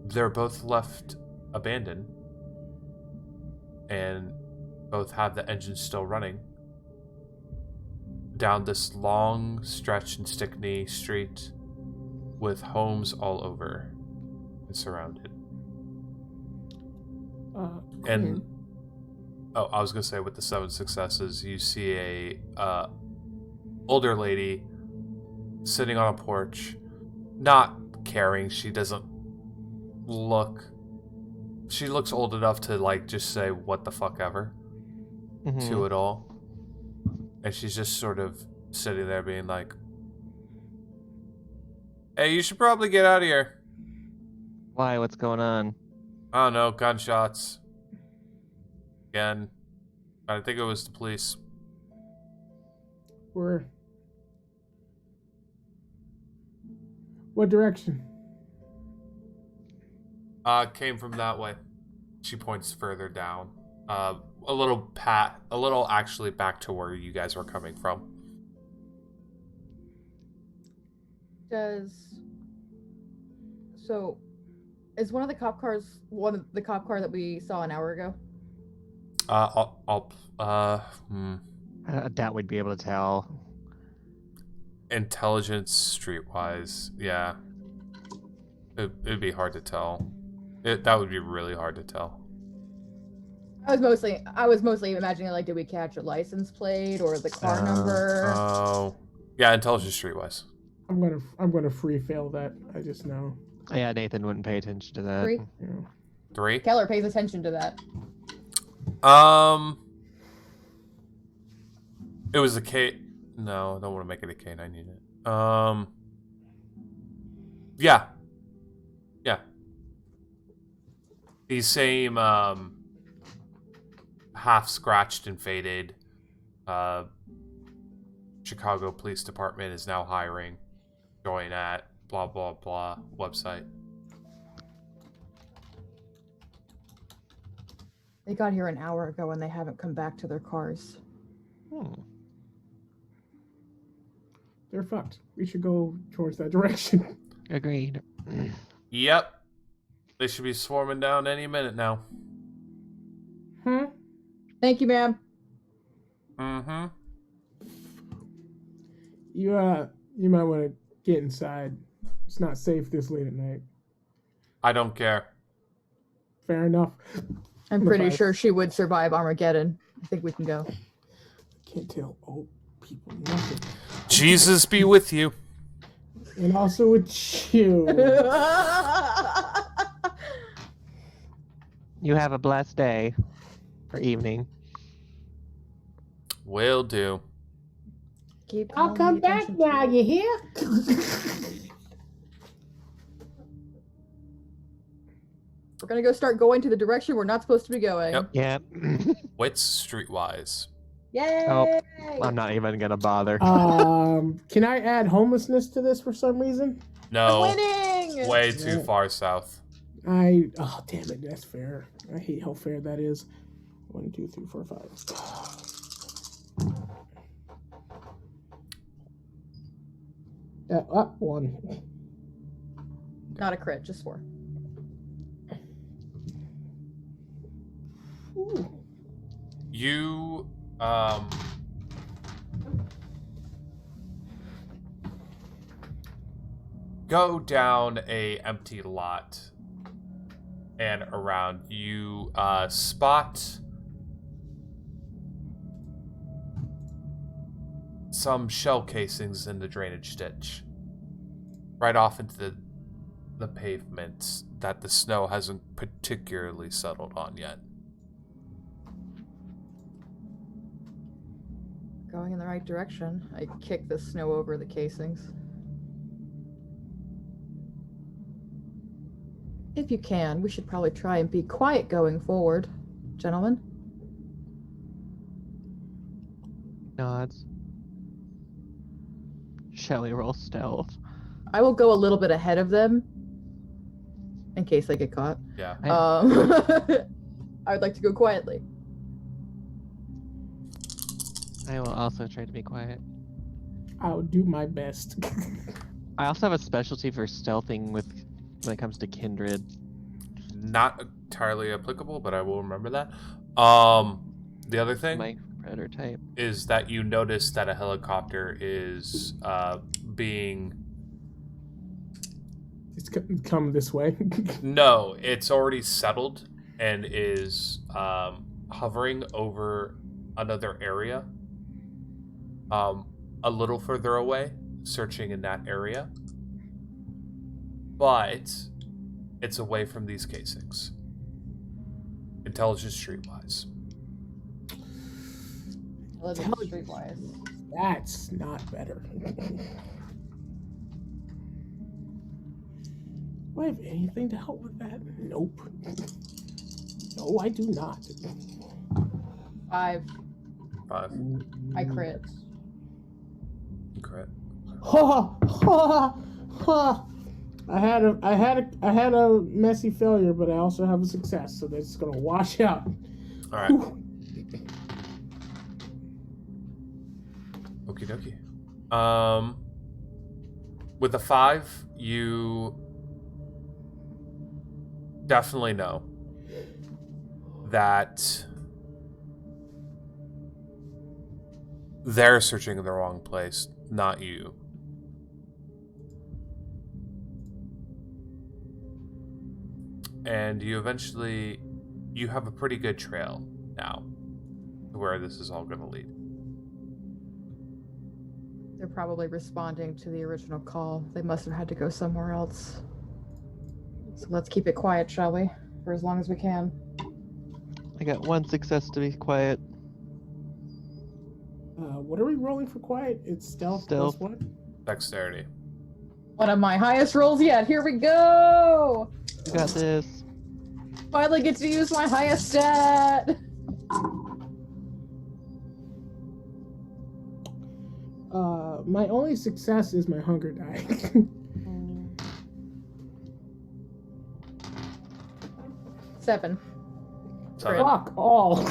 they're both left abandoned. And both have the engine still running. Down this long stretch and stickney street with homes all over and surrounded. And I was gonna say, with the 7 successes, you see a older lady sitting on a porch, not caring. She doesn't look. She looks old enough to like just say "what the fuck ever" to it all, and she's just sort of sitting there, being like, "Hey, you should probably get out of here." Why? What's going on? I don't know, gunshots. Again. I think it was the police. What direction? Came from that way. She points further down. A little actually back to where you guys were coming from. Is one of the cop cars the cop car that we saw an hour ago? I doubt we'd be able to tell. Intelligence, streetwise, yeah. It'd be hard to tell. That would be really hard to tell. I was mostly imagining, like, did we catch a license plate or the car number? Oh, yeah, intelligence, streetwise. I'm gonna free fail that. I just know. Yeah, Nathan wouldn't pay attention to that. 3. Yeah. 3. Keller pays attention to that. It was a K. No, I don't want to make it a K9 unit. Yeah. The same, half scratched and faded, Chicago Police Department is now hiring. Join at blah, blah, blah website. They got here an hour ago and they haven't come back to their cars. They're fucked. We should go towards that direction. Agreed. Yep. They should be swarming down any minute now. Thank you, ma'am. Mm-hmm. You might want to get inside. It's not safe this late at night. I don't care. Fair enough. I'm pretty sure she would survive Armageddon. I think we can go. Can't tell old people nothing. Jesus be with you. And also with you. You have a blessed day. Or evening. Will do. I'll come back now, you hear? We're gonna go start going to the direction we're not supposed to be going. Yep. Yep. Wits streetwise. Yay! Oh, I'm not even gonna bother. Can I add homelessness to this for some reason? No. Winning! Way too far south. Oh damn it, that's fair. I hate how fair that is. 1, 2, 3, 4, 5. Up 1. Not a crit, just 4. Ooh. You go down a empty lot and around, you spot some shell casings in the drainage ditch, right off into the pavement that the snow hasn't particularly settled on yet. Going in the right direction. I kick the snow over the casings. If you can, we should probably try and be quiet going forward, gentlemen. Nods. Shall we roll stealth? I will go a little bit ahead of them in case they get caught. Yeah. I would like to go quietly. I will also try to be quiet. I'll do my best. I also have a specialty for stealthing when it comes to kindred. Not entirely applicable, but I will remember that. The other thing My predator type. is that you notice that a helicopter is being... It's come this way. No, it's already settled and is hovering over another area. A little further away, searching in that area. But it's away from these casings. Intelligence streetwise. Streetwise. That's not better. Do I have anything to help with that? Nope. No, I do not. 5. 5. I crit. Crit. Ha ha ha! I had a messy failure, but I also have a success, so that's gonna wash out. All right. Okie dokie. With a 5, you definitely know that they're searching in the wrong place, not you. And you have a pretty good trail now to where this is all going to lead. They're probably responding to the original call. They must have had to go somewhere else. So let's keep it quiet, shall we? For as long as we can. I got 1 success to be quiet. What are we rolling for quiet? It's stealth plus what? Dexterity. One of my highest rolls yet. Here we go! You got this. Finally get to use my highest stat! My only success is my hunger die. 7. Fuck all.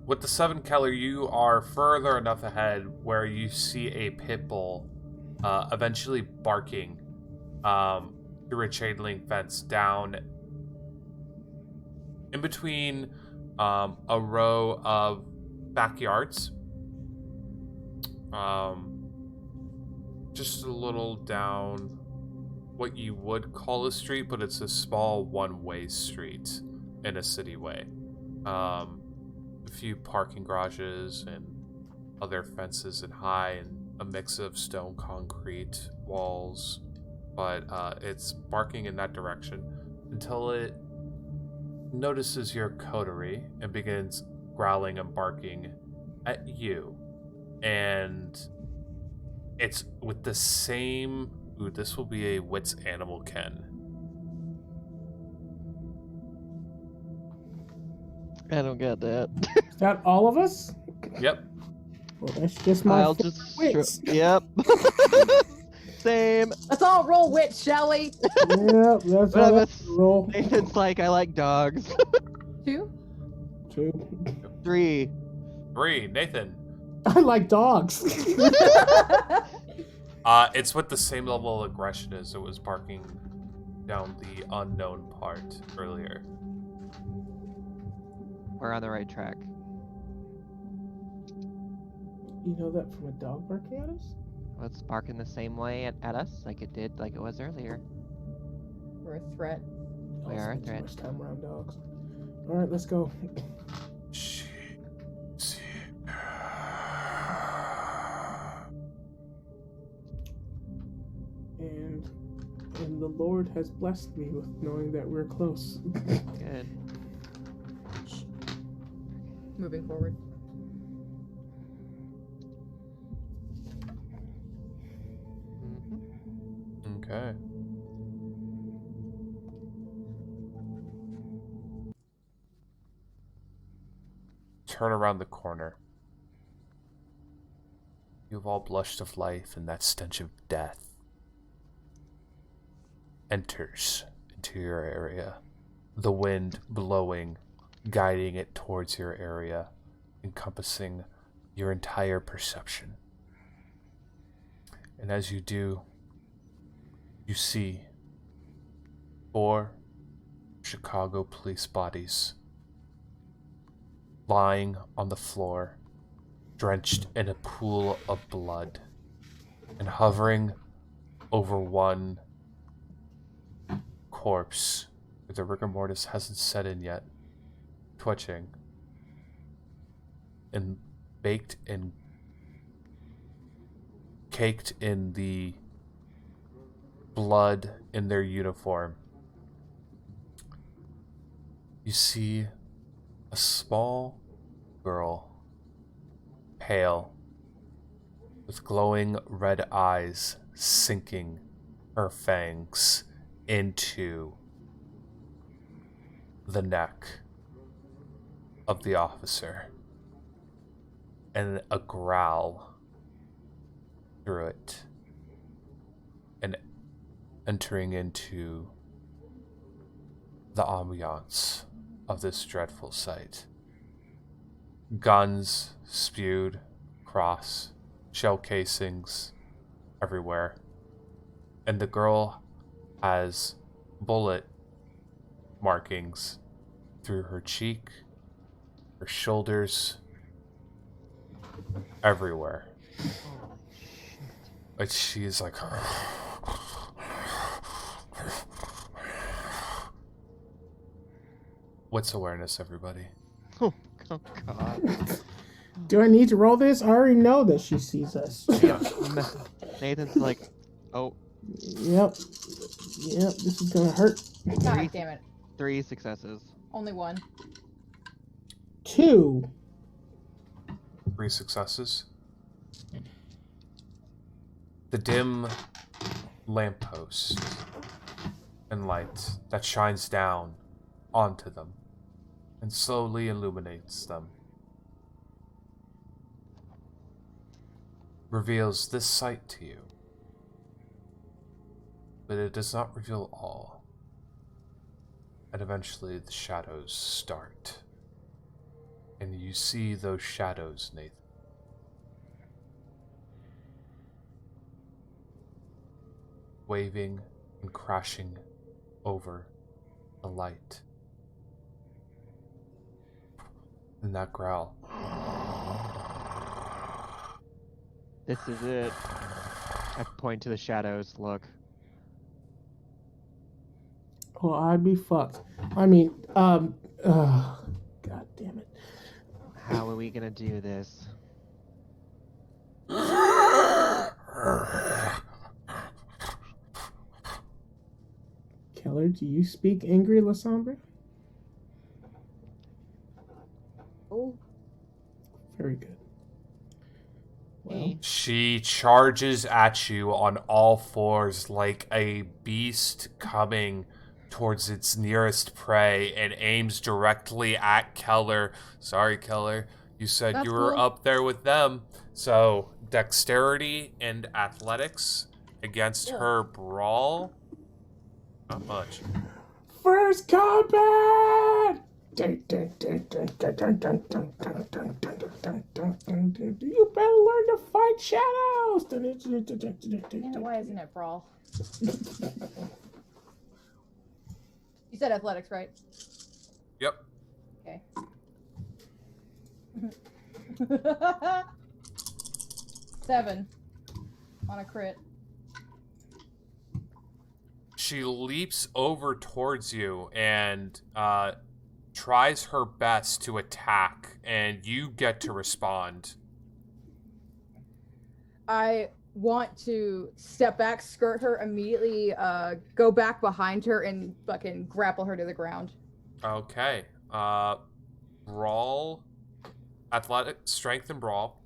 With the 7, Keller, you are further enough ahead where you see a pit bull eventually barking through a chain link fence down in between a row of backyards. Just a little down what you would call a street, but it's a small one-way street in a city way. A few parking garages and other fences and high and a mix of stone concrete walls, but it's barking in that direction until it notices your coterie and begins growling and barking at you. And it's with the same... Ooh, this will be a wits animal ken. I don't get that. Is that all of us? Yep. Well, that's just my I'll just... wits. Yep. Same. Let's all roll wit, shall we? Yep, that's how that's roll. Nathan's like, I like dogs. 2? 2. 3. 3, Nathan. I like dogs. It's with the same level of aggression as it was barking down the unknown part earlier. We're on the right track. You know that from a dog barking at us? Well, it's barking the same way at us like it did, like it was earlier. We're a threat. We I are a spend too threat. much time around dogs. All right, let's go. And the Lord has blessed me with knowing that we're close. Good. Moving forward. Okay. Turn around the corner. You've all blushed of life, and that stench of death enters into your area. The wind blowing, guiding it towards your area, encompassing your entire perception. And as you do, you see 4 Chicago police bodies lying on the floor, drenched in a pool of blood, and hovering over one corpse where the rigor mortis hasn't set in yet, twitching, and baked and caked in the blood in their uniform. You see a small girl, pale, with glowing red eyes, sinking her fangs into the neck of the officer, and a growl through it, and entering into the ambiance of this dreadful sight. Guns spewed across, shell casings everywhere, and the girl has bullet markings through her cheek, her shoulders, everywhere. Like she is like... What's awareness, everybody? Oh God. Do I need to roll this? I already know that she sees us. Nathan's like, oh. Yep, this is gonna hurt. God damn it. 3 successes. Only 1. 2. 3 successes. The dim lamppost and light that shines down onto them and slowly illuminates them reveals this sight to you, but it does not reveal all. And eventually the shadows start, and you see those shadows, Nathan, waving and crashing over the light. And that growl. This is it. I point to the shadows. Look. Well, I'd be fucked. I mean, God damn it. How are we gonna do this? Keller, do you speak angry, Lasombra? Oh. Very good. Well, She charges at you on all fours like a beast coming towards its nearest prey and aims directly at Keller. Sorry, Keller. You said That's you were cool. up there with them. So, dexterity and athletics against her brawl. Not much. first combat! You better learn to fight shadows! Man, why isn't it brawl? You said athletics, right? Yep. Okay. 7 on a crit. She leaps over towards you and tries her best to attack, and you get to respond. I want to step back, skirt her immediately, go back behind her, and fucking grapple her to the ground. Okay. Brawl. Athletic, strength, and brawl.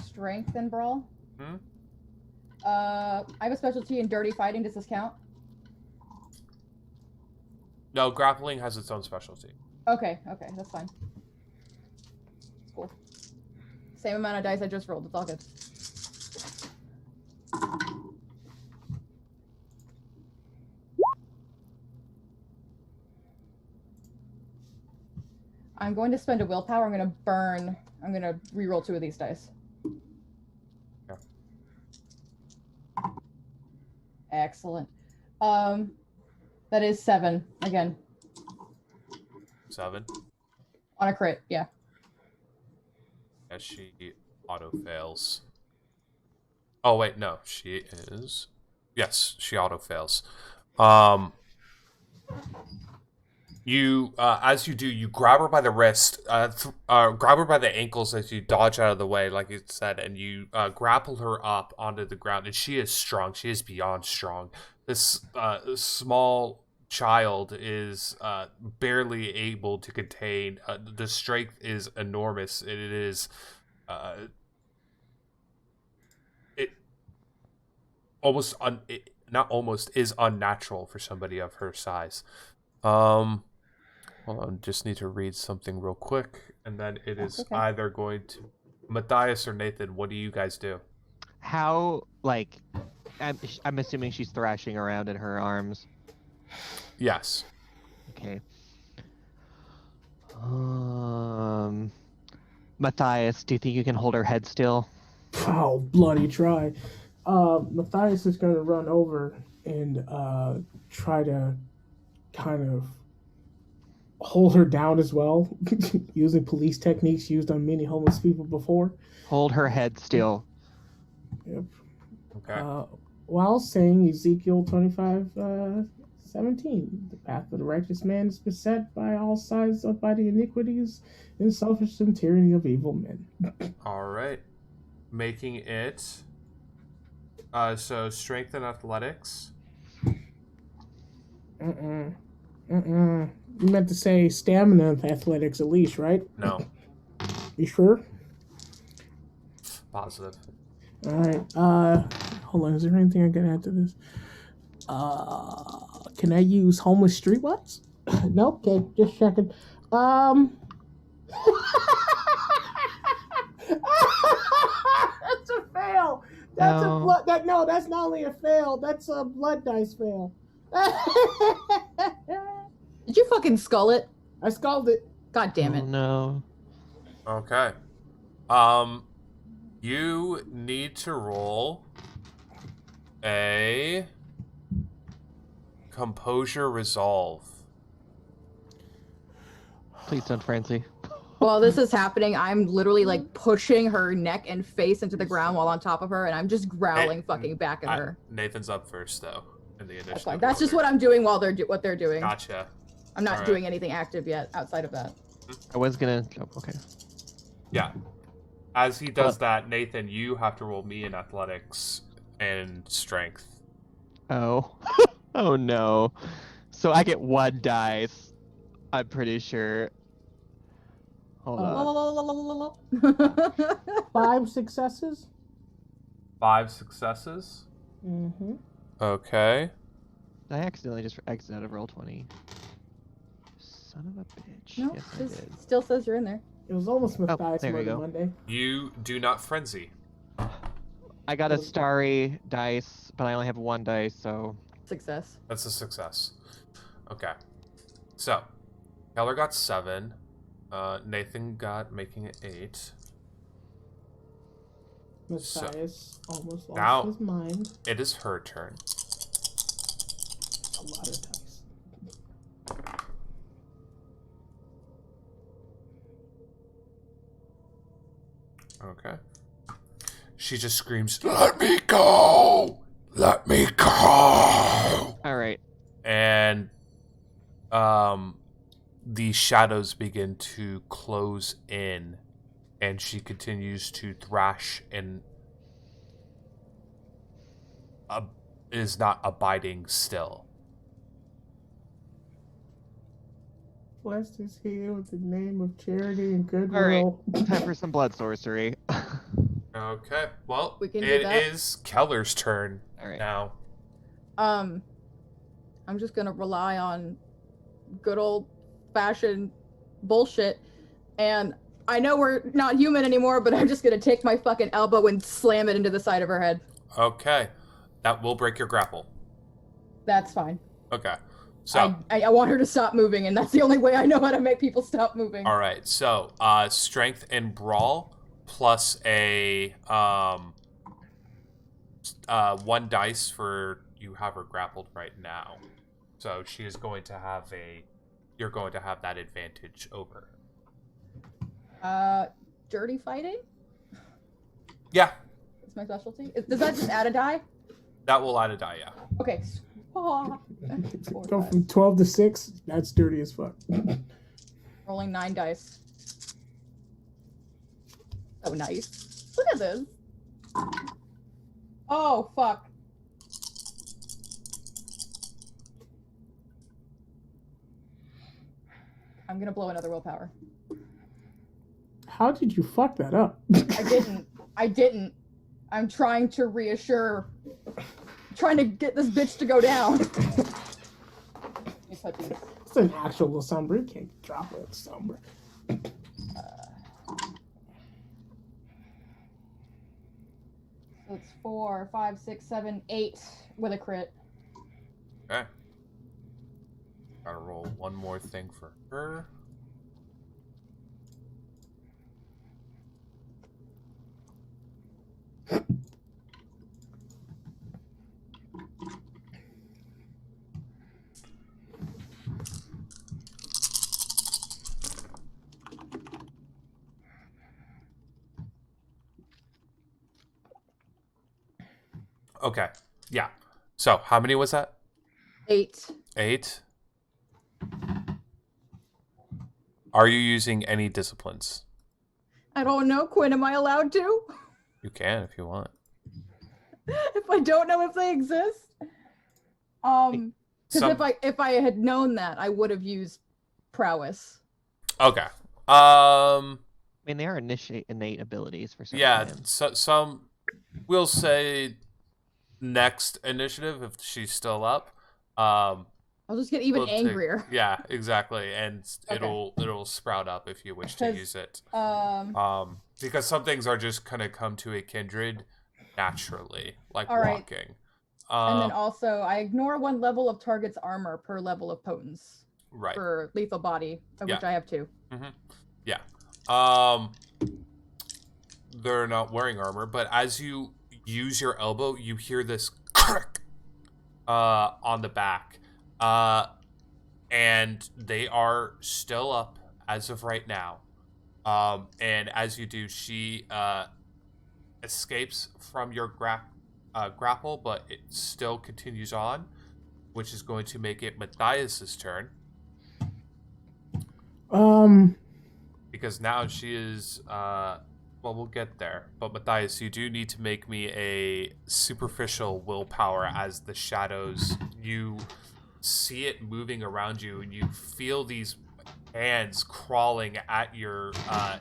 Strength and brawl? Hmm? I have a specialty in dirty fighting. Does this count? No, grappling has its own specialty. Okay, that's fine. Cool. Same amount of dice I just rolled. It's all good. I'm going to spend a willpower. I'm going to reroll 2 of these dice. Yeah. Excellent. That is 7 again. 7. On a crit, yeah. As she auto fails. Oh wait, no, she is. Yes, she auto fails. You, as you do, you grab her by the wrist, grab her by the ankles as you dodge out of the way, like you said, and you grapple her up onto the ground. And she is strong. She is beyond strong. This small child is barely able to contain. The strength is enormous. It is. It almost not almost is unnatural for somebody of her size. Hold on, just need to read something real quick, and then it is okay. Either going to Matthias or Nathan. What do you guys do? How, like, I'm assuming she's thrashing around in her arms. Yes. Okay. Matthias, do you think you can hold her head still? Oh, bloody try. Matthias is going to run over and try to kind of hold her down as well, using police techniques used on many homeless people before. Hold her head still. Yep. Okay. While saying Ezekiel 25:17, the path of the righteous man is beset by all sides by the iniquities and selfish and tyranny of evil men. All right. Making it so strength and athletics. You meant to say stamina and athletics at least, right? No. You sure? Positive. All right. Hold on. Is there anything I can add to this? Can I use homeless streetwise? No. Okay, just checking. That's a fail. That's a blood. No, that's not only a fail. That's a blood dice fail. Did you fucking skull it? I skulled it. God damn it. Oh, no. Okay. You need to roll a composure resolve. Please don't frenzy. While this is happening, I'm literally like pushing her neck and face into the ground while on top of her, and I'm just growling fucking back at her. Nathan's up first, though, in the initiative. That's fine. That's just what I'm doing while what they're doing. Gotcha. I'm not doing anything active yet outside of that. I was gonna. Oh, okay. Yeah. As he does that, Nathan, you have to roll me in athletics and strength. Oh. Oh no. So I get 1 dice. I'm pretty sure. Hold on. 5 successes. 5 successes? Mm-hmm. Okay. I accidentally just exited out of Roll20. Son of a bitch. No, yes, I it did. still says you're in there. It was almost Matthias there you go. Monday. You do not frenzy. I got a starry dice, but I only have 1 dice, so... Success. That's a success. Okay. So, Keller got 7. Nathan got making it 8. Matthias almost lost now, his mind. It is her turn. A lot of dice. Okay. She just screams, "Let me go! Let me go!" All right. And the shadows begin to close in, and she continues to thrash and is not abiding still. Blessed is he with the name of charity and All goodwill. right. Time for some blood sorcery. Okay, well, We can do it that. is Keller's turn All right. now. I'm just gonna rely on good old fashioned bullshit, and I know we're not human anymore, but I'm just gonna take my fucking elbow and slam it into the side of her head. Okay, that will break your grapple. That's fine. Okay, so I want her to stop moving, and that's the only way I know how to make people stop moving. all right, so strength and brawl plus a 1 dice for you have her grappled right now. So she is going to have you're going to have that advantage over her. Dirty fighting? Yeah, It's my specialty. Does that just add a die? that will add a die, yeah. Okay. Oh, Go from 12 to 6. That's dirty as fuck. rolling 9 dice. Oh, nice. Look at this. Oh, fuck. I'm gonna blow another willpower. How did you fuck that up? I didn't. I'm trying to reassure. Trying to get this bitch to go down. It's an actual somber. You can't drop it somber. So it's 4, 5, 6, 7, 8 with a crit. Okay. Gotta roll one more thing for her. Okay. Yeah. So, how many was that? 8. 8. Are you using any disciplines? I don't know, Quinn. Am I allowed to? You can if you want. If I don't know if they exist. Because if I had known that, I would have used prowess. Okay. I mean, they are innate abilities for some. Yeah. Some. We'll say next initiative if she's still up. I'll just get even angrier. Yeah, exactly, and Okay. it'll sprout up if you wish to use it. Because some things are just gonna come to a kindred naturally, like walking. And then also, I ignore 1 level of target's armor per level of potence. Right. For lethal body, of which I have 2. Mm-hmm. Yeah. They're not wearing armor, but as you use your elbow, you hear this crack on the back. And they are still up as of right now. And as you do, she escapes from your grapple, but it still continues on, which is going to make it Matthias's turn. Because now she is, well, we'll get there. But Matthias, you do need to make me a superficial willpower as the shadows, you see it moving around you and you feel these hands crawling at your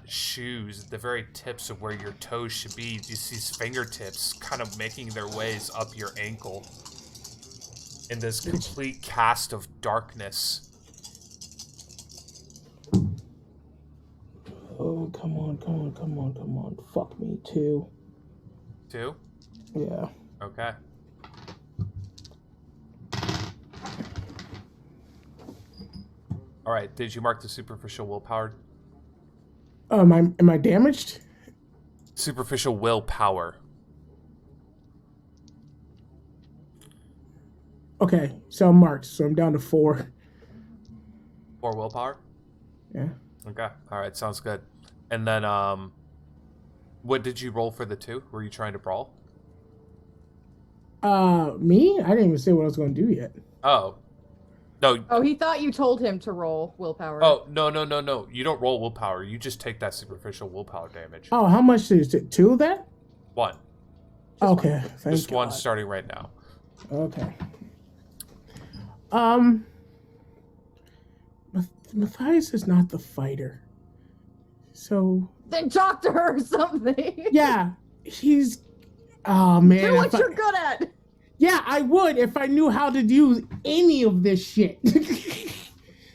shoes, the very tips of where your toes should be. You see these fingertips kind of making their ways up your ankle in this complete cast of darkness. Oh, come on. Fuck me, 2. 2? Yeah. Okay. All right, did you mark the superficial willpower? Am I damaged? Superficial willpower. Okay, so I'm marked. So I'm down to 4. 4 willpower? Yeah. Okay. All right, sounds good. And then What did you roll for the 2? Were you trying to brawl? Me? I didn't even say what I was going to do yet. Oh. No. Oh, he thought you told him to roll willpower. Oh, no. You don't roll willpower. You just take that superficial willpower damage. Oh, how much is it? 2 of that? 1. Okay, thank Just God. 1 starting right now. Okay. Matthias is not the fighter. So... Then talk to her or something. Yeah, he's... Oh, man. Do what you're good at. Yeah, I would if I knew how to do any of this shit.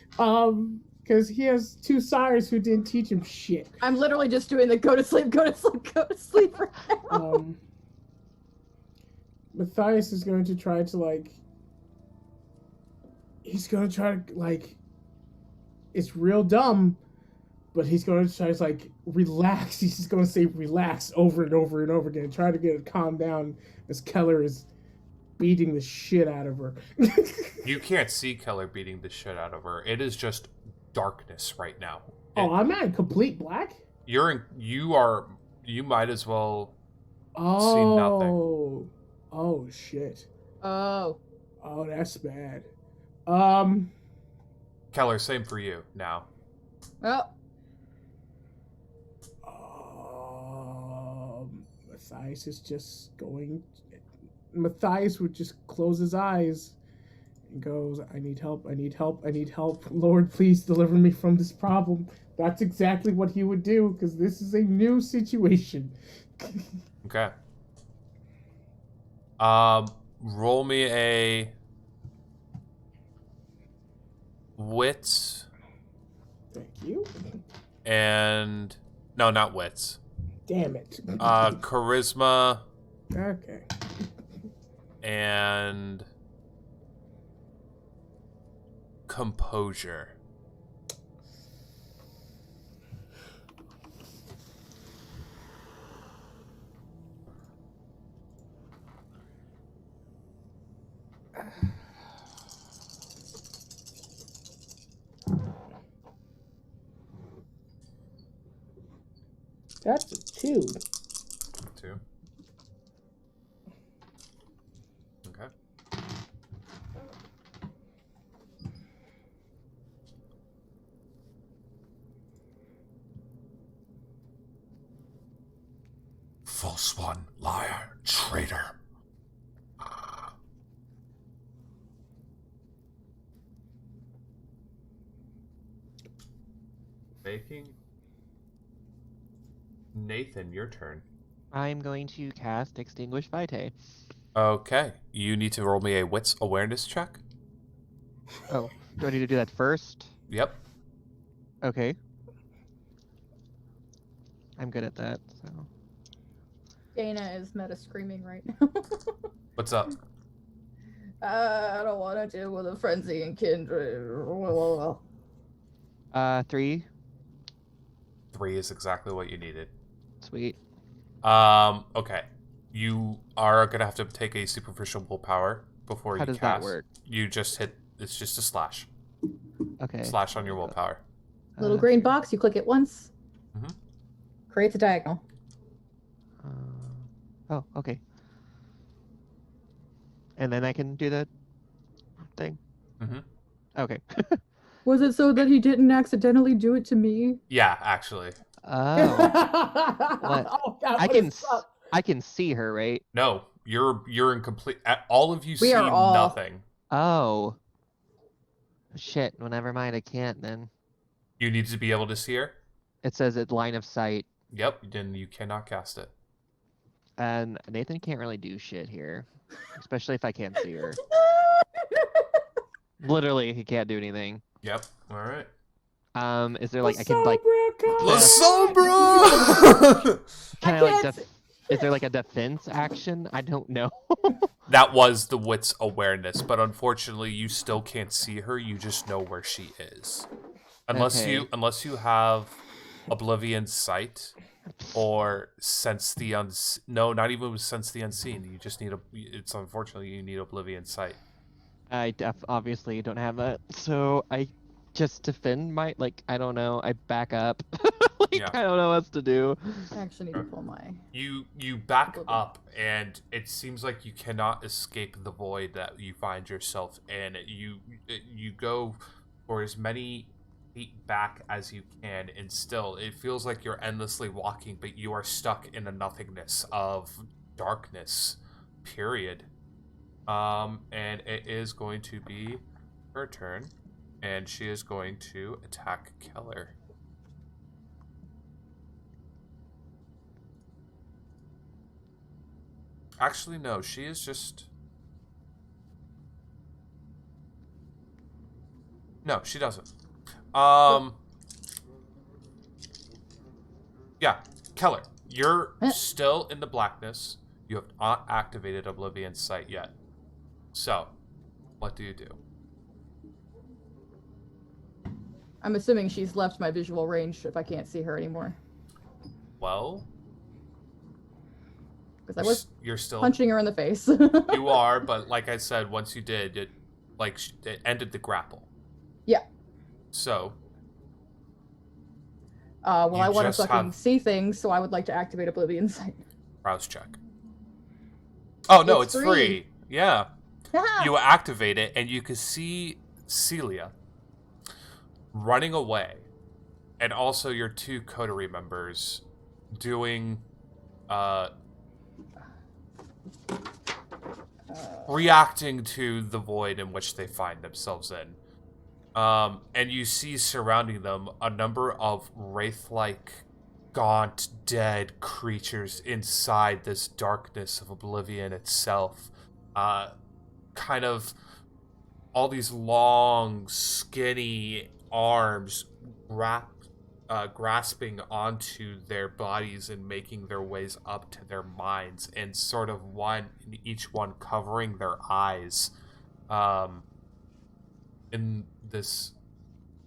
Because he has 2 sires who didn't teach him shit. I'm literally just doing the go to sleep right now. Matthias is going to try to, like... He's going to try to, like... It's real dumb, but he's going to try to, like, relax. He's just going to say relax over and over and over again. Try to get it calmed down as Keller is beating the shit out of her. You can't see Keller beating the shit out of her. It is just darkness right now. I'm not in complete black? You might as well see nothing. Oh, shit. Oh, that's bad. Keller, same for you now. well, Matthias is just going... Matthias would just close his eyes and goes, I need help. Lord, please deliver me from this problem. That's exactly what he would do, because this is a new situation. Okay. Roll me a... Wits. Thank you. And... No, not wits. Damn it. Charisma. Okay. And... composure. That's a 2. 2. Okay. False one, liar, traitor. Baking. Nathan, your turn. I'm going to cast Extinguish Vitae. Okay. You need to roll me a wits awareness check. Oh, do I need to do that first? Yep. Okay. I'm good at that, so... Dana is meta screaming right now. What's up? I don't want to deal with a frenzy and kindred. 3. 3 is exactly what you needed. Sweet. Okay. You are gonna have to take a superficial willpower before you How cast. does that work? You just hit. It's just a slash. Okay. Slash on your willpower. Little green box, you click it once. Mhm. Creates a diagonal. Oh, okay. And then I can do the thing? Mhm. Okay. Was it so that he didn't accidentally do it to me? Yeah, actually. Oh. What? Oh, God, I can see her, right? No, you're in complete. All of you We see are all- nothing. Oh. Shit. Well, never mind. I can't then. You need to be able to see her. It says it's line of sight. Yep. Then you cannot cast it. And Nathan can't really do shit here. Especially if I can't see her. Literally, he can't do anything. Yep. All right. Is there like I can like Lasombra! can I like is there like a defense action? I don't know. That was the wit's awareness, but unfortunately, you still can't see her. You just know where she is, unless Okay. you have Oblivion Sight or sense the No, not even with sense the unseen. You just need It's unfortunately you need Oblivion Sight. I obviously don't have that, so I just defend my, like, I don't know, I back up. Like, Yeah. I don't know what else to do. I actually need to pull my. You back Oblivion. up, and it seems like you cannot escape the void that you find yourself in. You go for as many feet back as you can, and still it feels like you're endlessly walking, but you are stuck in a nothingness of darkness. Period. And it is going to be her turn, and she is going to attack Keller. Actually, no, she is just... No, she doesn't. Yeah, Keller, you're still in the blackness. You have not activated Oblivion's Sight yet. So, what do you do? I'm assuming she's left my visual range if I can't see her anymore. Well, Because I was you're still punching her in the face. You are, but like I said, once you did, it ended the grapple. Yeah. So. Well, I want to just fucking have- see things, so I would like to activate Oblivion Sight. Browse check. Oh no, It's it's free. Yeah. Haha! You activate it, and you can see Celia running away, and also your two coterie members doing reacting to the void in which they find themselves in. And you see surrounding them a number of wraith-like, gaunt, dead creatures inside this darkness of oblivion itself. Kind of all these long, skinny arms grasping onto their bodies and making their ways up to their minds, and sort of each one covering their eyes in this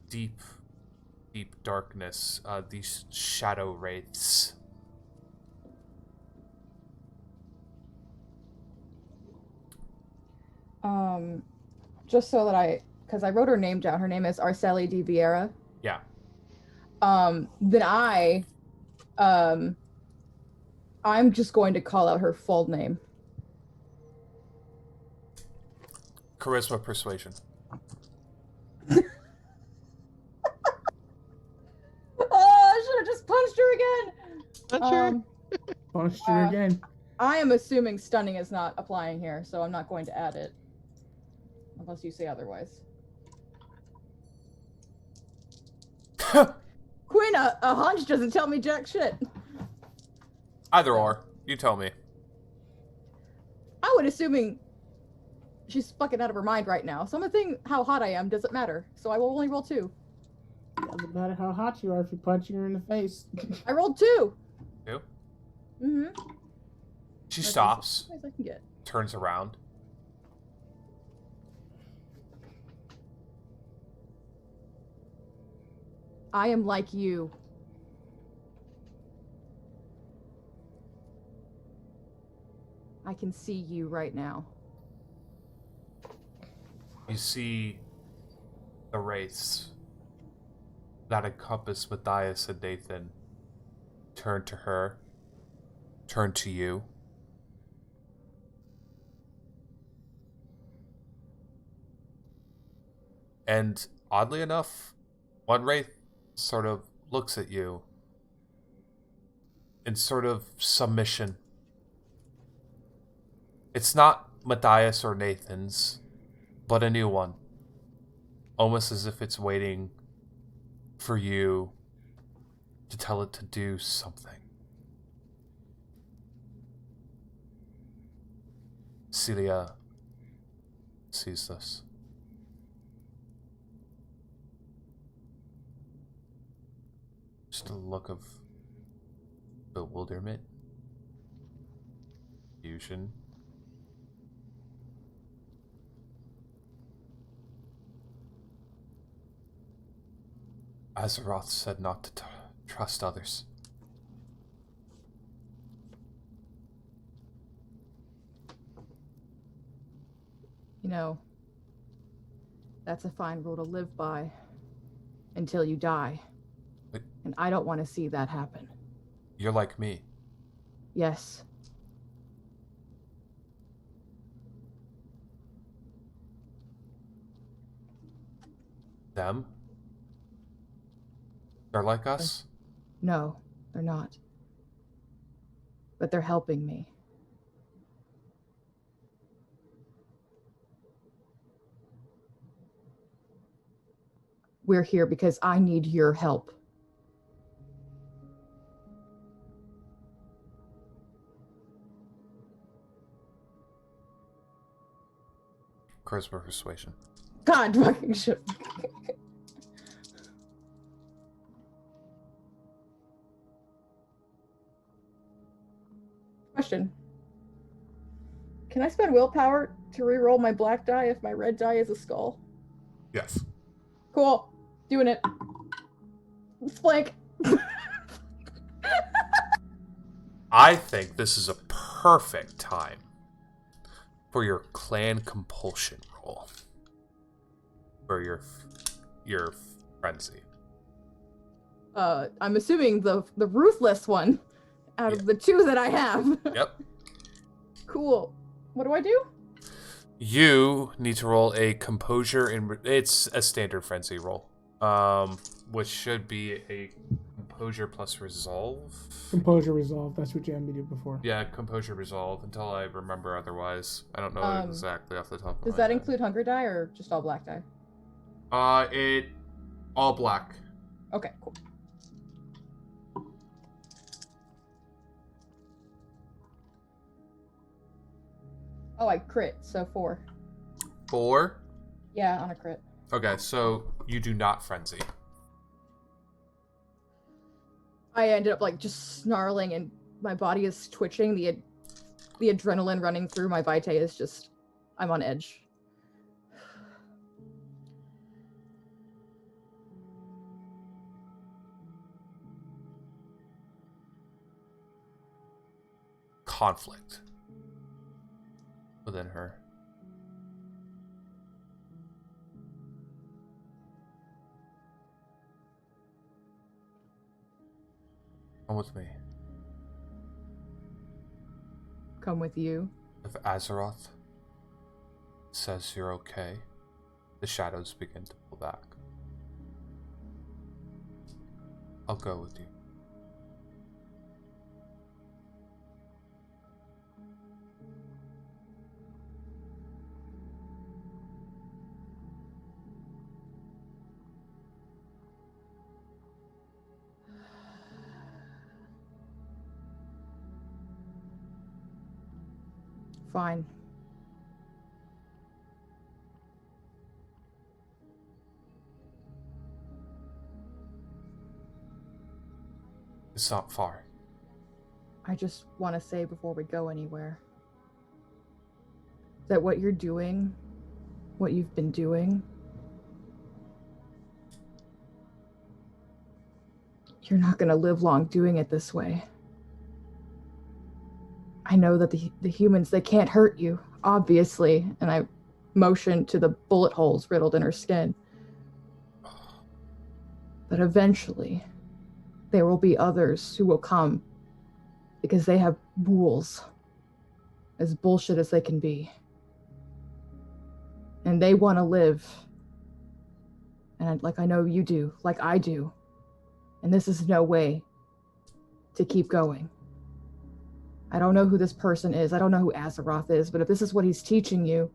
deep, deep darkness, these shadow wraiths. Just so that because I wrote her name down. Her name is Arceli de Vieira. Yeah. Then I'm just going to call out her full name. Charisma persuasion. I should have just punched her again. Not sure. Punched her again. I am assuming stunning is not applying here, so I'm not going to add it. Unless you say otherwise. Quinn, a hunch doesn't tell me jack shit. Either or. You tell me. I would assuming she's fucking out of her mind right now. So I'm gonna think how hot I am doesn't matter. So I will only roll 2. Doesn't matter how hot you are if you're punching her in the face. I rolled 2. 2? Mm-hmm. She stops, As I can get. turns around. I am like you. I can see you right now. You see the wraiths that encompass Matthias and Nathan turn to her, turn to you. And oddly enough, one wraith sort of looks at you in sort of submission. It's not Matthias or Nathan's, but a new one. Almost as if it's waiting for you to tell it to do something. Celia sees this. Just a look of bewilderment, confusion. Azeroth said not to trust others. You know, that's a fine rule to live by. until you die. But And I don't want to see that happen. you're like me. Yes. Them? They're like us? No, they're not. But they're helping me. We're here because I need your help. Charisma persuasion. God fucking shit. Question. Can I spend willpower to reroll my black die if my red die is a skull? Yes. Cool. Doing it. It's blank. I think this is a perfect time for your clan compulsion roll. For your frenzy. I'm assuming the ruthless one out of the two that I have. Yep. Cool. What do I do? You need to roll a composure and it's a standard frenzy roll. Which should be a composure plus resolve. Composure resolve. That's what you had me do before. Yeah, composure resolve until I remember otherwise. I don't know exactly off the top of my head. Does that include hunger die or just all black die? It all black. Okay, cool. Oh, I crit, so 4. 4? Yeah, on a crit. Okay, so you do not frenzy. I ended up like just snarling and my body is twitching. The adrenaline running through my vitae is just, I'm on edge. Conflict within her. Come with me. Come with you. If Azeroth says you're okay, the shadows begin to pull back. I'll go with you. Fine. It's not far. I just want to say before we go anywhere that what you're doing, what you've been doing, you're not going to live long doing it this way. I know that the humans, they can't hurt you, obviously, and I motioned to the bullet holes riddled in her skin. But eventually, there will be others who will come because they have rules, as bullshit as they can be. And they want to live. And like I know you do, like I do. And this is no way to keep going. I don't know who this person is. I don't know who Azeroth is, but if this is what he's teaching you,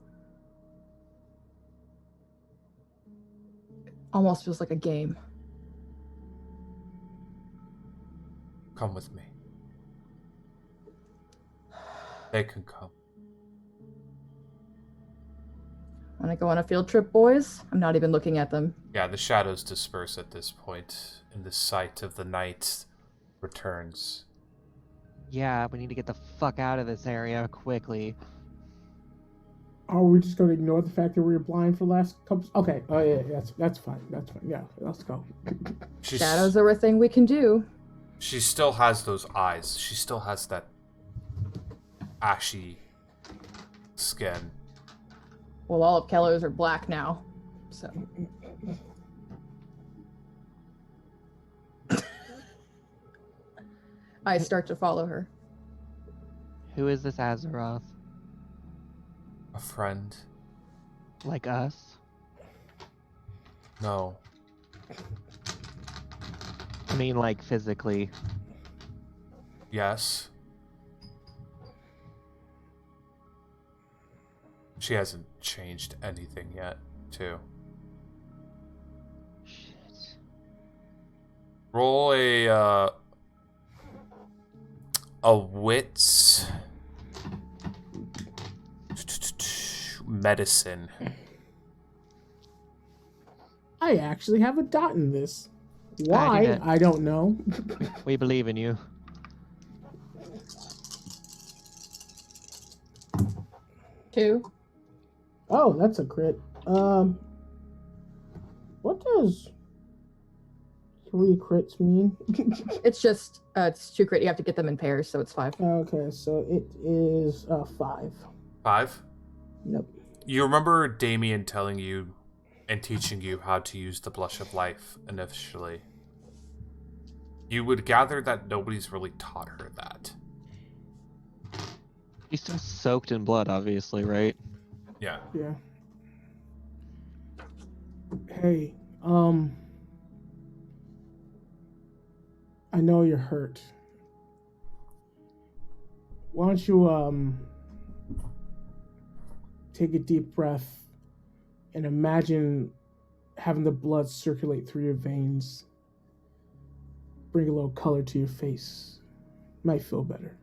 it almost feels like a game. Come with me. They can come. Want to go on a field trip, boys? I'm not even looking at them. Yeah, the shadows disperse at this point, and the sight of the night returns. Yeah, we need to get the fuck out of this area quickly. Are we just going to ignore the fact that we were blind for the last couple? Okay. Oh yeah, that's fine. That's fine. Yeah, let's go. Shadows are a thing we can do. She still has those eyes. She still has that ashy skin. Well, all of Keller's are black now, so. I start to follow her. Who is this Azeroth? A friend? Like us? No. I mean, like, physically. Yes. She hasn't changed anything yet, too. Shit. Roll a wits medicine. I actually have a dot in this. Why? that. I don't know. We believe in you. Two. Oh, that's a crit. What does 3 crits mean? It's just it's 2 crit. You have to get them in pairs, so it's 5. Okay, so it is 5. 5? Nope. You remember Damien telling you and teaching you how to use the Blush of Life initially. You would gather that nobody's really taught her that. She's still soaked in blood, obviously, right? Yeah. Yeah. Hey, I know you're hurt. Why don't you take a deep breath and imagine having the blood circulate through your veins. Bring a little color to your face. Might feel better.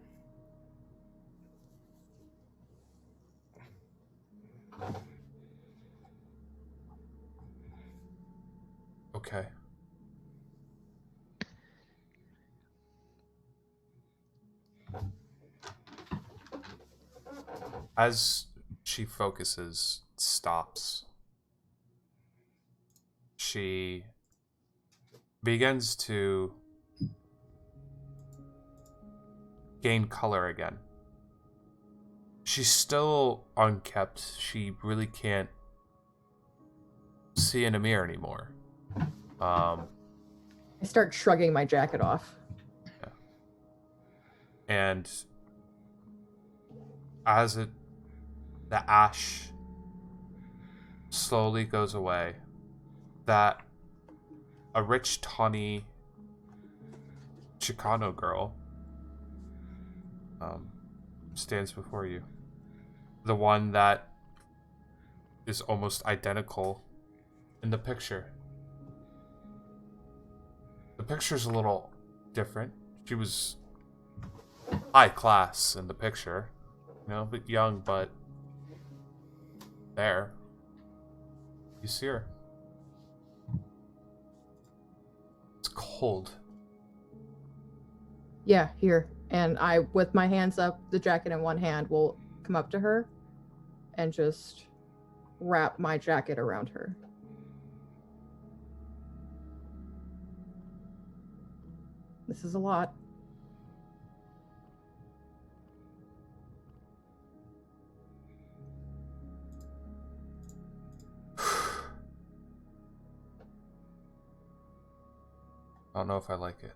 Okay. As she focuses, stops, she begins to gain color again. She's still unkept. She really can't see in a mirror anymore. I start shrugging my jacket off. Yeah. And as the ash slowly goes away, that a rich, tawny Chicano girl stands before you. The one that is almost identical in the picture. The picture's a little different. She was high class in the picture, you know, a bit young, but there. You see her. It's cold. Yeah, here. And I, with my hands up, the jacket in one hand, will come up to her and just wrap my jacket around her. This is a lot. I don't know if I like it.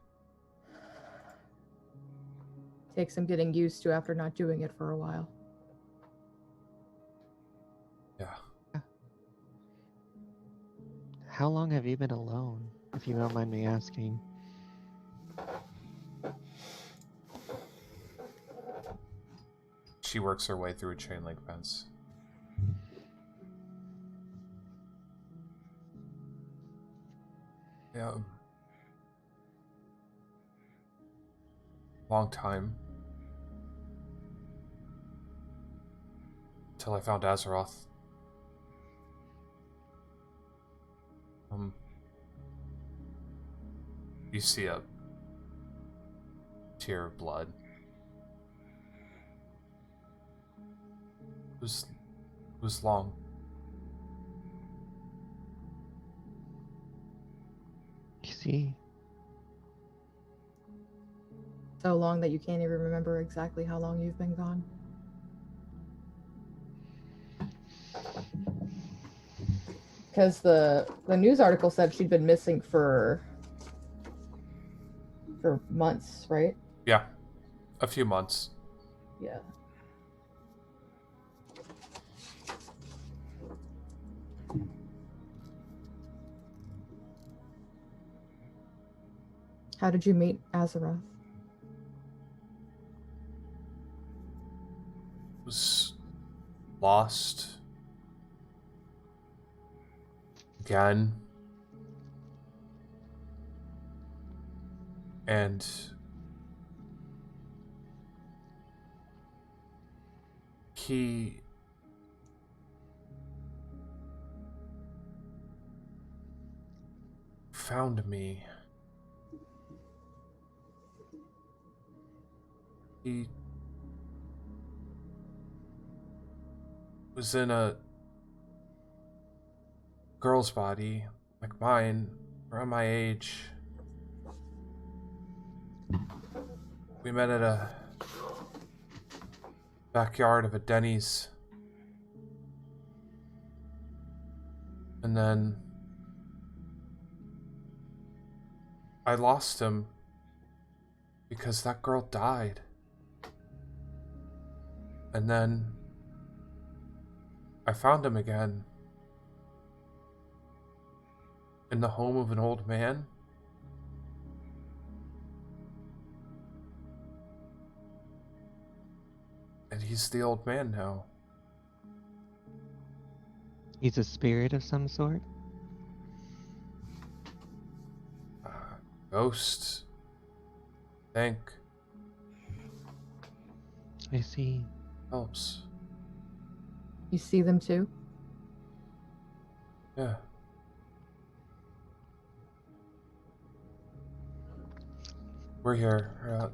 Takes some getting used to after not doing it for a while. Yeah. How long have you been alone, if you don't mind me asking? She works her way through a chain link fence. Yeah. Long time. Till I found Azeroth. You see a tear of blood. It was long. You see? So long that you can't even remember exactly how long you've been gone. Because the news article said she'd been missing for months, right? Yeah, a few months. Yeah. How did you meet Azeroth? Was lost again, and he found me. He was in a girl's body, like mine, around my age. We met at a backyard of a Denny's. And then I lost him because that girl died. And then I found him again in the home of an old man. And he's the old man now. He's a spirit of some sort? Ghost. Think. I see. Helps. You see them too? Yeah. We're here.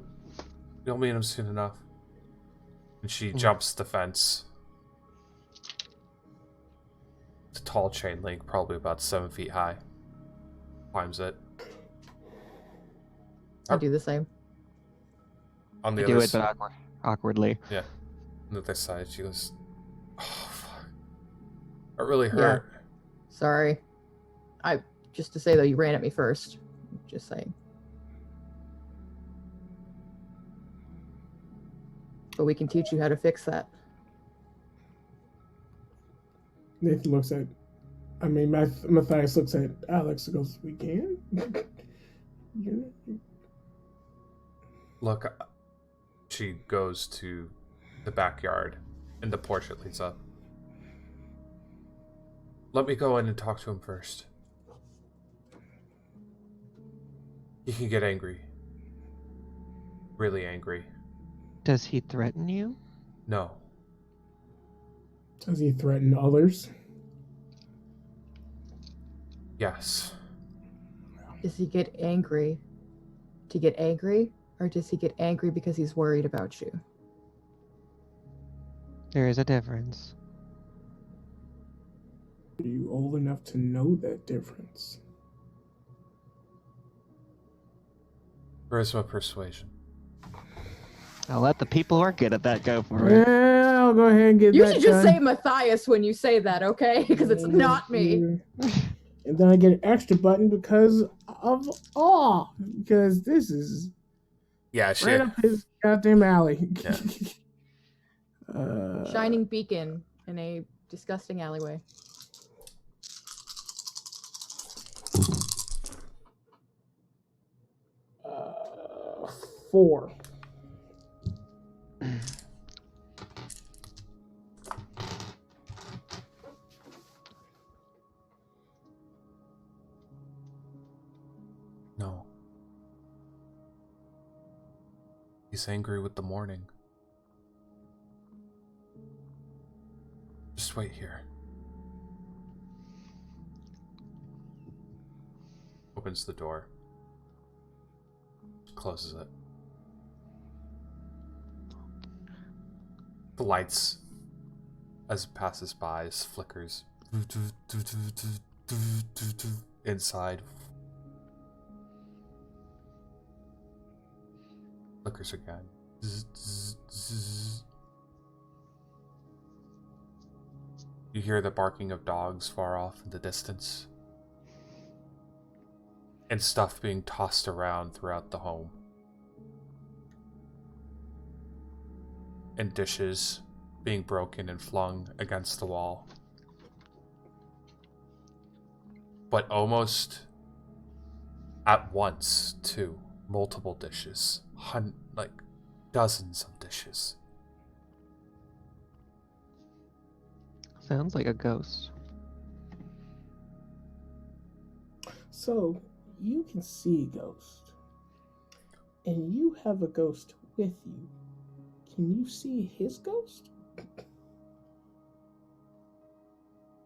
You'll meet him soon enough. And she jumps the fence. It's a tall chain link, probably about 7 feet high. Climbs it. I do the same. On the You other do it, side. but awkwardly. Yeah. On the other side, she goes, "Oh, fuck. That really hurt." Sorry. Just to say though, you ran at me first. Just saying. But we can teach you how to fix that. Nathan looks at, Matthias looks at Alex and goes, "We can?" Look, she goes to the backyard and the porch it leads up. Let me go in and talk to him first. He can get angry. Really angry. Does he threaten you? No. Does he threaten others? Yes. Does he get angry to get angry? Or does he get angry because he's worried about you? There is a difference. Are you old enough to know that difference? Charisma persuasion. I'll let the people who are good at that go for it. Yeah, I'll go ahead and get You that should just done. say Matthias when you say that, okay? Because it's not me. And then I get an extra button because of awe. Because this is Yeah, right shit. up his goddamn alley. Yeah. Shining beacon in a disgusting alleyway. Uh, 4. No. He's angry with the morning. Just wait here. Opens the door. Closes it. The lights, as it passes by, flickers. Inside. Flickers again. You hear the barking of dogs far off in the distance. And stuff being tossed around throughout the home. and dishes being broken and flung against the wall. But almost at once, too. Multiple dishes. Like dozens of dishes. Sounds like a ghost. So, you can see a ghost. And you have a ghost with you. Can you see his ghost?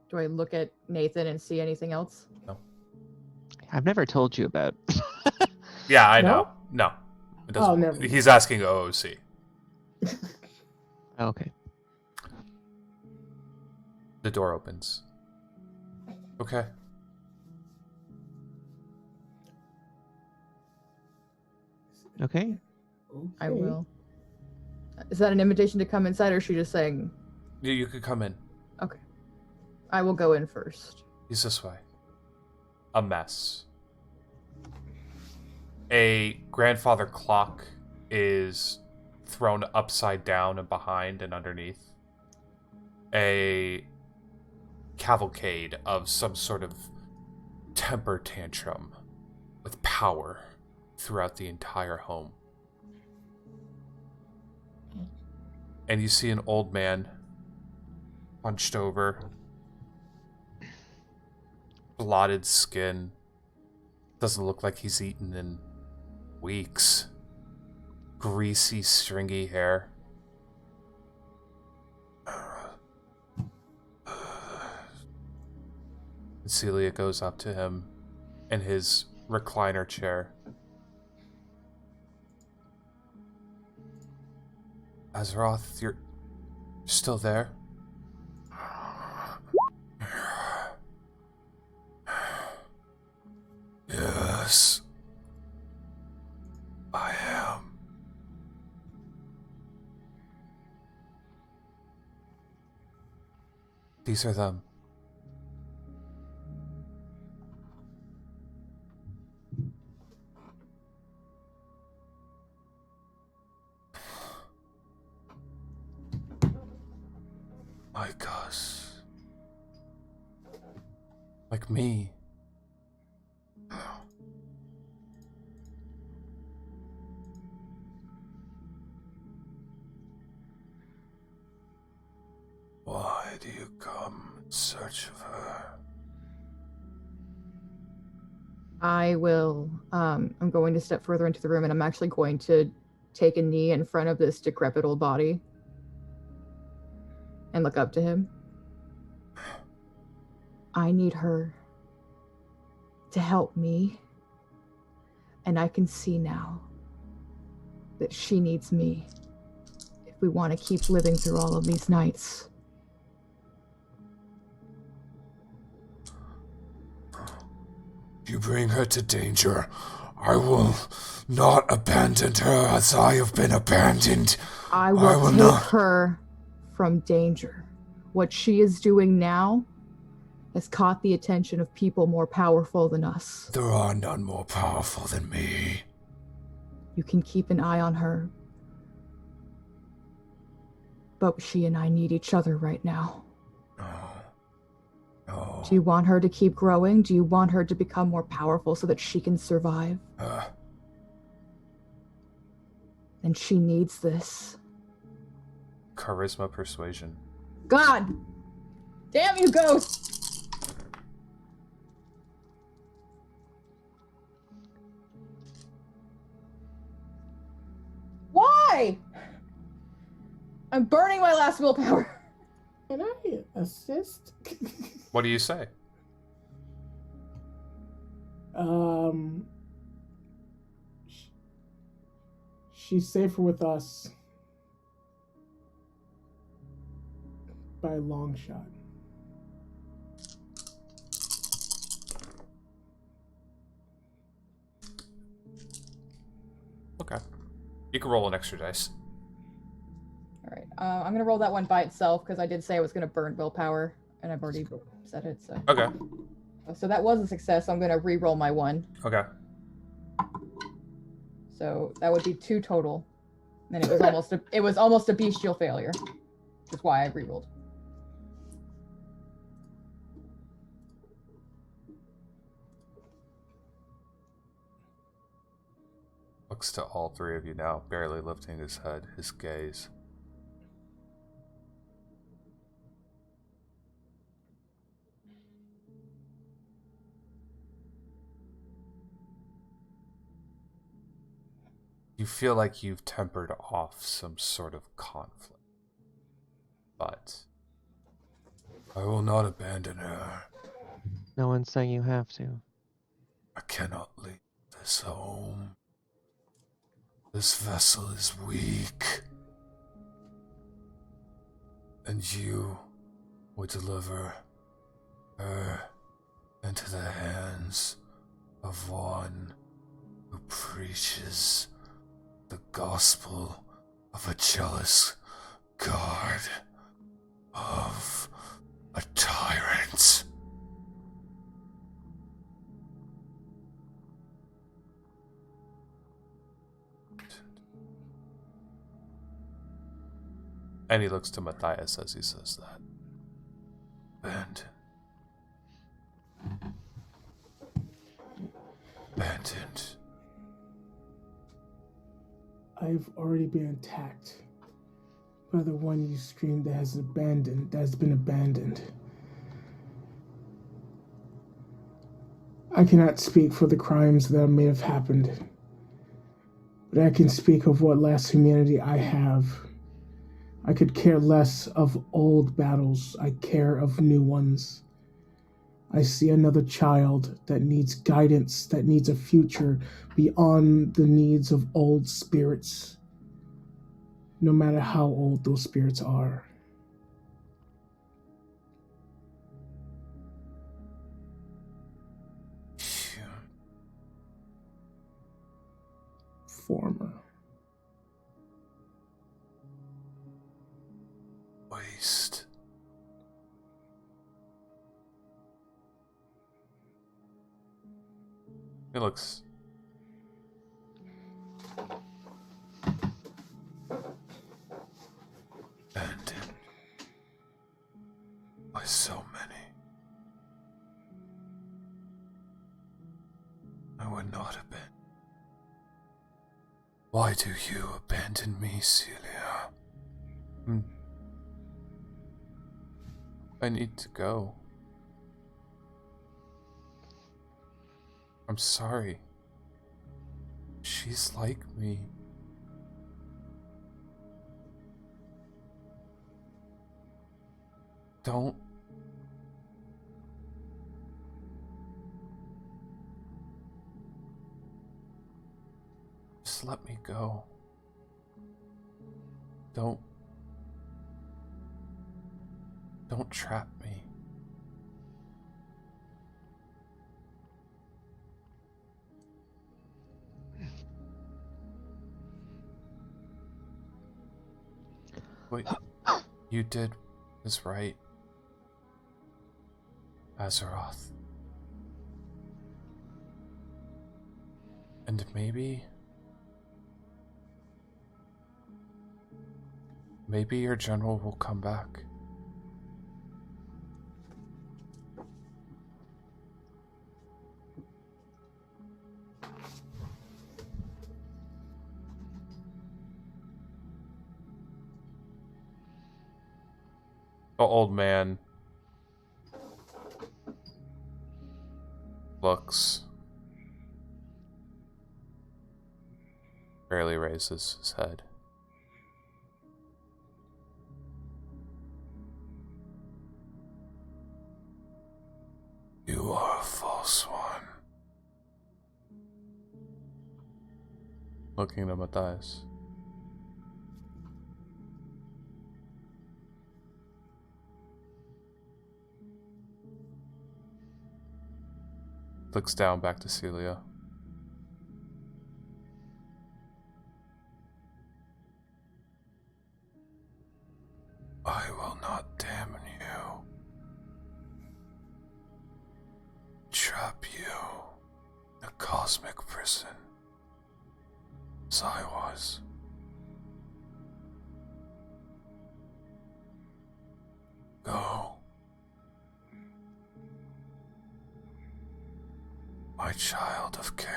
Do I look at Nathan and see anything else? No. I've never told you about. Yeah, I No? know. No. It doesn't. Oh, never. He's asking OOC. Okay. The door opens. Okay. Okay. I Okay. will. Is that an invitation to come inside, or is she just saying, You could come in. okay. I will go in first. He's this way. A mess. A grandfather clock is thrown upside down and behind and underneath. A cavalcade of some sort of temper tantrum with power throughout the entire home. And you see an old man hunched over, blotted skin, doesn't look like he's eaten in weeks, greasy, stringy hair. And Celia goes up to him in his recliner chair. Azeroth, you're still there? Yes, I am. These are them. Like us. Like me. Why do you come in search of her? I will. I'm going to step further into the room, and I'm actually going to take a knee in front of this decrepit old body and look up to him. I need her to help me, and I can see now that she needs me if we want to keep living through all of these nights. You bring her to danger. I will not abandon her as I have been abandoned. I will take not. her from danger. What she is doing now has caught the attention of people more powerful than us. There are none more powerful than me. You can keep an eye on her. But she and I need each other right now. No. Do you want her to keep growing? Do you want her to become more powerful so that she can survive? And she needs this. Charisma persuasion. God! Damn you, ghost! Why? I'm burning my last willpower. Can I assist? What do you say? She's safer with us by a long shot. Okay. You can roll an extra dice. All right, I'm gonna roll that one by itself because I did say I was gonna burn willpower, and I've already said it. So that was a success. So I'm gonna re-roll my one. Okay. So that would be 2 total. And it was almost a bestial failure. That's why I rerolled. Looks to all three of you now, barely lifting his head, his gaze. You feel like you've tempered off some sort of conflict. But I will not abandon her. No one's saying you have to. I cannot leave this home. This vessel is weak. And you will deliver her into the hands of one who preaches the gospel of a jealous God, of a tyrant. And he looks to Matthias as he says that. Abandoned. I've already been attacked by the one you screamed that has been abandoned. I cannot speak for the crimes that may have happened, but I can speak of what last humanity I have. I could care less of old battles. I care of new ones. I see another child that needs guidance, that needs a future beyond the needs of old spirits, no matter how old those spirits are. Former. Waste. He looks. Abandoned by so many. I would not have been. Why do you abandon me, Celia? I need to go. I'm sorry. She's like me. Don't. Just let me go. Don't trap me. What you did was right, Azeroth. And maybe your general will come back. The old man looks, barely raises his head. You are a false one. Looking at Matthias. Looks down back to Celia. I will not damn you. Trap you in a cosmic prison, as I was. my child of Cain.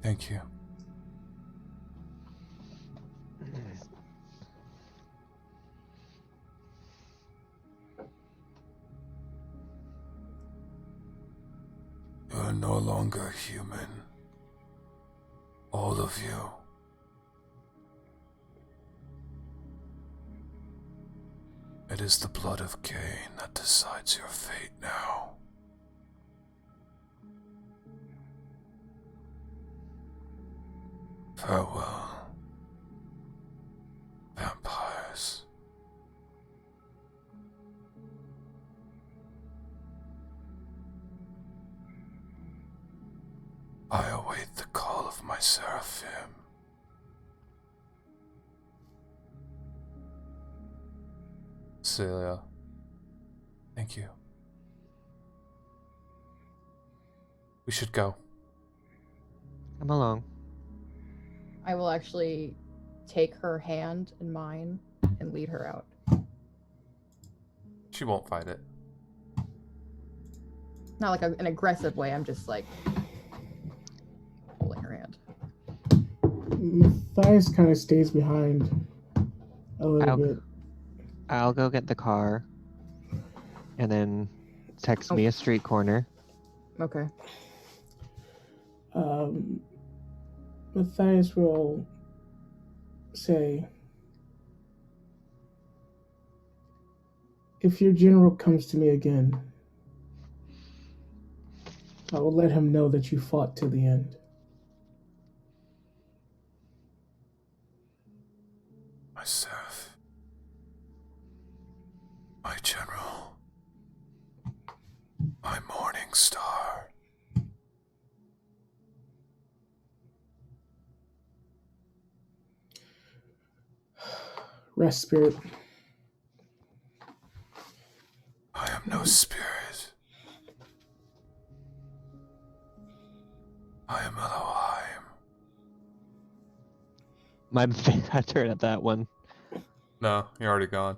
Thank you. You are no longer human. All of you. It is the blood of Cain that decides your fate now. Farewell, vampires. I await the call of my seraphim. Celia, thank you. We should go. Come along. I will actually take her hand in mine and lead her out. She won't fight it. Not like an aggressive way, I'm just like holding her hand. Matthias kind of stays behind a little bit. I'll go get the car and then text me a street corner. Okay. Matthias will say, if your general comes to me again, I will let him know that you fought to the end. My seraph. My general. My morning star. Rest, spirit. I am no spirit. I am Elohim. My I turned at that one. No, you're already gone.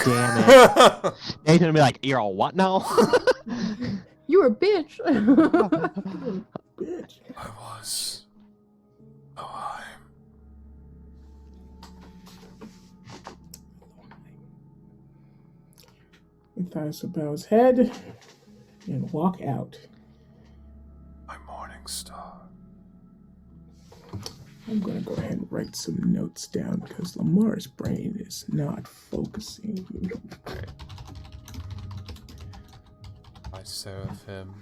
Damn it. Nathan will be like, you're all what now? You were a bitch. Bitch. I was Elohim. Matthias will bow his head and walk out. My morning star. I'm going to go ahead and write some notes down because Lamar's brain is not focusing. My seraphim.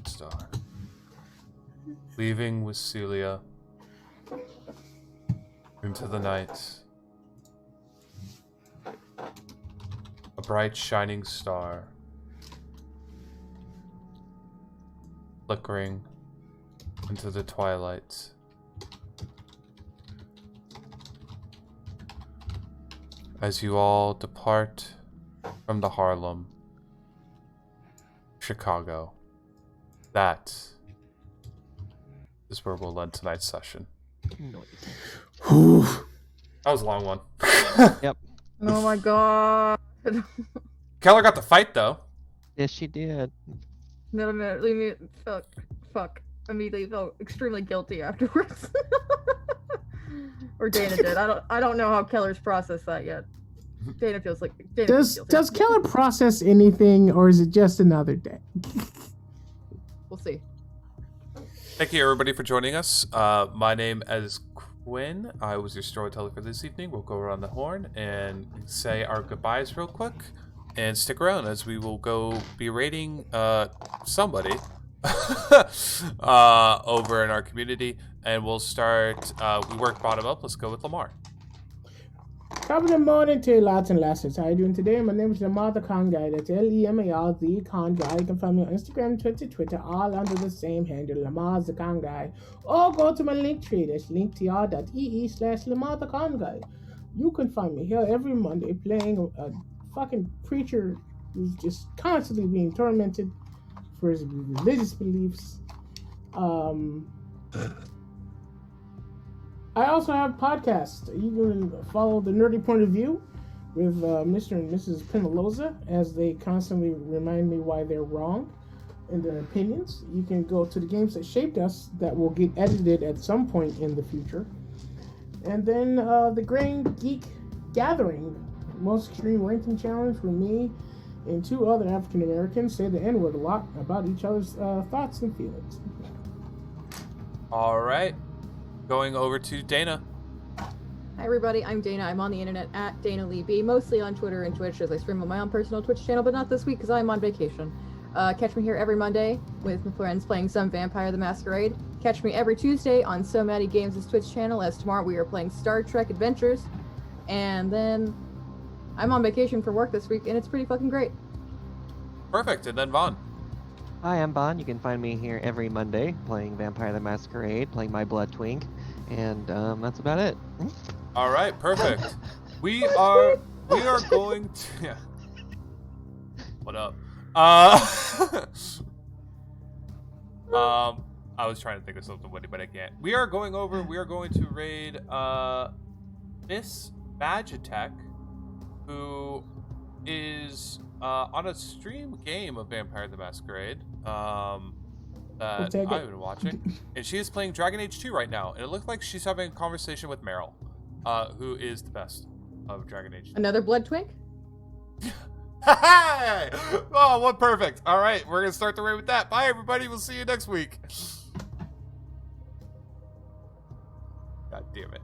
Star. Leaving with Celia into the night. A bright shining star. Flickering into the twilight. As you all depart from the Harlem, Chicago. That is where we'll end tonight's session. Whew. That was a long one. Yep. Oh my god. Keller got the fight though. Yes, she did. No, leave me. Fuck. Immediately felt extremely guilty afterwards. Or Dana did. I don't know how Keller's processed that yet. Dana feels like. Does Keller process anything, or is it just another day? We'll see. Thank you everybody for joining us. My name is Quinn. I was your storyteller for this evening. We'll go around the horn and say our goodbyes real quick. And stick around as we will go be rating somebody over in our community. And we'll start, we work bottom up. Let's go with Lamar. Top of the morning to you, lads and lasses. How are you doing today? My name is Lamar the Con Guy. That's Lemar the Con Guy. You can find me on Instagram, Twitter, all under the same handle, Lamar the Con Guy. Or go to my link tree. That's linktr.ee/Lamar the Con Guy. You can find me here every Monday playing a fucking preacher who's just constantly being tormented for his religious beliefs. I also have podcasts. You can follow the Nerdy Point of View with Mr. and Mrs. Penaloza as they constantly remind me why they're wrong in their opinions. You can go to the Games That Shaped Us that will get edited at some point in the future. And then the Grain Geek Gathering, most extreme ranking challenge where me and 2 other African Americans say the N-word a lot about each other's thoughts and feelings. All right. Going over to Dana. Hi everybody, I'm Dana. I'm on the internet at Dana Lee B, mostly on Twitter and Twitch as I stream on my own personal Twitch channel, but not this week because I'm on vacation. Catch me here every Monday with my friends playing some Vampire the Masquerade. Catch me every Tuesday on So Many Games' Twitch channel, as tomorrow we are playing Star Trek Adventures. And then I'm on vacation for work this week, and it's pretty fucking great. Perfect. And then Vaughn. Hi, I'm Bon. You can find me here every Monday playing Vampire the Masquerade, playing my Blood Twink, and that's about it. All right, perfect. We are going to. Yeah. What up? I was trying to think of something witty, but I can't. We are going to raid Miss Magitech, who is on a stream game of Vampire the Masquerade that I've been watching, and she is playing Dragon Age 2 right now, and it looks like she's having a conversation with Meryl, who is the best of Dragon Age 2. Another Blood Twink? Hey! Oh, what perfect. All right, we're going to start the raid with that. Bye, everybody. We'll see you next week. God damn it.